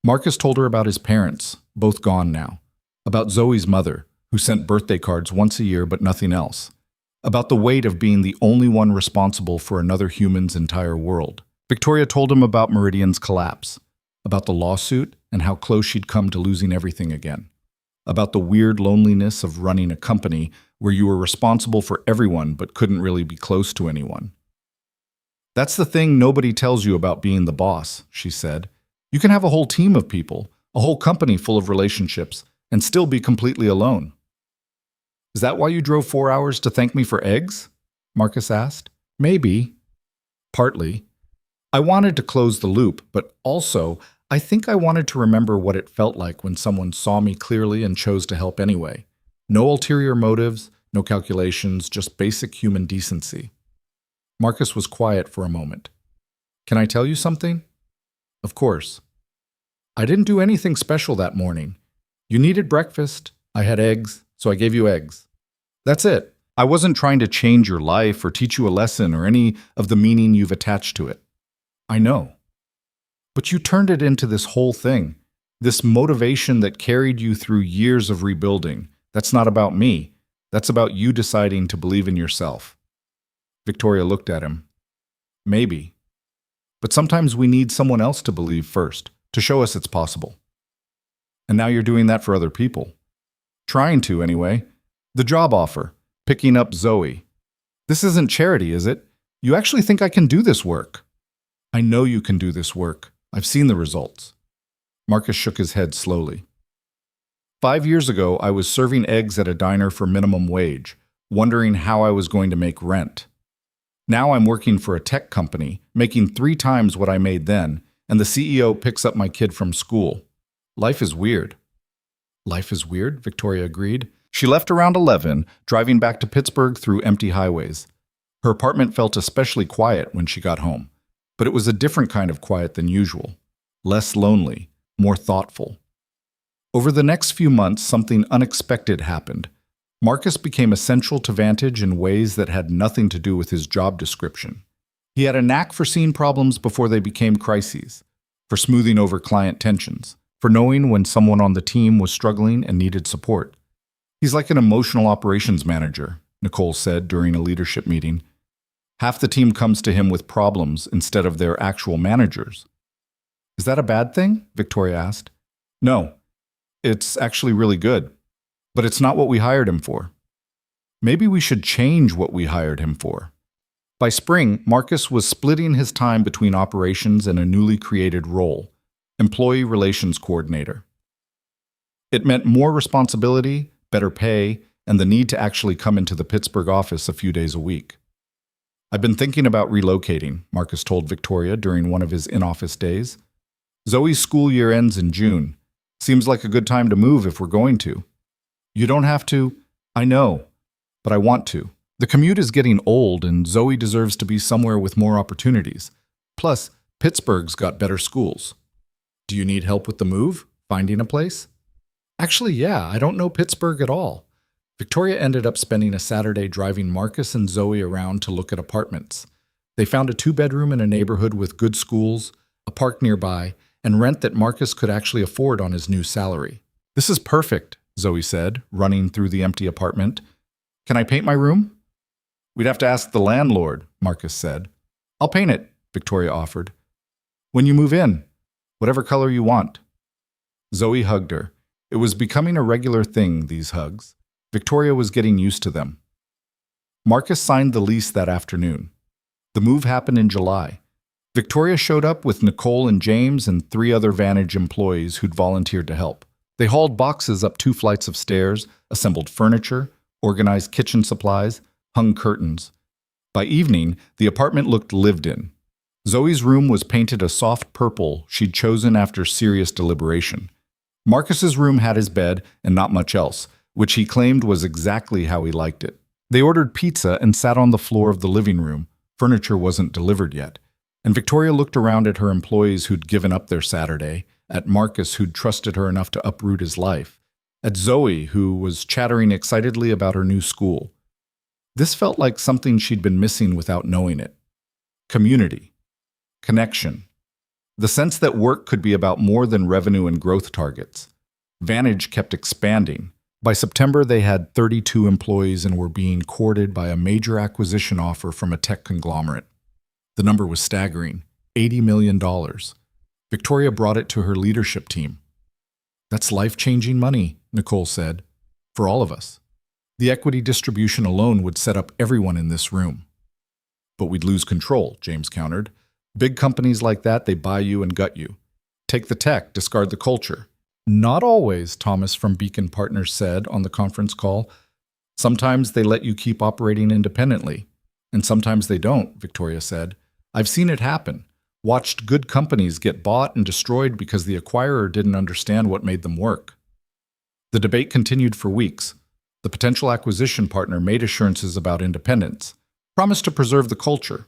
Marcus told her about his parents, both gone now, about Zoe's mother, who sent birthday cards once a year but nothing else, about the weight of being the only one responsible for another human's entire world. Victoria told him about Meridian's collapse, about the lawsuit and how close she'd come to losing everything again, about the weird loneliness of running a company where you were responsible for everyone but couldn't really be close to anyone. That's the thing nobody tells you about being the boss, she said. You can have a whole team of people, a whole company full of relationships, and still be completely alone. Is that why you drove 4 hours to thank me for eggs? Marcus asked. Maybe. Partly. I wanted to close the loop, but also, I think I wanted to remember what it felt like when someone saw me clearly and chose to help anyway. No ulterior motives, no calculations, just basic human decency. Marcus was quiet for a moment. Can I tell you something? Of course. I didn't do anything special that morning. You needed breakfast. I had eggs, so I gave you eggs. That's it. I wasn't trying to change your life or teach you a lesson or any of the meaning you've attached to it. I know. But you turned it into this whole thing, this motivation that carried you through years of rebuilding. That's not about me. That's about you deciding to believe in yourself. Victoria looked at him. Maybe. But sometimes we need someone else to believe first, to show us it's possible. And now you're doing that for other people. Trying to, anyway. The job offer, picking up Zoe. This isn't charity, is it? You actually think I can do this work? I know you can do this work. I've seen the results. Marcus shook his head slowly. 5 years ago, I was serving eggs at a diner for minimum wage, wondering how I was going to make rent. Now I'm working for a tech company, making 3 times what I made then, and the CEO picks up my kid from school. Life is weird. Life is weird, Victoria agreed. She left around 11, driving back to Pittsburgh through empty highways. Her apartment felt especially quiet when she got home, but it was a different kind of quiet than usual. Less lonely, more thoughtful. Over the next few months, something unexpected happened. Marcus became essential to Vantage in ways that had nothing to do with his job description. He had a knack for seeing problems before they became crises, for smoothing over client tensions, for knowing when someone on the team was struggling and needed support. He's like an emotional operations manager, Nicole said during a leadership meeting. Half the team comes to him with problems instead of their actual managers. Is that a bad thing? Victoria asked. No. It's actually really good, but it's not what we hired him for. Maybe we should change what we hired him for. By spring, Marcus was splitting his time between operations and a newly created role, employee relations coordinator. It meant more responsibility, better pay, and the need to actually come into the Pittsburgh office a few days a week. I've been thinking about relocating, Marcus told Victoria during one of his in-office days. Zoe's school year ends in June. Seems like a good time to move if we're going to. You don't have to. I know, but I want to. The commute is getting old and Zoe deserves to be somewhere with more opportunities. Plus, Pittsburgh's got better schools. Do you need help with the move? Finding a place? Actually, yeah, I don't know Pittsburgh at all. Victoria ended up spending a Saturday driving Marcus and Zoe around to look at apartments. They found a 2-bedroom in a neighborhood with good schools, a park nearby, and rent that Marcus could actually afford on his new salary. This is perfect, Zoe said, running through the empty apartment. Can I paint my room? We'd have to ask the landlord, Marcus said. I'll paint it, Victoria offered. When you move in, whatever color you want. Zoe hugged her. It was becoming a regular thing, these hugs. Victoria was getting used to them. Marcus signed the lease that afternoon. The move happened in July. Victoria showed up with Nicole and James and 3 other Vantage employees who'd volunteered to help. They hauled boxes up 2 flights of stairs, assembled furniture, organized kitchen supplies, hung curtains. By evening, the apartment looked lived in. Zoe's room was painted a soft purple she'd chosen after serious deliberation. Marcus's room had his bed and not much else, which he claimed was exactly how he liked it. They ordered pizza and sat on the floor of the living room. Furniture wasn't delivered yet. And Victoria looked around at her employees who'd given up their Saturday, at Marcus who'd trusted her enough to uproot his life, at Zoe who was chattering excitedly about her new school. This felt like something she'd been missing without knowing it. Community. Connection. The sense that work could be about more than revenue and growth targets. Vantage kept expanding. By September, they had 32 employees and were being courted by a major acquisition offer from a tech conglomerate. The number was staggering, $80 million. Victoria brought it to her leadership team. That's life-changing money, Nicole said, for all of us. The equity distribution alone would set up everyone in this room. But we'd lose control, James countered. Big companies like that, they buy you and gut you. Take the tech, discard the culture. Not always, Thomas from Beacon Partners said on the conference call. Sometimes they let you keep operating independently, and sometimes they don't, Victoria said. I've seen it happen. Watched good companies get bought and destroyed because the acquirer didn't understand what made them work. The debate continued for weeks. The potential acquisition partner made assurances about independence, promised to preserve the culture,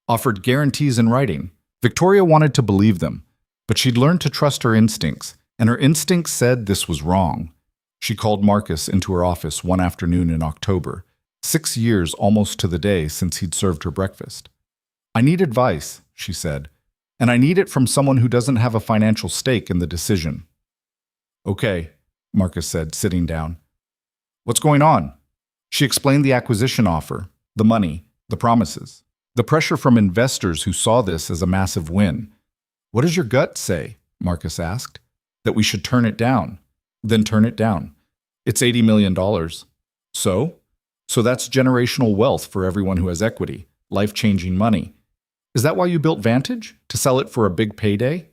offered guarantees in writing. Victoria wanted to believe them, but she'd learned to trust her instincts, and her instincts said this was wrong. She called Marcus into her office one afternoon in October, 6 years almost to the day since he'd served her breakfast. I need advice, she said, and I need it from someone who doesn't have a financial stake in the decision. Okay, Marcus said, sitting down. What's going on? She explained the acquisition offer, the money, the promises, the pressure from investors who saw this as a massive win. What does your gut say? Marcus asked. That we should turn it down. Then turn it down. It's $80 million. So? So that's generational wealth for everyone who has equity, life-changing money. Is that why you built Vantage? To sell it for a big payday?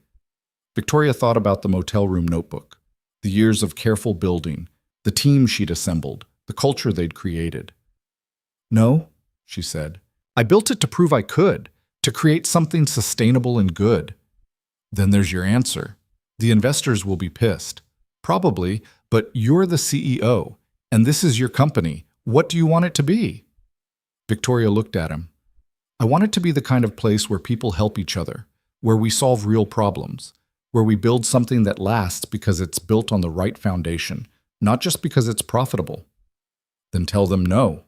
Victoria thought about the motel room notebook, the years of careful building, the team she'd assembled, the culture they'd created. No, she said. I built it to prove I could, to create something sustainable and good. Then there's your answer. The investors will be pissed. Probably, but you're the CEO, and this is your company. What do you want it to be? Victoria looked at him. I want it to be the kind of place where people help each other, where we solve real problems, where we build something that lasts because it's built on the right foundation, not just because it's profitable. Then tell them no.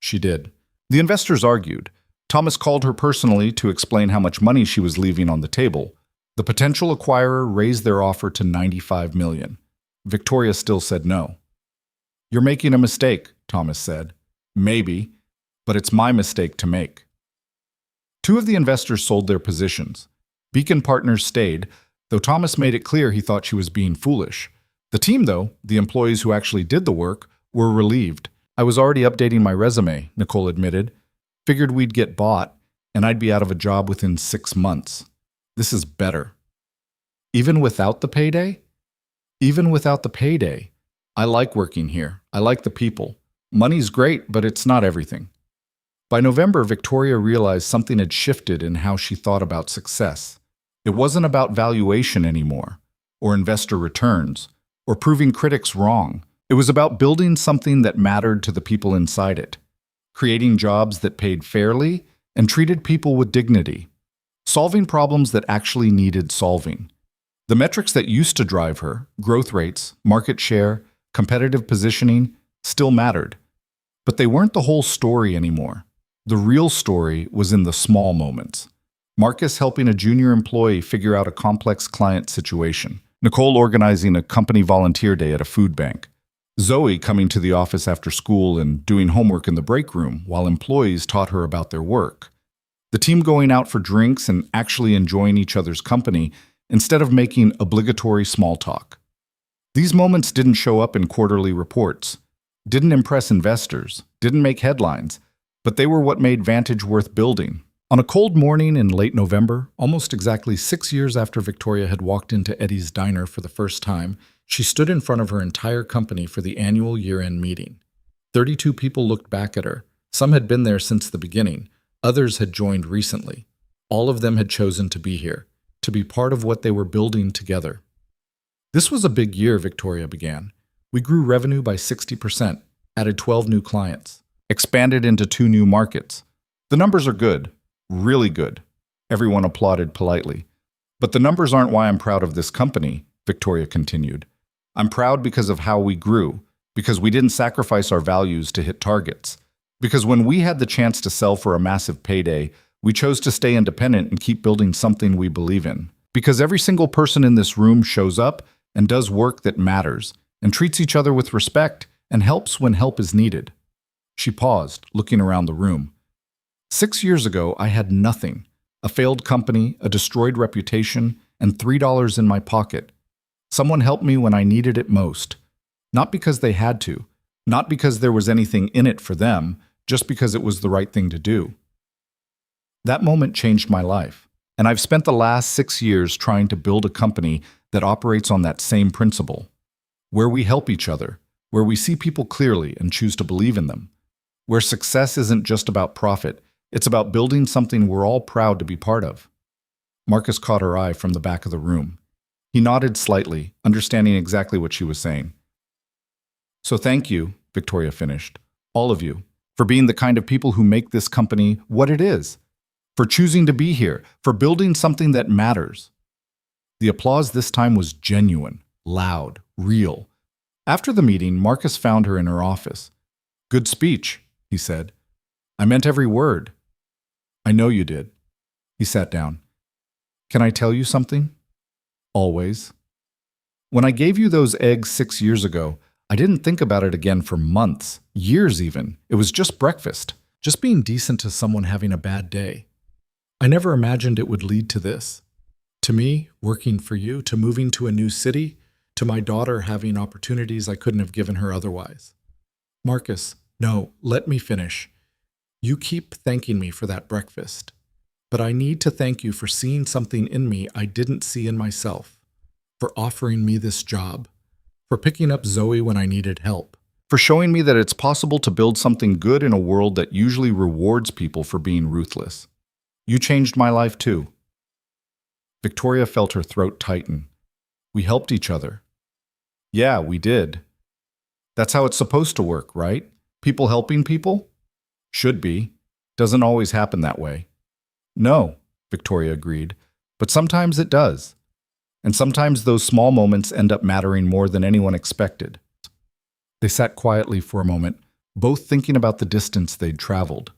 She did. The investors argued. Thomas called her personally to explain how much money she was leaving on the table. The potential acquirer raised their offer to $95 million. Victoria still said no. You're making a mistake, Thomas said. Maybe, but it's my mistake to make. 2 of the investors sold their positions. Beacon Partners stayed, though Thomas made it clear he thought she was being foolish. The team, though, the employees who actually did the work, were relieved. I was already updating my resume, Nicole admitted. Figured we'd get bought, and I'd be out of a job within 6 months. This is better. Even without the payday? Even without the payday. I like working here. I like the people. Money's great, but it's not everything. By November, Victoria realized something had shifted in how she thought about success. It wasn't about valuation anymore, or investor returns, or proving critics wrong. It was about building something that mattered to the people inside it, creating jobs that paid fairly and treated people with dignity, solving problems that actually needed solving. The metrics that used to drive her, growth rates, market share, competitive positioning, still mattered. But they weren't the whole story anymore. The real story was in the small moments. Marcus helping a junior employee figure out a complex client situation. Nicole organizing a company volunteer day at a food bank. Zoe coming to the office after school and doing homework in the break room while employees taught her about their work. The team going out for drinks and actually enjoying each other's company instead of making obligatory small talk. These moments didn't show up in quarterly reports, didn't impress investors, didn't make headlines, but they were what made Vantage worth building. On a cold morning in late November, almost exactly 6 years after Victoria had walked into Eddie's diner for the first time, she stood in front of her entire company for the annual year-end meeting. 32 people looked back at her. Some had been there since the beginning. Others had joined recently. All of them had chosen to be here, to be part of what they were building together. This was a big year, Victoria began. We grew revenue by 60%, added 12 new clients, expanded into 2 new markets. The numbers are good. Really good. Everyone applauded politely. But the numbers aren't why I'm proud of this company, Victoria continued. I'm proud because of how we grew, because we didn't sacrifice our values to hit targets. Because when we had the chance to sell for a massive payday, we chose to stay independent and keep building something we believe in. Because every single person in this room shows up and does work that matters, and treats each other with respect, and helps when help is needed. She paused, looking around the room. 6 years ago, I had nothing. A failed company, a destroyed reputation, and $3 in my pocket. Someone helped me when I needed it most. Not because they had to. Not because there was anything in it for them, just because it was the right thing to do. That moment changed my life, and I've spent the last 6 years trying to build a company that operates on that same principle. Where we help each other, where we see people clearly and choose to believe in them. Where success isn't just about profit, it's about building something we're all proud to be part of. Marcus caught her eye from the back of the room. He nodded slightly, understanding exactly what she was saying. So thank you, Victoria finished, all of you, for being the kind of people who make this company what it is, for choosing to be here, for building something that matters. The applause this time was genuine, loud, real. After the meeting, Marcus found her in her office. Good speech, he said. I meant every word. I know you did. He sat down. Can I tell you something? Always. When I gave you those eggs 6 years ago, I didn't think about it again for months, years even. It was just breakfast, just being decent to someone having a bad day. I never imagined it would lead to this. To me, working for you, to moving to a new city, to my daughter having opportunities I couldn't have given her otherwise. Marcus, no, let me finish. You keep thanking me for that breakfast, but I need to thank you for seeing something in me I didn't see in myself, for offering me this job, for picking up Zoe when I needed help, for showing me that it's possible to build something good in a world that usually rewards people for being ruthless. You changed my life too. Victoria felt her throat tighten. We helped each other. Yeah, we did. That's how it's supposed to work, right? People helping people? Should be. Doesn't always happen that way. No, Victoria agreed, but sometimes it does. And sometimes those small moments end up mattering more than anyone expected. They sat quietly for a moment, both thinking about the distance they'd traveled.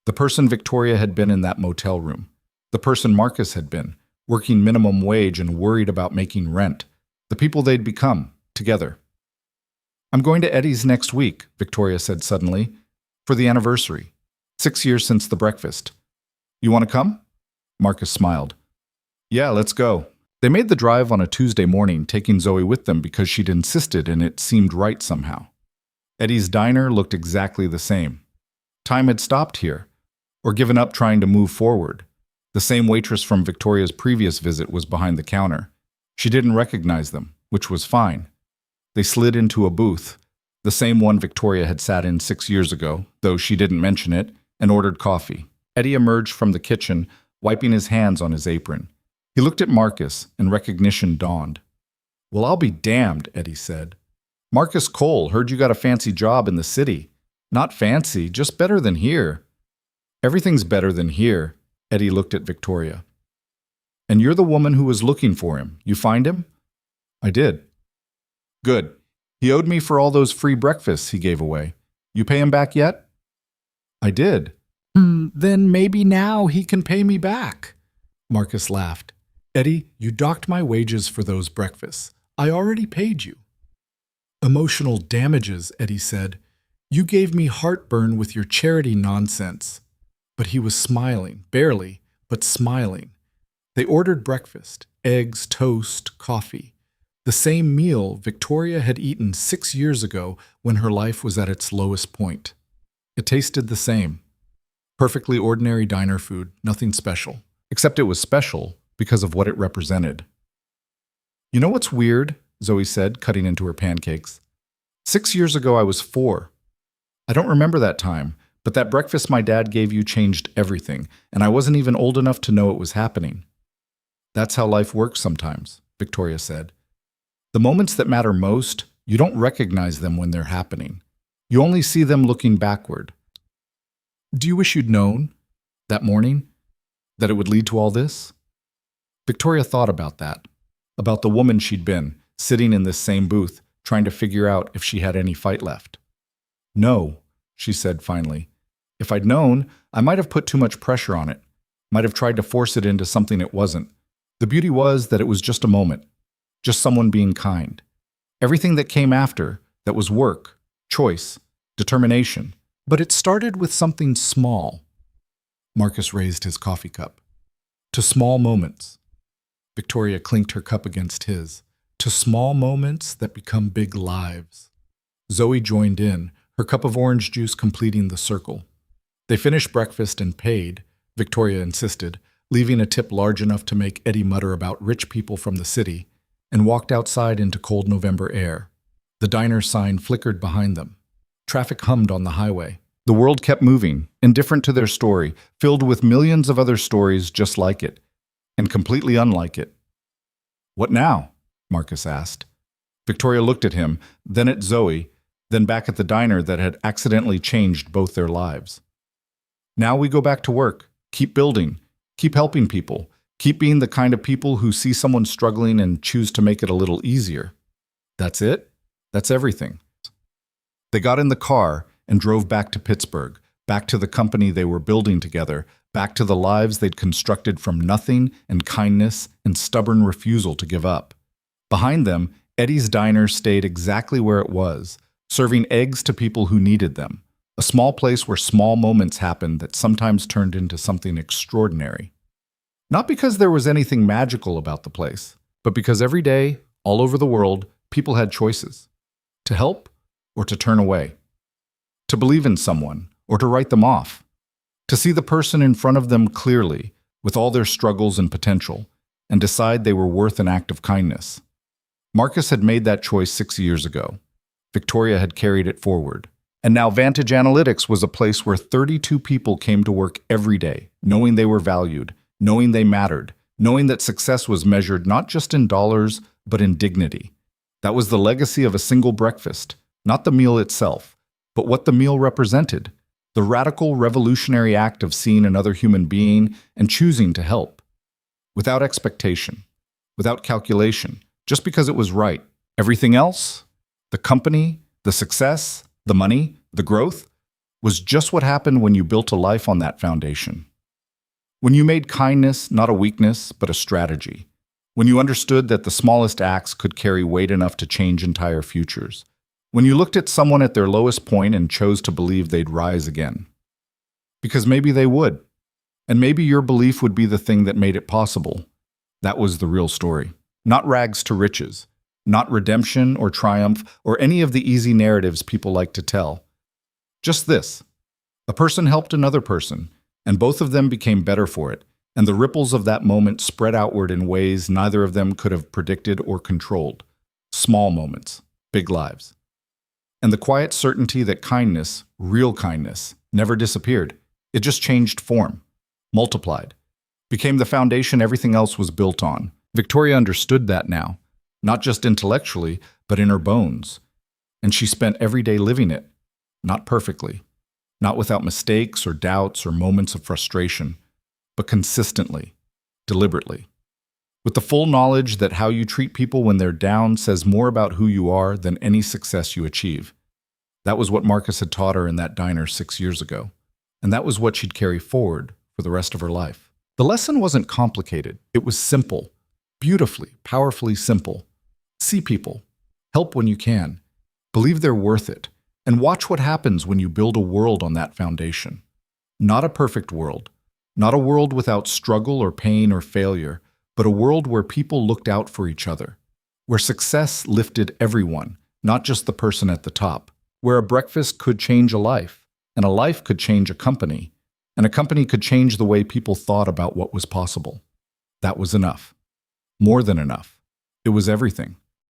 The person Victoria had been in that motel room. The person Marcus had been, working minimum wage and worried about making rent. The people they'd become, together. I'm going to Eddie's next week, Victoria said suddenly, for the anniversary. 6 years since the breakfast. You want to come? Marcus smiled. Yeah, let's go. They made the drive on a Tuesday morning, taking Zoe with them because she'd insisted and it seemed right somehow. Eddie's diner looked exactly the same. Time had stopped here, or given up trying to move forward. The same waitress from Victoria's previous visit was behind the counter. She didn't recognize them, which was fine. They slid into a booth, the same one Victoria had sat in 6 years ago, though she didn't mention it, and ordered coffee. Eddie emerged from the kitchen, wiping his hands on his apron. He looked at Marcus, and recognition dawned. "Well, I'll be damned," Eddie said. "Marcus Cole, heard you got a fancy job in the city." "Not fancy, just better than here." "Everything's better than here," Eddie looked at Victoria. "And you're the woman who was looking for him. You find him?" "I did." "Good. He owed me for all those free breakfasts he gave away. You pay him back yet?" "I did." Then maybe now he can pay me back." Marcus laughed. "Eddie, you docked my wages for those breakfasts. I already paid you." "Emotional damages," Eddie said. "You gave me heartburn with your charity nonsense." But he was smiling, barely, but smiling. They ordered breakfast, eggs, toast, coffee. The same meal Victoria had eaten 6 years ago when her life was at its lowest point. It tasted the same. Perfectly ordinary diner food, nothing special. Except it was special because of what it represented. "You know what's weird?" Zoe said, cutting into her pancakes. 6 years ago I was 4. I don't remember that time, but that breakfast my dad gave you changed everything, and I wasn't even old enough to know it was happening." "That's how life works sometimes," Victoria said. "The moments that matter most, you don't recognize them when they're happening. You only see them looking backward. Do you wish you'd known, that morning, that it would lead to all this?" Victoria thought about that, about the woman she'd been, sitting in this same booth, trying to figure out if she had any fight left. "No," she said finally. "If I'd known, I might have put too much pressure on it, might have tried to force it into something it wasn't. The beauty was that it was just a moment, just someone being kind. Everything that came after, that was work, choice, determination. But it started with something small." Marcus raised his coffee cup. "To small moments." Victoria clinked her cup against his. "To small moments that become big lives." Zoe joined in, her cup of orange juice completing the circle. They finished breakfast and paid, Victoria insisted, leaving a tip large enough to make Eddie mutter about rich people from the city, and walked outside into cold November air. The diner sign flickered behind them. Traffic hummed on the highway. The world kept moving, indifferent to their story, filled with millions of other stories just like it, and completely unlike it. "What now?" Marcus asked. Victoria looked at him, then at Zoe, then back at the diner that had accidentally changed both their lives. "Now we go back to work, keep building, keep helping people, keep being the kind of people who see someone struggling and choose to make it a little easier. That's it? That's everything." They got in the car and drove back to Pittsburgh, back to the company they were building together, back to the lives they'd constructed from nothing and kindness and stubborn refusal to give up. Behind them, Eddie's diner stayed exactly where it was, serving eggs to people who needed them, a small place where small moments happened that sometimes turned into something extraordinary. Not because there was anything magical about the place, but because every day, all over the world, people had choices. To help or to turn away. To believe in someone or to write them off. To see the person in front of them clearly, with all their struggles and potential, and decide they were worth an act of kindness. Marcus had made that choice 6 years ago. Victoria had carried it forward. And now Vantage Analytics was a place where 32 people came to work every day, knowing they were valued, knowing they mattered, knowing that success was measured not just in dollars, but in dignity. That was the legacy of a single breakfast, not the meal itself, but what the meal represented, the radical, revolutionary act of seeing another human being and choosing to help. Without expectation, without calculation, just because it was right. Everything else, the company, the success, the money, the growth, was just what happened when you built a life on that foundation. When you made kindness not a weakness, but a strategy. When you understood that the smallest acts could carry weight enough to change entire futures. When you looked at someone at their lowest point and chose to believe they'd rise again. Because maybe they would. And maybe your belief would be the thing that made it possible. That was the real story. Not rags to riches, not redemption or triumph or any of the easy narratives people like to tell. Just this. A person helped another person, and both of them became better for it, and the ripples of that moment spread outward in ways neither of them could have predicted or controlled. Small moments, big lives. And the quiet certainty that kindness, real kindness, never disappeared. It just changed form, multiplied, became the foundation everything else was built on. Victoria understood that now, not just intellectually, but in her bones. And she spent every day living it, not perfectly, not without mistakes or doubts or moments of frustration, but consistently, deliberately. With the full knowledge that how you treat people when they're down says more about who you are than any success you achieve. That was what Marcus had taught her in that diner 6 years ago, and that was what she'd carry forward for the rest of her life. The lesson wasn't complicated. It was simple, beautifully, powerfully simple. See people, help when you can, believe they're worth it, and watch what happens when you build a world on that foundation. Not a perfect world, not a world without struggle or pain or failure, but a world where people looked out for each other, where success lifted everyone, not just the person at the top, where a breakfast could change a life, and a life could change a company, and a company could change the way people thought about what was possible. That was enough. More than enough. It was everything.